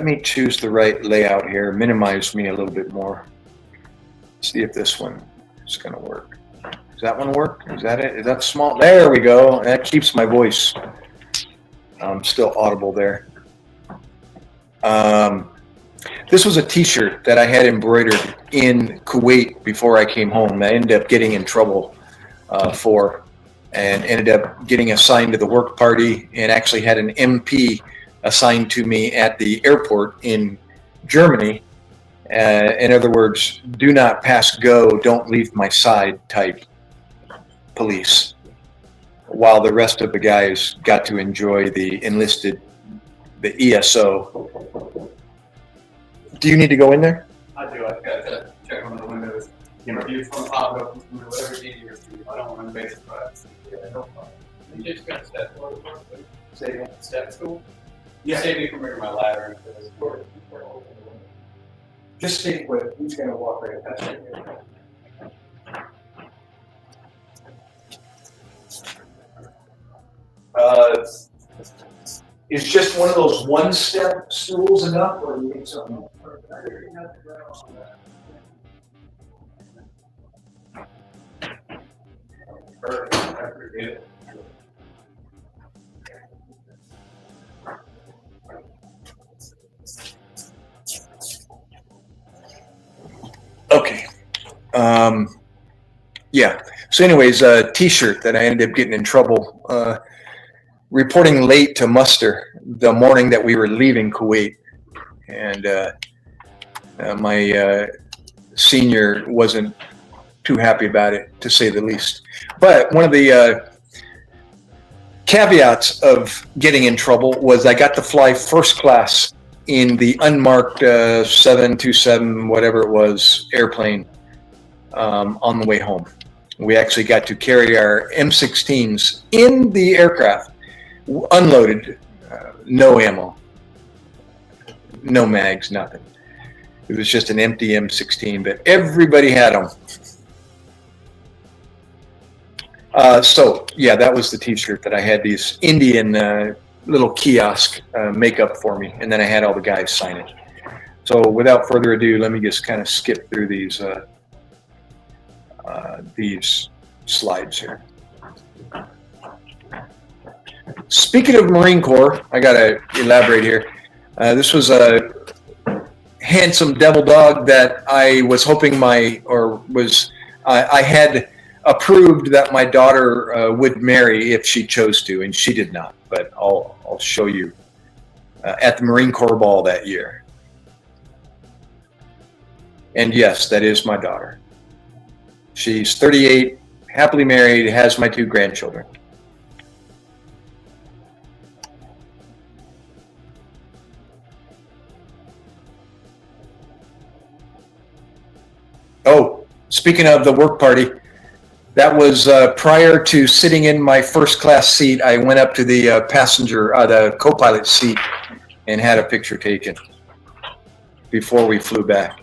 me choose the right layout here. Minimize me a little bit more. See if this one is going to work. Does that one work? Is that it? Is that small? There we go. That keeps my voice still audible there. This was a t-shirt that I had embroidered in Kuwait before I came home. I ended up getting in trouble for, and ended up getting assigned to the work party, and actually had an MP assigned to me at the airport in Germany. In other words, do not pass go, don't leave my side type police, while the rest of the guys got to enjoy the ESO. Do you need to go in there? I do, I've got to check on the windows. You know, if you just want to pop it open, whatever's easier for you. I don't want to make it surprise. Yeah, no problem. You just got to step forward, please. Say step stool? Yeah. Save me from bringing my ladder into this door. Just stay put. He's going to walk right past you. Is just one of those one-step stools enough, or do you need something else? Perfect. I appreciate it. Yeah. So anyways, a T-shirt that I ended up getting in trouble reporting late to muster the morning that we were leaving Kuwait. And my senior wasn't too happy about it, to say the least. But one of the caveats of getting in trouble was I got to fly first class in the unmarked 727, whatever it was, airplane on the way home. We actually got to carry our M16s in the aircraft, unloaded, no ammo, no mags, nothing. It was just an empty M16, but everybody had them. So yeah, that was the T-shirt that I had these Indian little kiosk make up for me, and then I had all the guys sign it. So without further ado, let me just kind of skip through these slides here. Speaking of Marine Corps, I gotta elaborate here. This was a handsome devil dog that I was hoping I had approved that my daughter would marry if she chose to, and she did not. But I'll show you at the Marine Corps ball that year. And yes, that is my daughter. She's 38, happily married, has my 2 grandchildren. Oh, speaking of the work party, that was prior to sitting in my first class seat. I went up to the the co-pilot seat and had a picture taken before we flew back.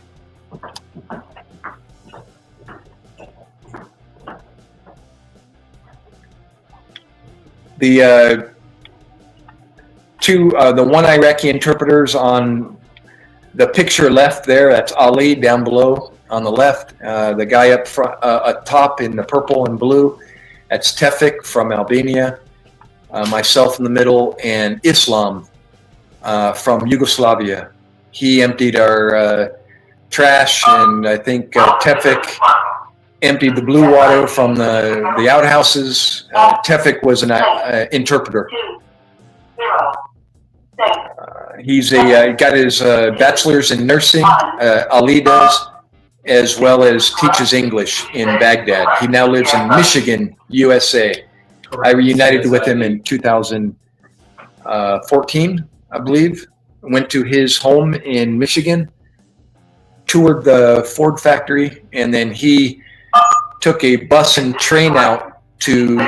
The the one Iraqi interpreters on the picture left there, that's Ali down below. On the left, the guy up front, top in the purple and blue, that's Tevfik from Albania. Myself in the middle, and Islam from Yugoslavia. He emptied our trash, and I think Tevfik emptied the blue water from the outhouses. Tevfik was an interpreter. He's got his bachelor's in nursing. Ali does, as well as teaches English in Baghdad. He now lives in Michigan, USA. I reunited with him in 2014, I believe. Went to his home in Michigan, toured the Ford factory, and then he took a bus and train out to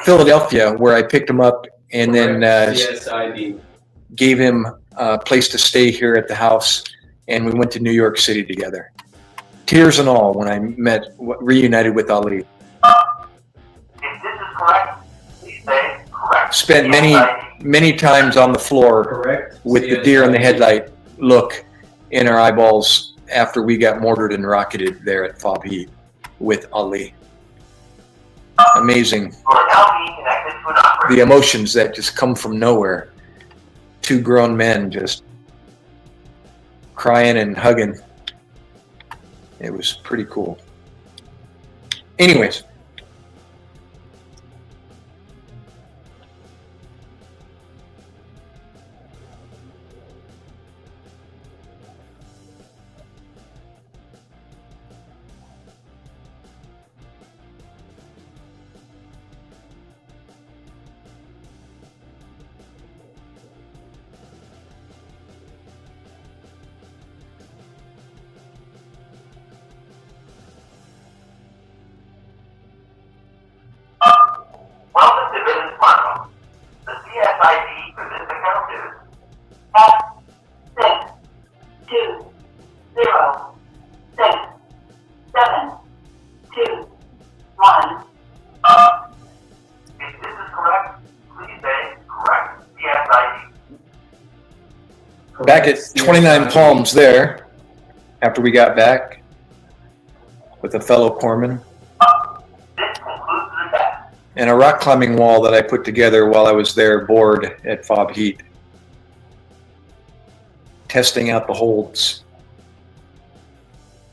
Philadelphia, where I picked him up, and then gave him a place to stay here at the house. And we went to New York City together. Tears and all when I reunited with Ali. If this is correct, please say correct. Spent many times on the floor with the deer in the headlight look in our eyeballs after we got mortared and rocketed there at Fob Heat with Ali. Amazing. The emotions that just come from nowhere. 2 grown men just crying and hugging. It was pretty cool. Anyways. Welcome to Business Smartphone. The CSID for this account is F6206721. If this is correct, please say correct CSID. Back at 29 Palms there, after we got back with a fellow corpsman. And a rock climbing wall that I put together while I was there bored at Fob Heat, testing out the holds.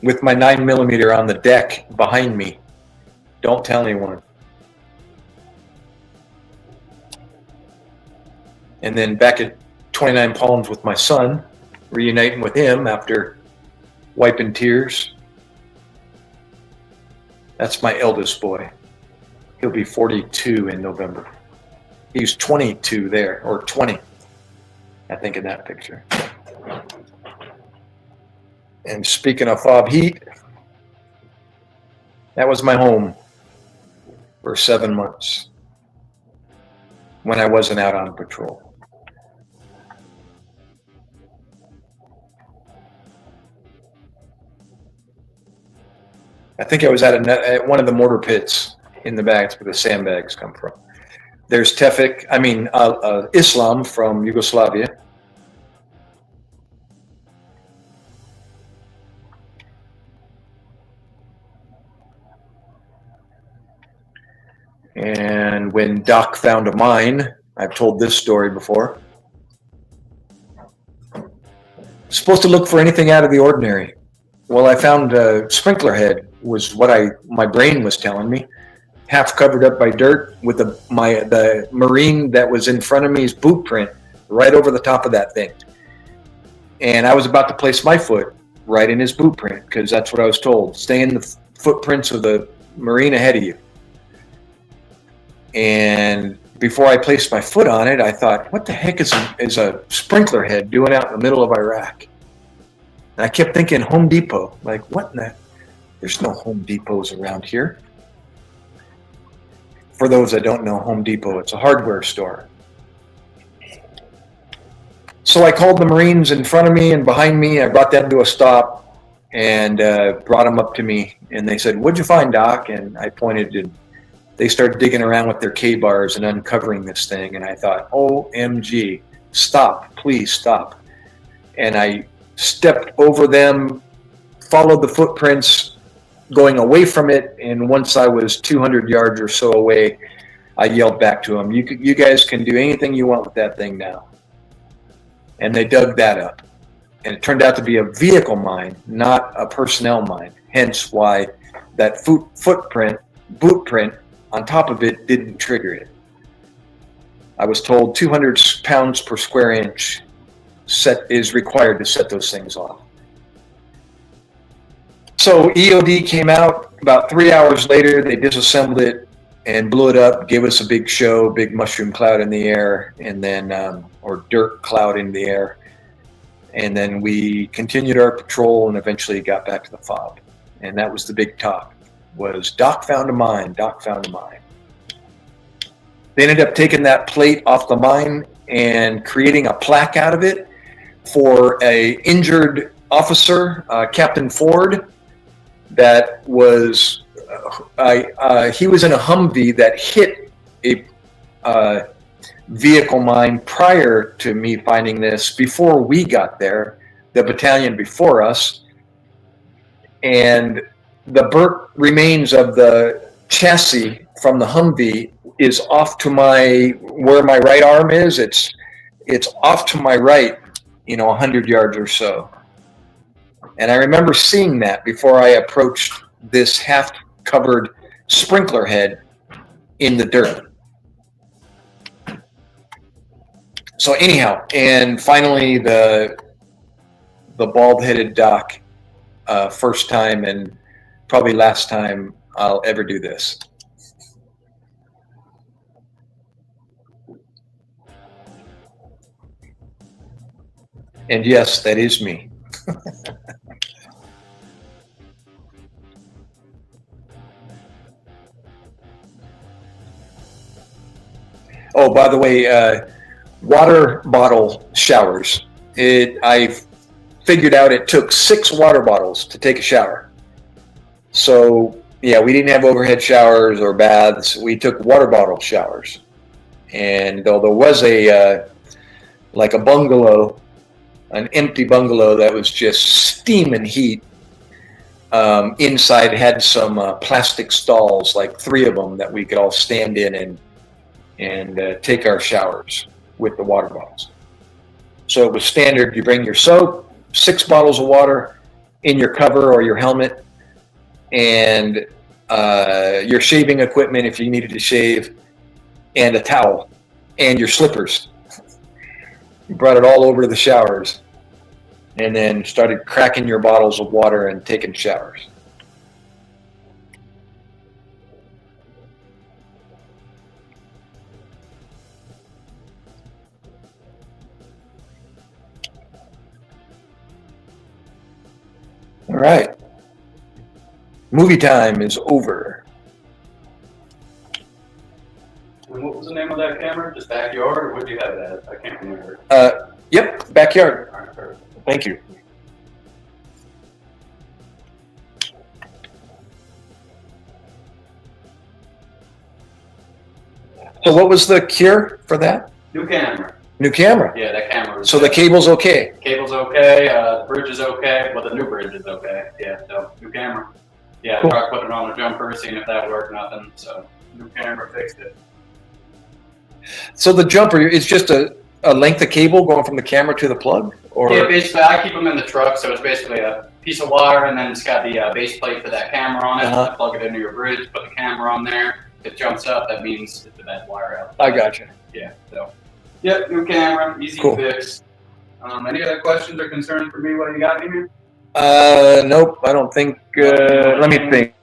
with my 9mm on the deck behind me. Don't tell anyone. And then back at 29 Palms with my son, reuniting with him after wiping tears. That's my eldest boy. He'll be 42 in November. He's 22 there, or 20, I think, in that picture. And speaking of fob heat, that was my home for 7 months when I wasn't out on patrol. I think I was at one of the mortar pits in the bags where the sandbags come from. There's Islam from Yugoslavia. And when Doc found a mine, I've told this story before. Supposed to look for anything out of the ordinary. Well, I found a sprinkler head, was what my brain was telling me, half covered up by dirt with the Marine that was in front of me's boot print right over the top of that thing. And I was about to place my foot right in his boot print because that's what I was told. Stay in the footprints of the Marine ahead of you. And before I placed my foot on it, I thought, what the heck is a sprinkler head doing out in the middle of Iraq? And I kept thinking Home Depot, like what in that? There's no Home Depots around here. For those that don't know Home Depot, it's a hardware store. So I called the Marines in front of me and behind me. I brought them to a stop and brought them up to me. And they said, what'd you find, Doc? And I pointed, and they started digging around with their K-bars and uncovering this thing. And I thought, OMG, stop, please stop. And I stepped over them, followed the footprints, going away from it, and once I was 200 yards or so away, I yelled back to them, you guys can do anything you want with that thing now. And they dug that up. And it turned out to be a vehicle mine, not a personnel mine, hence why that boot print on top of it didn't trigger it. I was told 200 pounds per square inch is required to set those things off. So EOD came out about 3 hours later. They disassembled it and blew it up, gave us a big show, big mushroom cloud in the air, and then or dirt cloud in the air. And then we continued our patrol and eventually got back to the fob. And that was the big talk, was Doc found a mine, Doc found a mine. They ended up taking that plate off the mine and creating a plaque out of it for a injured officer, Captain Ford, that was he was in a Humvee that hit a vehicle mine prior to me finding this. Before we got there, the battalion before us, and the burnt remains of the chassis from the Humvee is off to where my right arm is. It's off to my right, 100 yards or so. And I remember seeing that before I approached this half-covered sprinkler head in the dirt. So anyhow, and finally the bald-headed Doc, first time and probably last time I'll ever do this. And yes, that is me. Oh, by the way, water bottle showers. I figured out it took 6 water bottles to take a shower. So yeah, we didn't have overhead showers or baths. We took water bottle showers. And though there was like a bungalow, an empty bungalow that was just steaming heat, inside had some plastic stalls, like 3 of them, that we could all stand in and take our showers with the water bottles. So it was standard. You bring your soap, 6 bottles of water, in your cover or your helmet, and your shaving equipment if you needed to shave, and a towel, and your slippers. You brought it all over to the showers, and then started cracking your bottles of water and taking showers. All right. Movie time is over. And what was the name of that camera? Just backyard, or what do you have it at? I can't remember. Yep, backyard. All right, perfect. Thank you. So what was the cure for that? New camera. New camera. Yeah, that camera. Was So the cable's okay. cable's okay. The bridge is okay. Well, the new bridge is okay. Yeah, so new camera. Yeah, Cool. I tried putting it on a jumper, seeing if that worked. Nothing. So new camera fixed it. So the jumper, it's just a length of cable going from the camera to the plug? Or Yeah, basically, I keep them in the truck, so it's basically a piece of wire, and then it's got the base plate for that camera on it. Uh-huh. I plug it into your bridge, put the camera on there. If it jumps up, that means it's a bad wire out. I got you. Yeah, so. Yep, new camera, easy Cool. fix. Any other questions or concerns for me while you got me here? Nope, I don't think, let me think.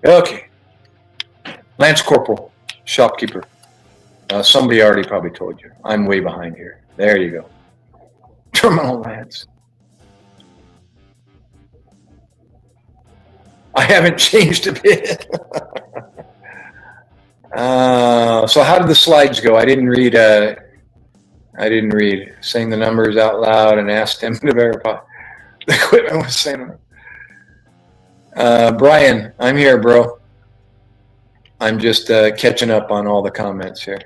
Okay. Lance Corporal, shopkeeper. Somebody already probably told you. I'm way behind here. There you go. Terminal Lance. I haven't changed a bit. So how did the slides go? I didn't read. Saying the numbers out loud and asked him to verify the equipment was saying. Brian, I'm here, bro. I'm just catching up on all the comments here.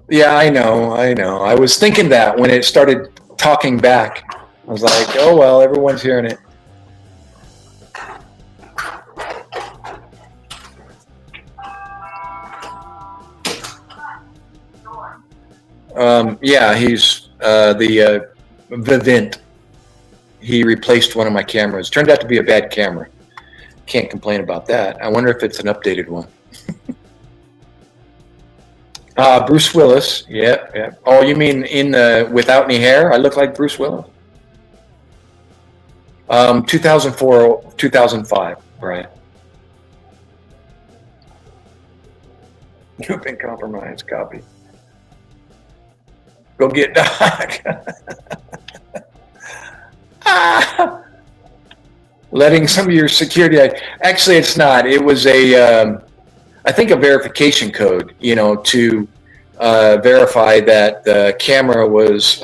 Yeah, I know. I was thinking that when it started talking back. I was like, oh, well, everyone's hearing it. Yeah, he's the Vivint. He replaced one of my cameras. Turned out to be a bad camera. Can't complain about that. I wonder if it's an updated one. Bruce Willis. Yeah, yeah. Oh, you mean in Without Any Hair? I look like Bruce Willis. 2004, 2005, right. You've been compromised, copy. Go get Doc. Letting some of your security, actually it's not. It was I think a verification code, to verify that the camera was,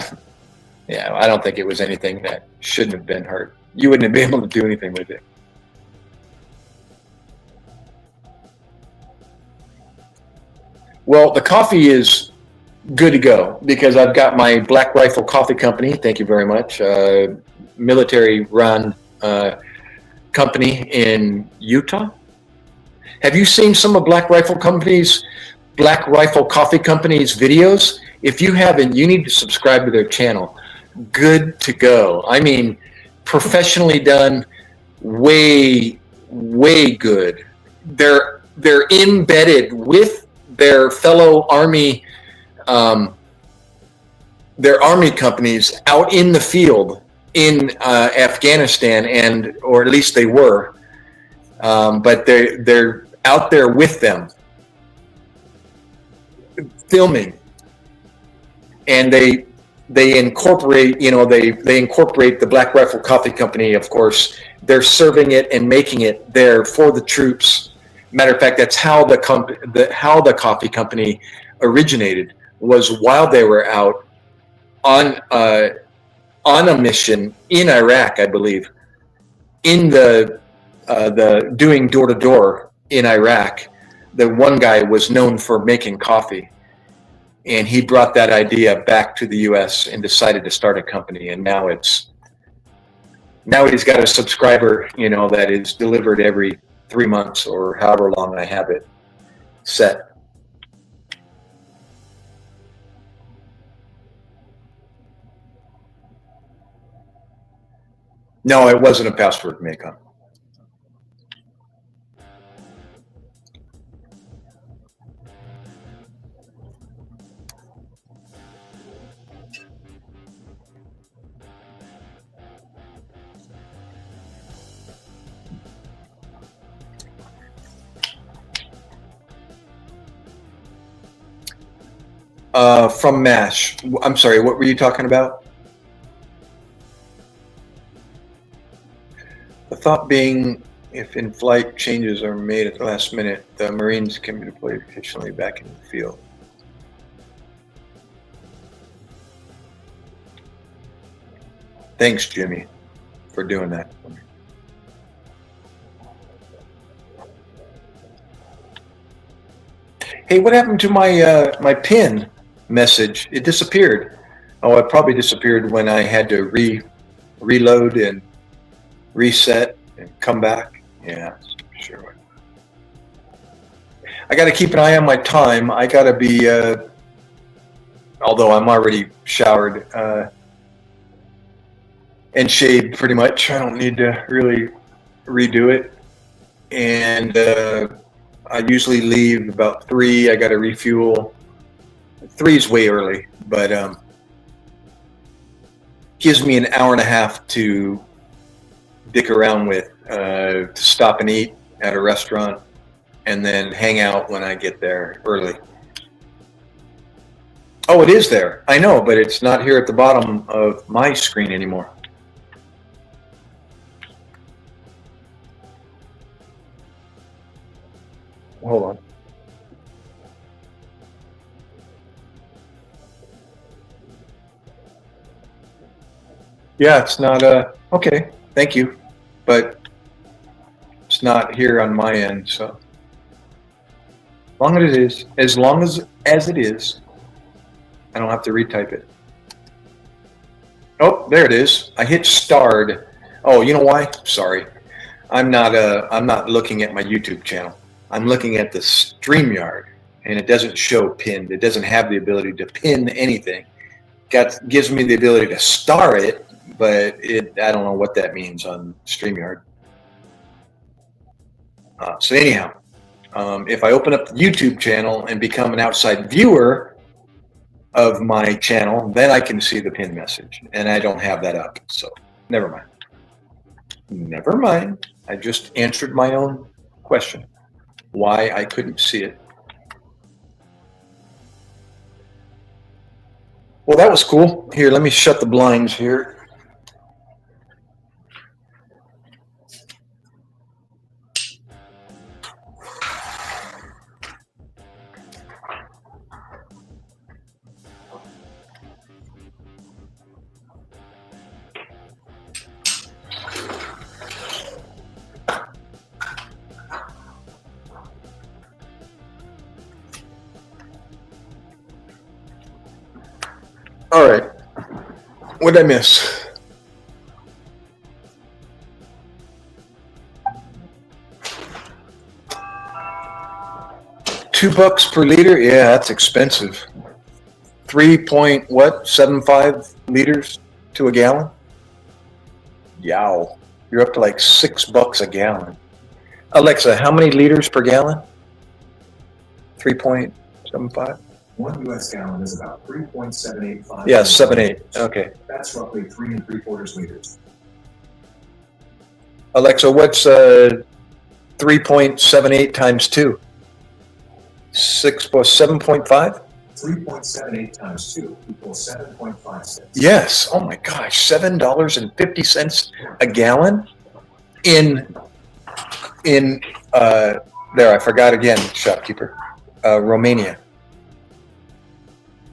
yeah, I don't think it was anything that shouldn't have been hurt. You wouldn't have been able to do anything with it. Well, the coffee is good to go because I've got my Black Rifle Coffee Company. Thank you very much. Military-run company in Utah. Have you seen some of Black Rifle Coffee Company's videos? If you haven't, you need to subscribe to their channel. Good to go. I mean, professionally done, way good. They're embedded with their fellow Army, their Army companies out in the field in Afghanistan, or at least they were, but they're out there with them, filming, and they incorporate, they incorporate the Black Rifle Coffee Company. Of course, they're serving it and making it there for the troops. Matter of fact, that's how the coffee company originated, was while they were out on a mission in Iraq, I believe, in the doing door to door in Iraq. The one guy was known for making coffee, and he brought that idea back to the U.S. and decided to start a company. And now he's got a subscriber, that is delivered every 3 months or however long I have it set. No, it wasn't a password makeup. From MASH. I'm sorry, what were you talking about? The thought being, if in-flight changes are made at the last minute, the Marines can be deployed efficiently back in the field. Thanks, Jimmy, for doing that for me. Hey, what happened to my pin message? It disappeared. Oh, it probably disappeared when I had to reload and reset and come back. Yeah, sure. I got to keep an eye on my time. I got to be, although I'm already showered and shaved pretty much. I don't need to really redo it. And I usually leave about 3. I got to refuel. 3 is way early, but gives me an hour and a half to dick around with, to stop and eat at a restaurant, and then hang out when I get there early. Oh, it is there. I know, but it's not here at the bottom of my screen anymore. Hold on. Yeah, it's not, okay, thank you. But it's not here on my end, so. As long as it is, I don't have to retype it. Oh, there it is. I hit starred. Oh, you know why? Sorry. I'm not looking at my YouTube channel. I'm looking at the StreamYard, and it doesn't show pinned. It doesn't have the ability to pin anything. Gives me the ability to star it, but I don't know what that means on StreamYard. So anyhow, if I open up the YouTube channel and become an outside viewer of my channel, then I can see the pin message, and I don't have that up, so never mind. Never mind. I just answered my own question, why I couldn't see it. Well, that was cool. Here, let me shut the blinds here. All right. What did I miss? $2 per liter? Yeah, that's expensive. 3.75 liters to a gallon? Yow. You're up to like $6 a gallon. Alexa, how many liters per gallon? 3.75? 1 U.S. gallon is about 3.785. Yeah, 7.8. Okay. That's roughly 3 3/4 liters. Alexa, what's 3.78 times 2? 6 plus 7.5? 3.78 times 2 equals 7.5 cents. Yes. Oh my gosh, $7.50 a gallon in there, I forgot again, shopkeeper. Romania.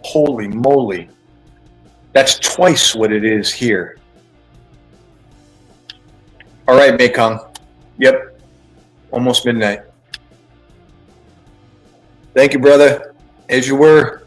Holy moly. That's twice what it is here. All right, Mekong. Yep. Almost midnight. Thank you, brother. As you were.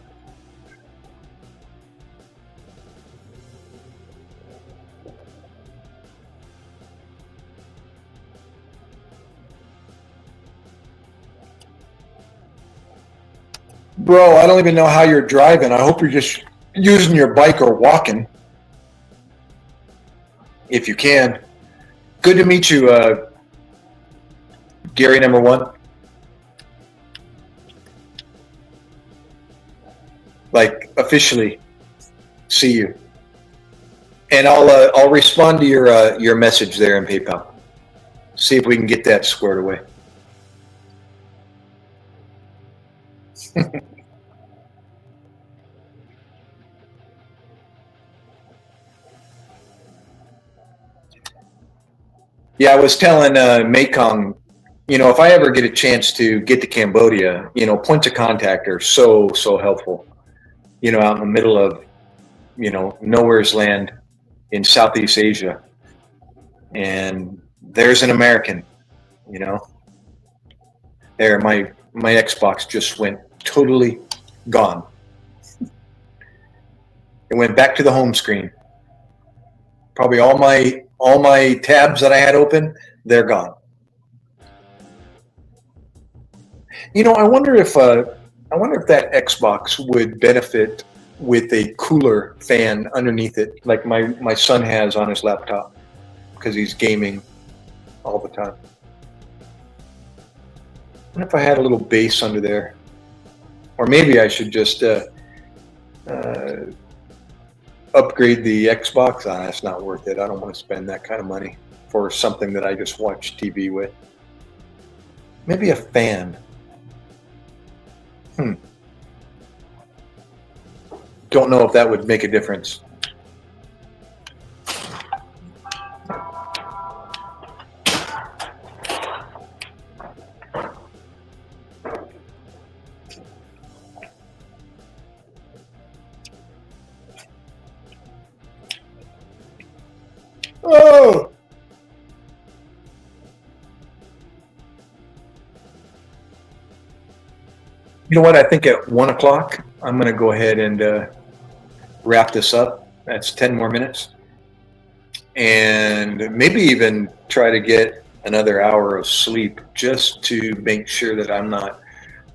Bro, I don't even know how you're driving. I hope you're just using your bike or walking. If you can. Good to meet you, Gary number 1. Like, officially see you. And I'll respond to your message there in PayPal. See if we can get that squared away. Yeah, I was telling Mekong, you know, if I ever get a chance to get to Cambodia, you know, points of contact are so helpful. You know, out in the middle of, you know, nowhere's land in Southeast Asia. And there's an American, you know. There, my Xbox just went totally gone. It went back to the home screen. Probably all my tabs that I had open, they're gone. You know, I wonder if that Xbox would benefit with a cooler fan underneath it, like my son has on his laptop, because he's gaming all the time. I wonder if I had a little base under there, or maybe I should just upgrade the Xbox. It's not worth it. I don't want to spend that kind of money for something that I just watch TV with. Maybe a fan. Don't know if that would make a difference. You know what? I think at 1 o'clock, I'm going to go ahead and wrap this up. That's 10 more minutes. And maybe even try to get another hour of sleep just to make sure that I'm not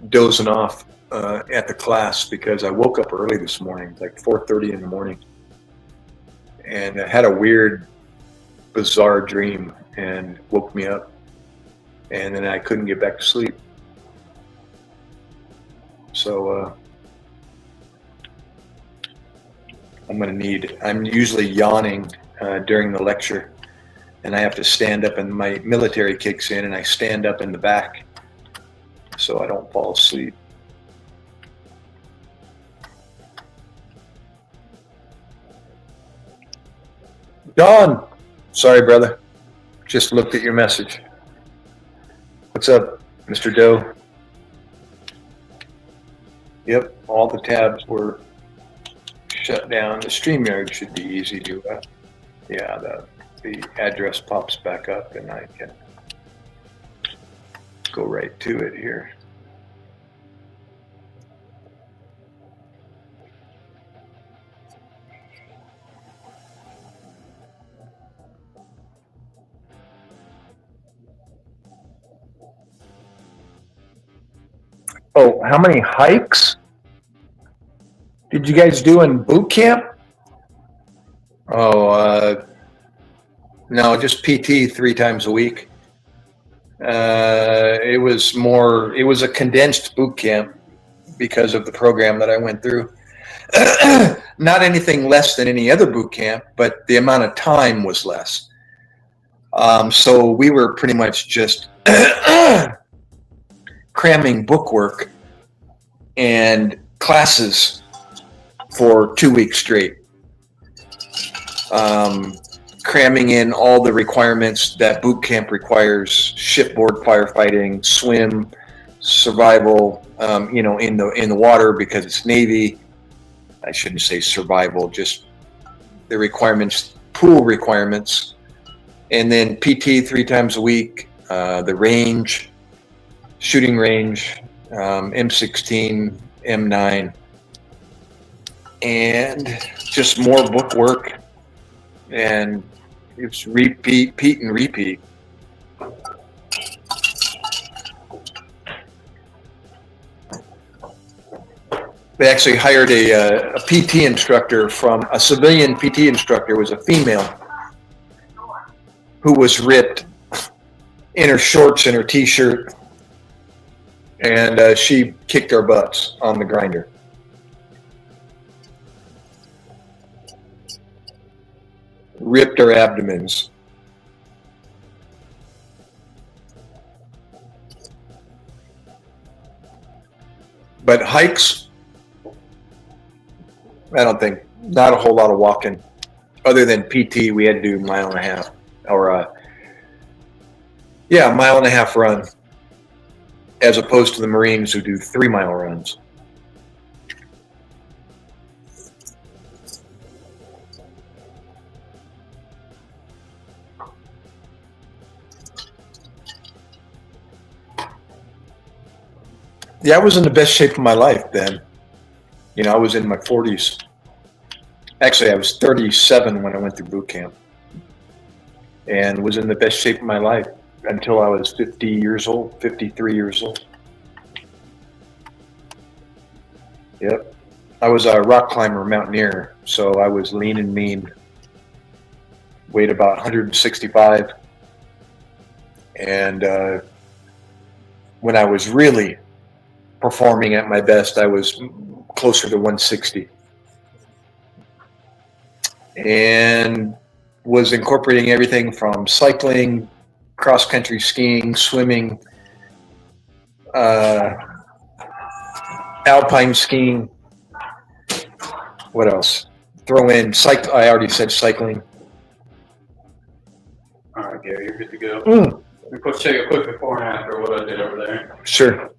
dozing off at the class, because I woke up early this morning, like 4:30 in the morning. And I had a weird, bizarre dream and woke me up. And then I couldn't get back to sleep. So I'm usually yawning during the lecture, and I have to stand up, and my military kicks in and I stand up in the back so I don't fall asleep. Don, sorry brother, just looked at your message. What's up, Mr. Doe? Yep, all the tabs were shut down. The StreamYard should be easy to, yeah, the address pops back up and I can go right to it here. Oh, how many hikes did you guys do in boot camp? Oh, no, just PT 3 times a week. It was a condensed boot camp because of the program that I went through. Not anything less than any other boot camp, but the amount of time was less. So we were pretty much just cramming bookwork and classes for 2 weeks straight. Cramming in all the requirements that boot camp requires: shipboard firefighting, swim, survival, in the water because it's Navy. I shouldn't say survival, just the requirements, pool requirements. And then PT 3 times a week, the range, shooting range, M16, M9, and just more book work. And it's repeat, and repeat. They actually hired a PT instructor from a civilian PT instructor, was a female, who was ripped in her shorts and her t-shirt, and she kicked our butts on the grinder. Ripped our abdomens. But hikes, I don't think, not a whole lot of walking. Other than PT, we had to do a 1.5 miles, or a 1.5 mile run, as opposed to the Marines who do 3 mile runs. Yeah, I was in the best shape of my life then. I was in my 40s. Actually, I was 37 when I went through boot camp, and was in the best shape of my life until I was 50 years old, 53 years old. Yep. I was a rock climber, mountaineer, so I was lean and mean, weighed about 165. And when I was really performing at my best, I was closer to 160. And was incorporating everything from cycling, cross-country skiing, swimming, alpine skiing. What else? Throw in I already said cycling. All right, Gary, you're good to go. Let me check a quick before and after what I did over there. Sure.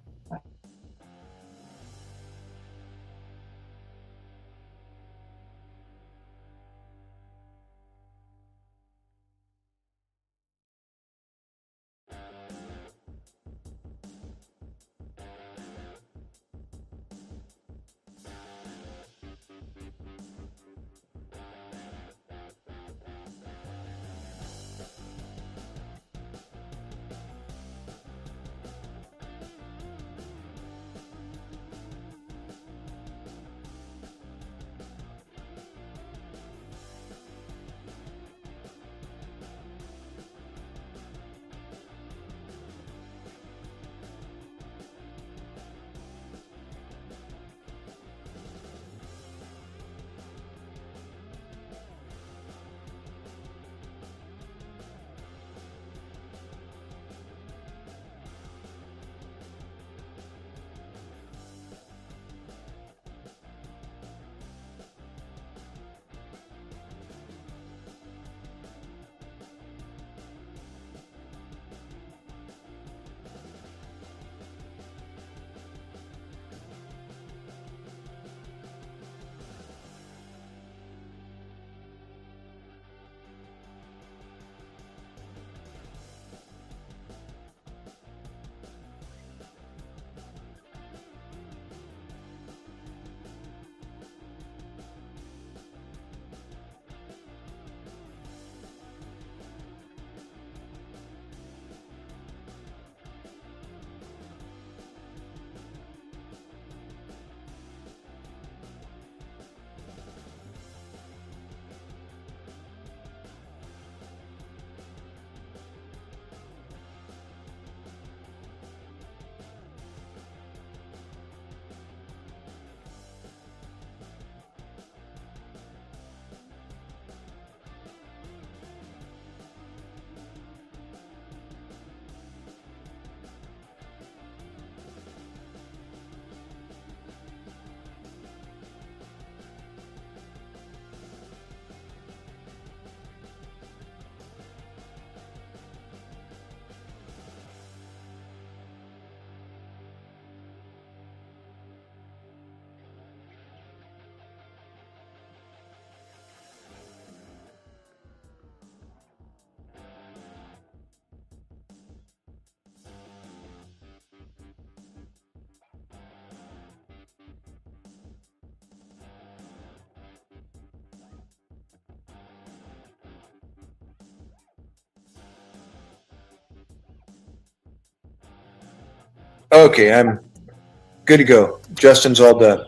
Okay, I'm good to go. Justin's all done.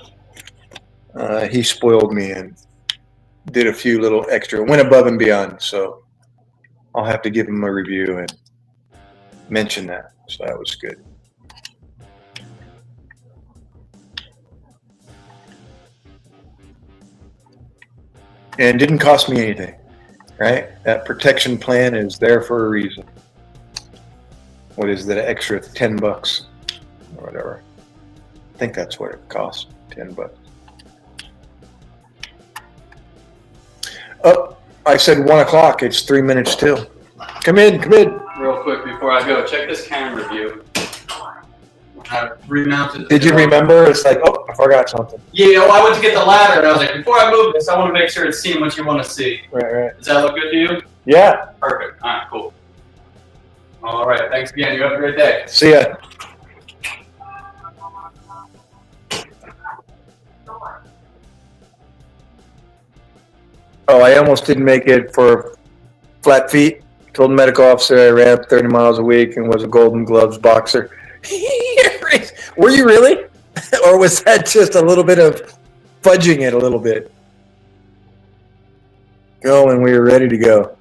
He spoiled me and did a few little extra, went above and beyond. So I'll have to give him a review and mention that. So that was good. And didn't cost me anything, right? That protection plan is there for a reason. What is that extra $10 or whatever? I think that's what it costs, $10. Oh, I said 1 o'clock. It's 3 minutes till. Come in, come in. Real quick before I go, check this camera view. I remounted. Did you remember? It's like, oh, I forgot something. Yeah, well, I went to get the ladder, and I was like, before I move this, I want to make sure it's seeing what you want to see. Right. Does that look good to you? Yeah. Perfect. All right, cool. All right, thanks again. You have a great day. See ya. Oh, I almost didn't make it for flat feet. Told the medical officer I ran up 30 miles a week and was a Golden Gloves boxer. Were you really? Or was that just a little bit of fudging it a little bit? Go when we were ready to go.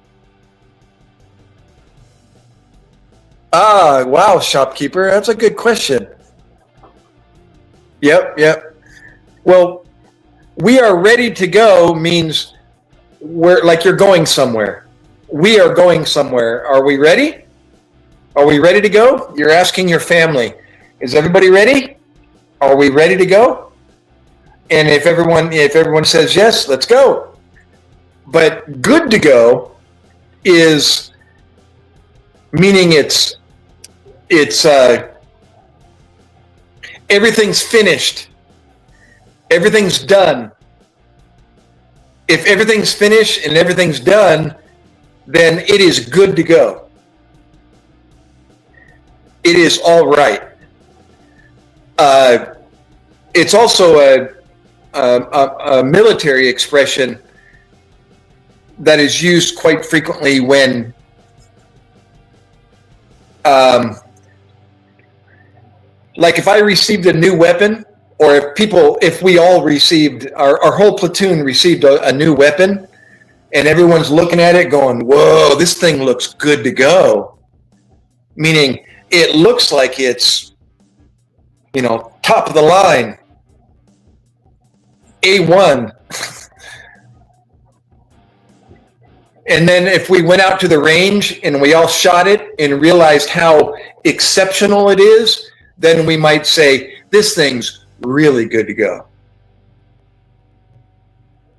Ah, wow, shopkeeper. That's a good question. Yep. Well, we are ready to go means we're like you're going somewhere. We are going somewhere. Are we ready? Are we ready to go? You're asking your family. Is everybody ready? Are we ready to go? And if everyone says yes, let's go. But good to go is meaning it's everything's finished. Everything's done. If everything's finished and everything's done, then it is good to go. It is all right. It's also a military expression that is used quite frequently when like if I received a new weapon, or if we all received, our whole platoon received a new weapon, and everyone's looking at it going, whoa, this thing looks good to go. Meaning it looks like it's, top of the line, A1. And then if we went out to the range and we all shot it and realized how exceptional it is, then we might say, this thing's really good to go.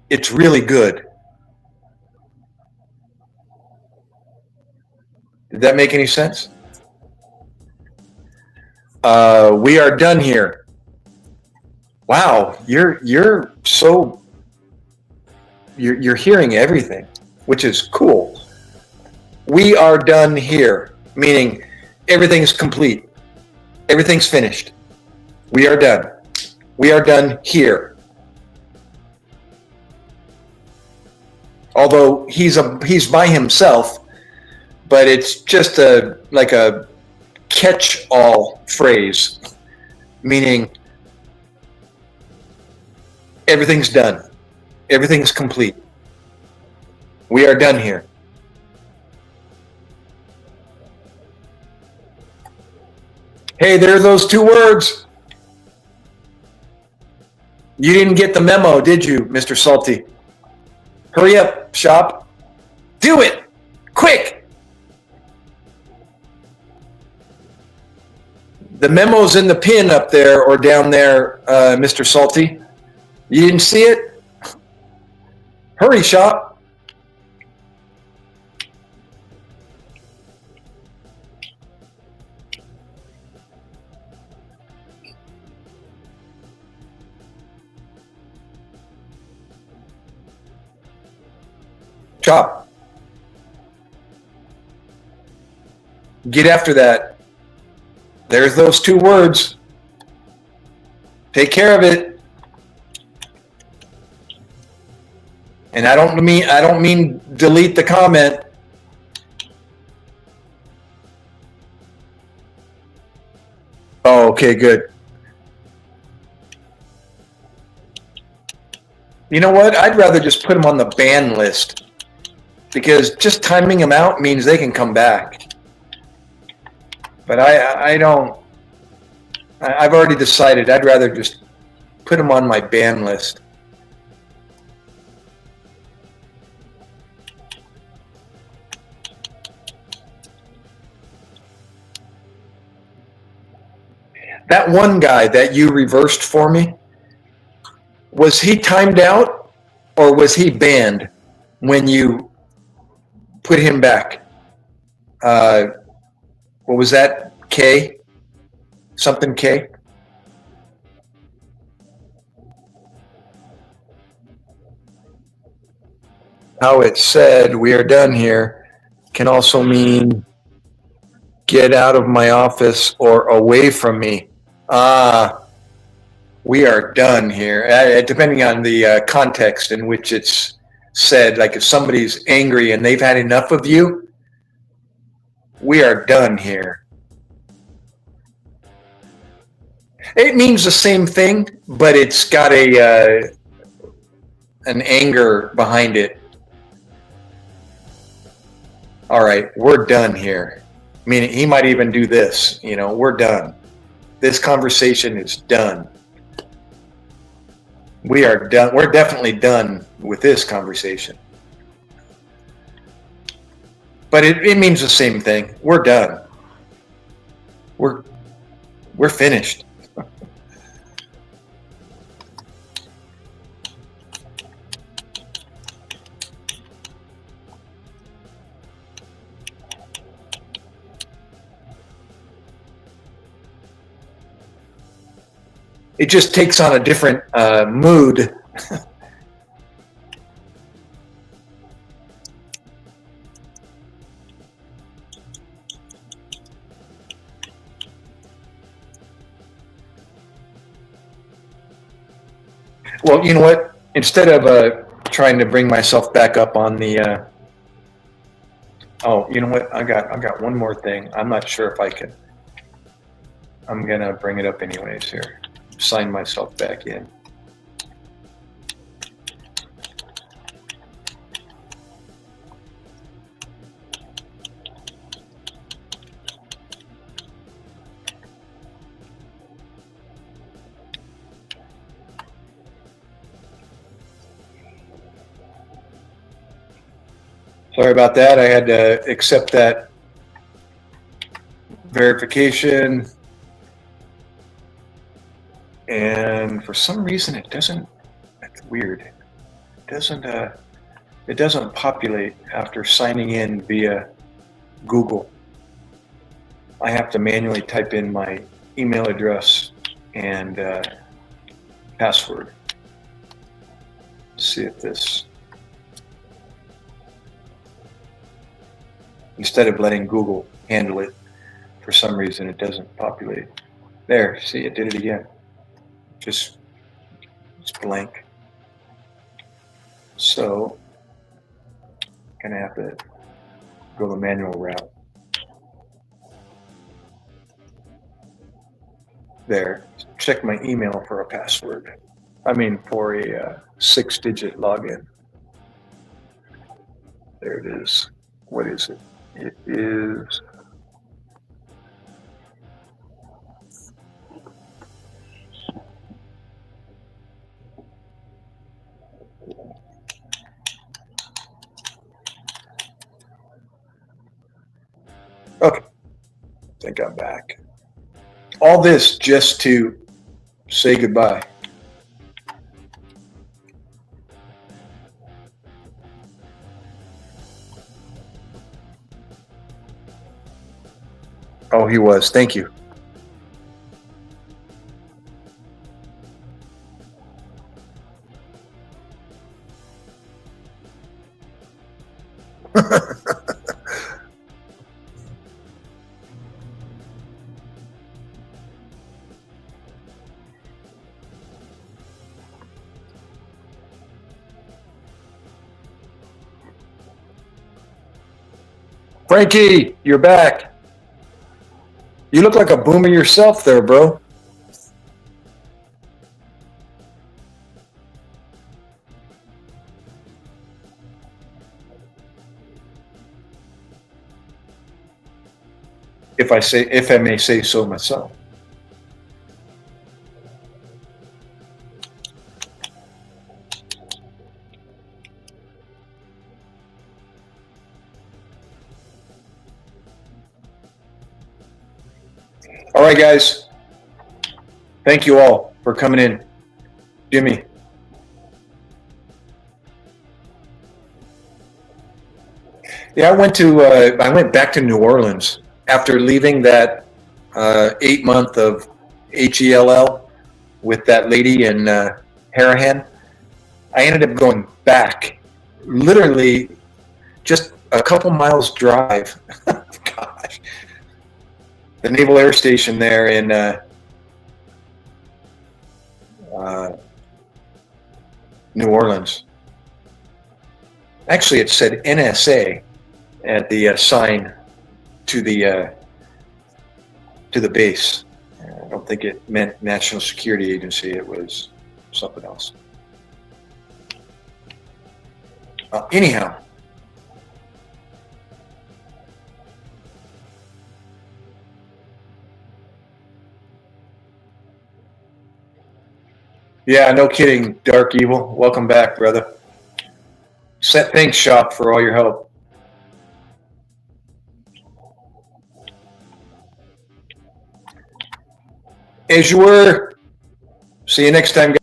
It's really good. Did that make any sense? We are done here. Wow, you're hearing everything, which is cool. We are done here, meaning everything's complete. Everything's finished. We are done. We are done here. Although he's by himself, but it's just like a catch-all phrase, meaning everything's done. Everything's complete. We are done here. Hey, there are those two words. You didn't get the memo, did you, Mr. Salty? Hurry up, shop. Do it! Quick! The memo's in the pin up there or down there, Mr. Salty. You didn't see it? Hurry, shop. Chop. Get after that. There's those two words. Take care of it. And I don't mean delete the comment. Oh, okay, good. You know what? I'd rather just put them on the ban list because just timing them out means they can come back. But I don't. I've already decided I'd rather just put them on my ban list. That one guy that you reversed for me, was he timed out or was he banned when you put him back? What was that? K? Something K? How it said, "We are done here," can also mean get out of my office or away from me. We are done here. Depending on the context in which it's said, like if somebody's angry and they've had enough of you, we are done here. It means the same thing, but it's got an anger behind it. All right, we're done here. I mean, he might even do this, you know, we're done. This conversation is done. We are done. We're definitely done with this conversation. But it means the same thing. We're done. We're finished. It just takes on a different mood. Well, you know what? Instead of trying to bring myself back up on the, oh, you know what? I got one more thing. I'm not sure if I can. I'm gonna bring it up anyways here. Sign myself back in. Sorry about that. I had to accept that verification. And for some reason it doesn't, that's weird. It doesn't populate after signing in via Google. I have to manually type in my email address and password. See if this, instead of letting Google handle it, for some reason it doesn't populate. There, see, it did it again. Just, it's blank. So, gonna have to go the manual route. There, check my email for a password. I mean, for a 6-digit login. There it is. What is it? It is. Okay, I think I'm back. All this just to say goodbye. Oh, he was. Thank you. Frankie, you're back. You look like a boomer yourself there, bro. If I may say so myself. All right, guys. Thank you all for coming in. Jimmy. Yeah, I went back to New Orleans after leaving that 8 month of HELL with that lady in Harahan. I ended up going back, literally just a couple miles drive. Gosh. The Naval Air Station there in New Orleans. Actually, it said NSA at the sign to the base. I don't think it meant National Security Agency. It was something else. Anyhow. Yeah, no kidding, Dark Evil. Welcome back, brother. Thanks, Shop, for all your help. As you were. See you next time, guys.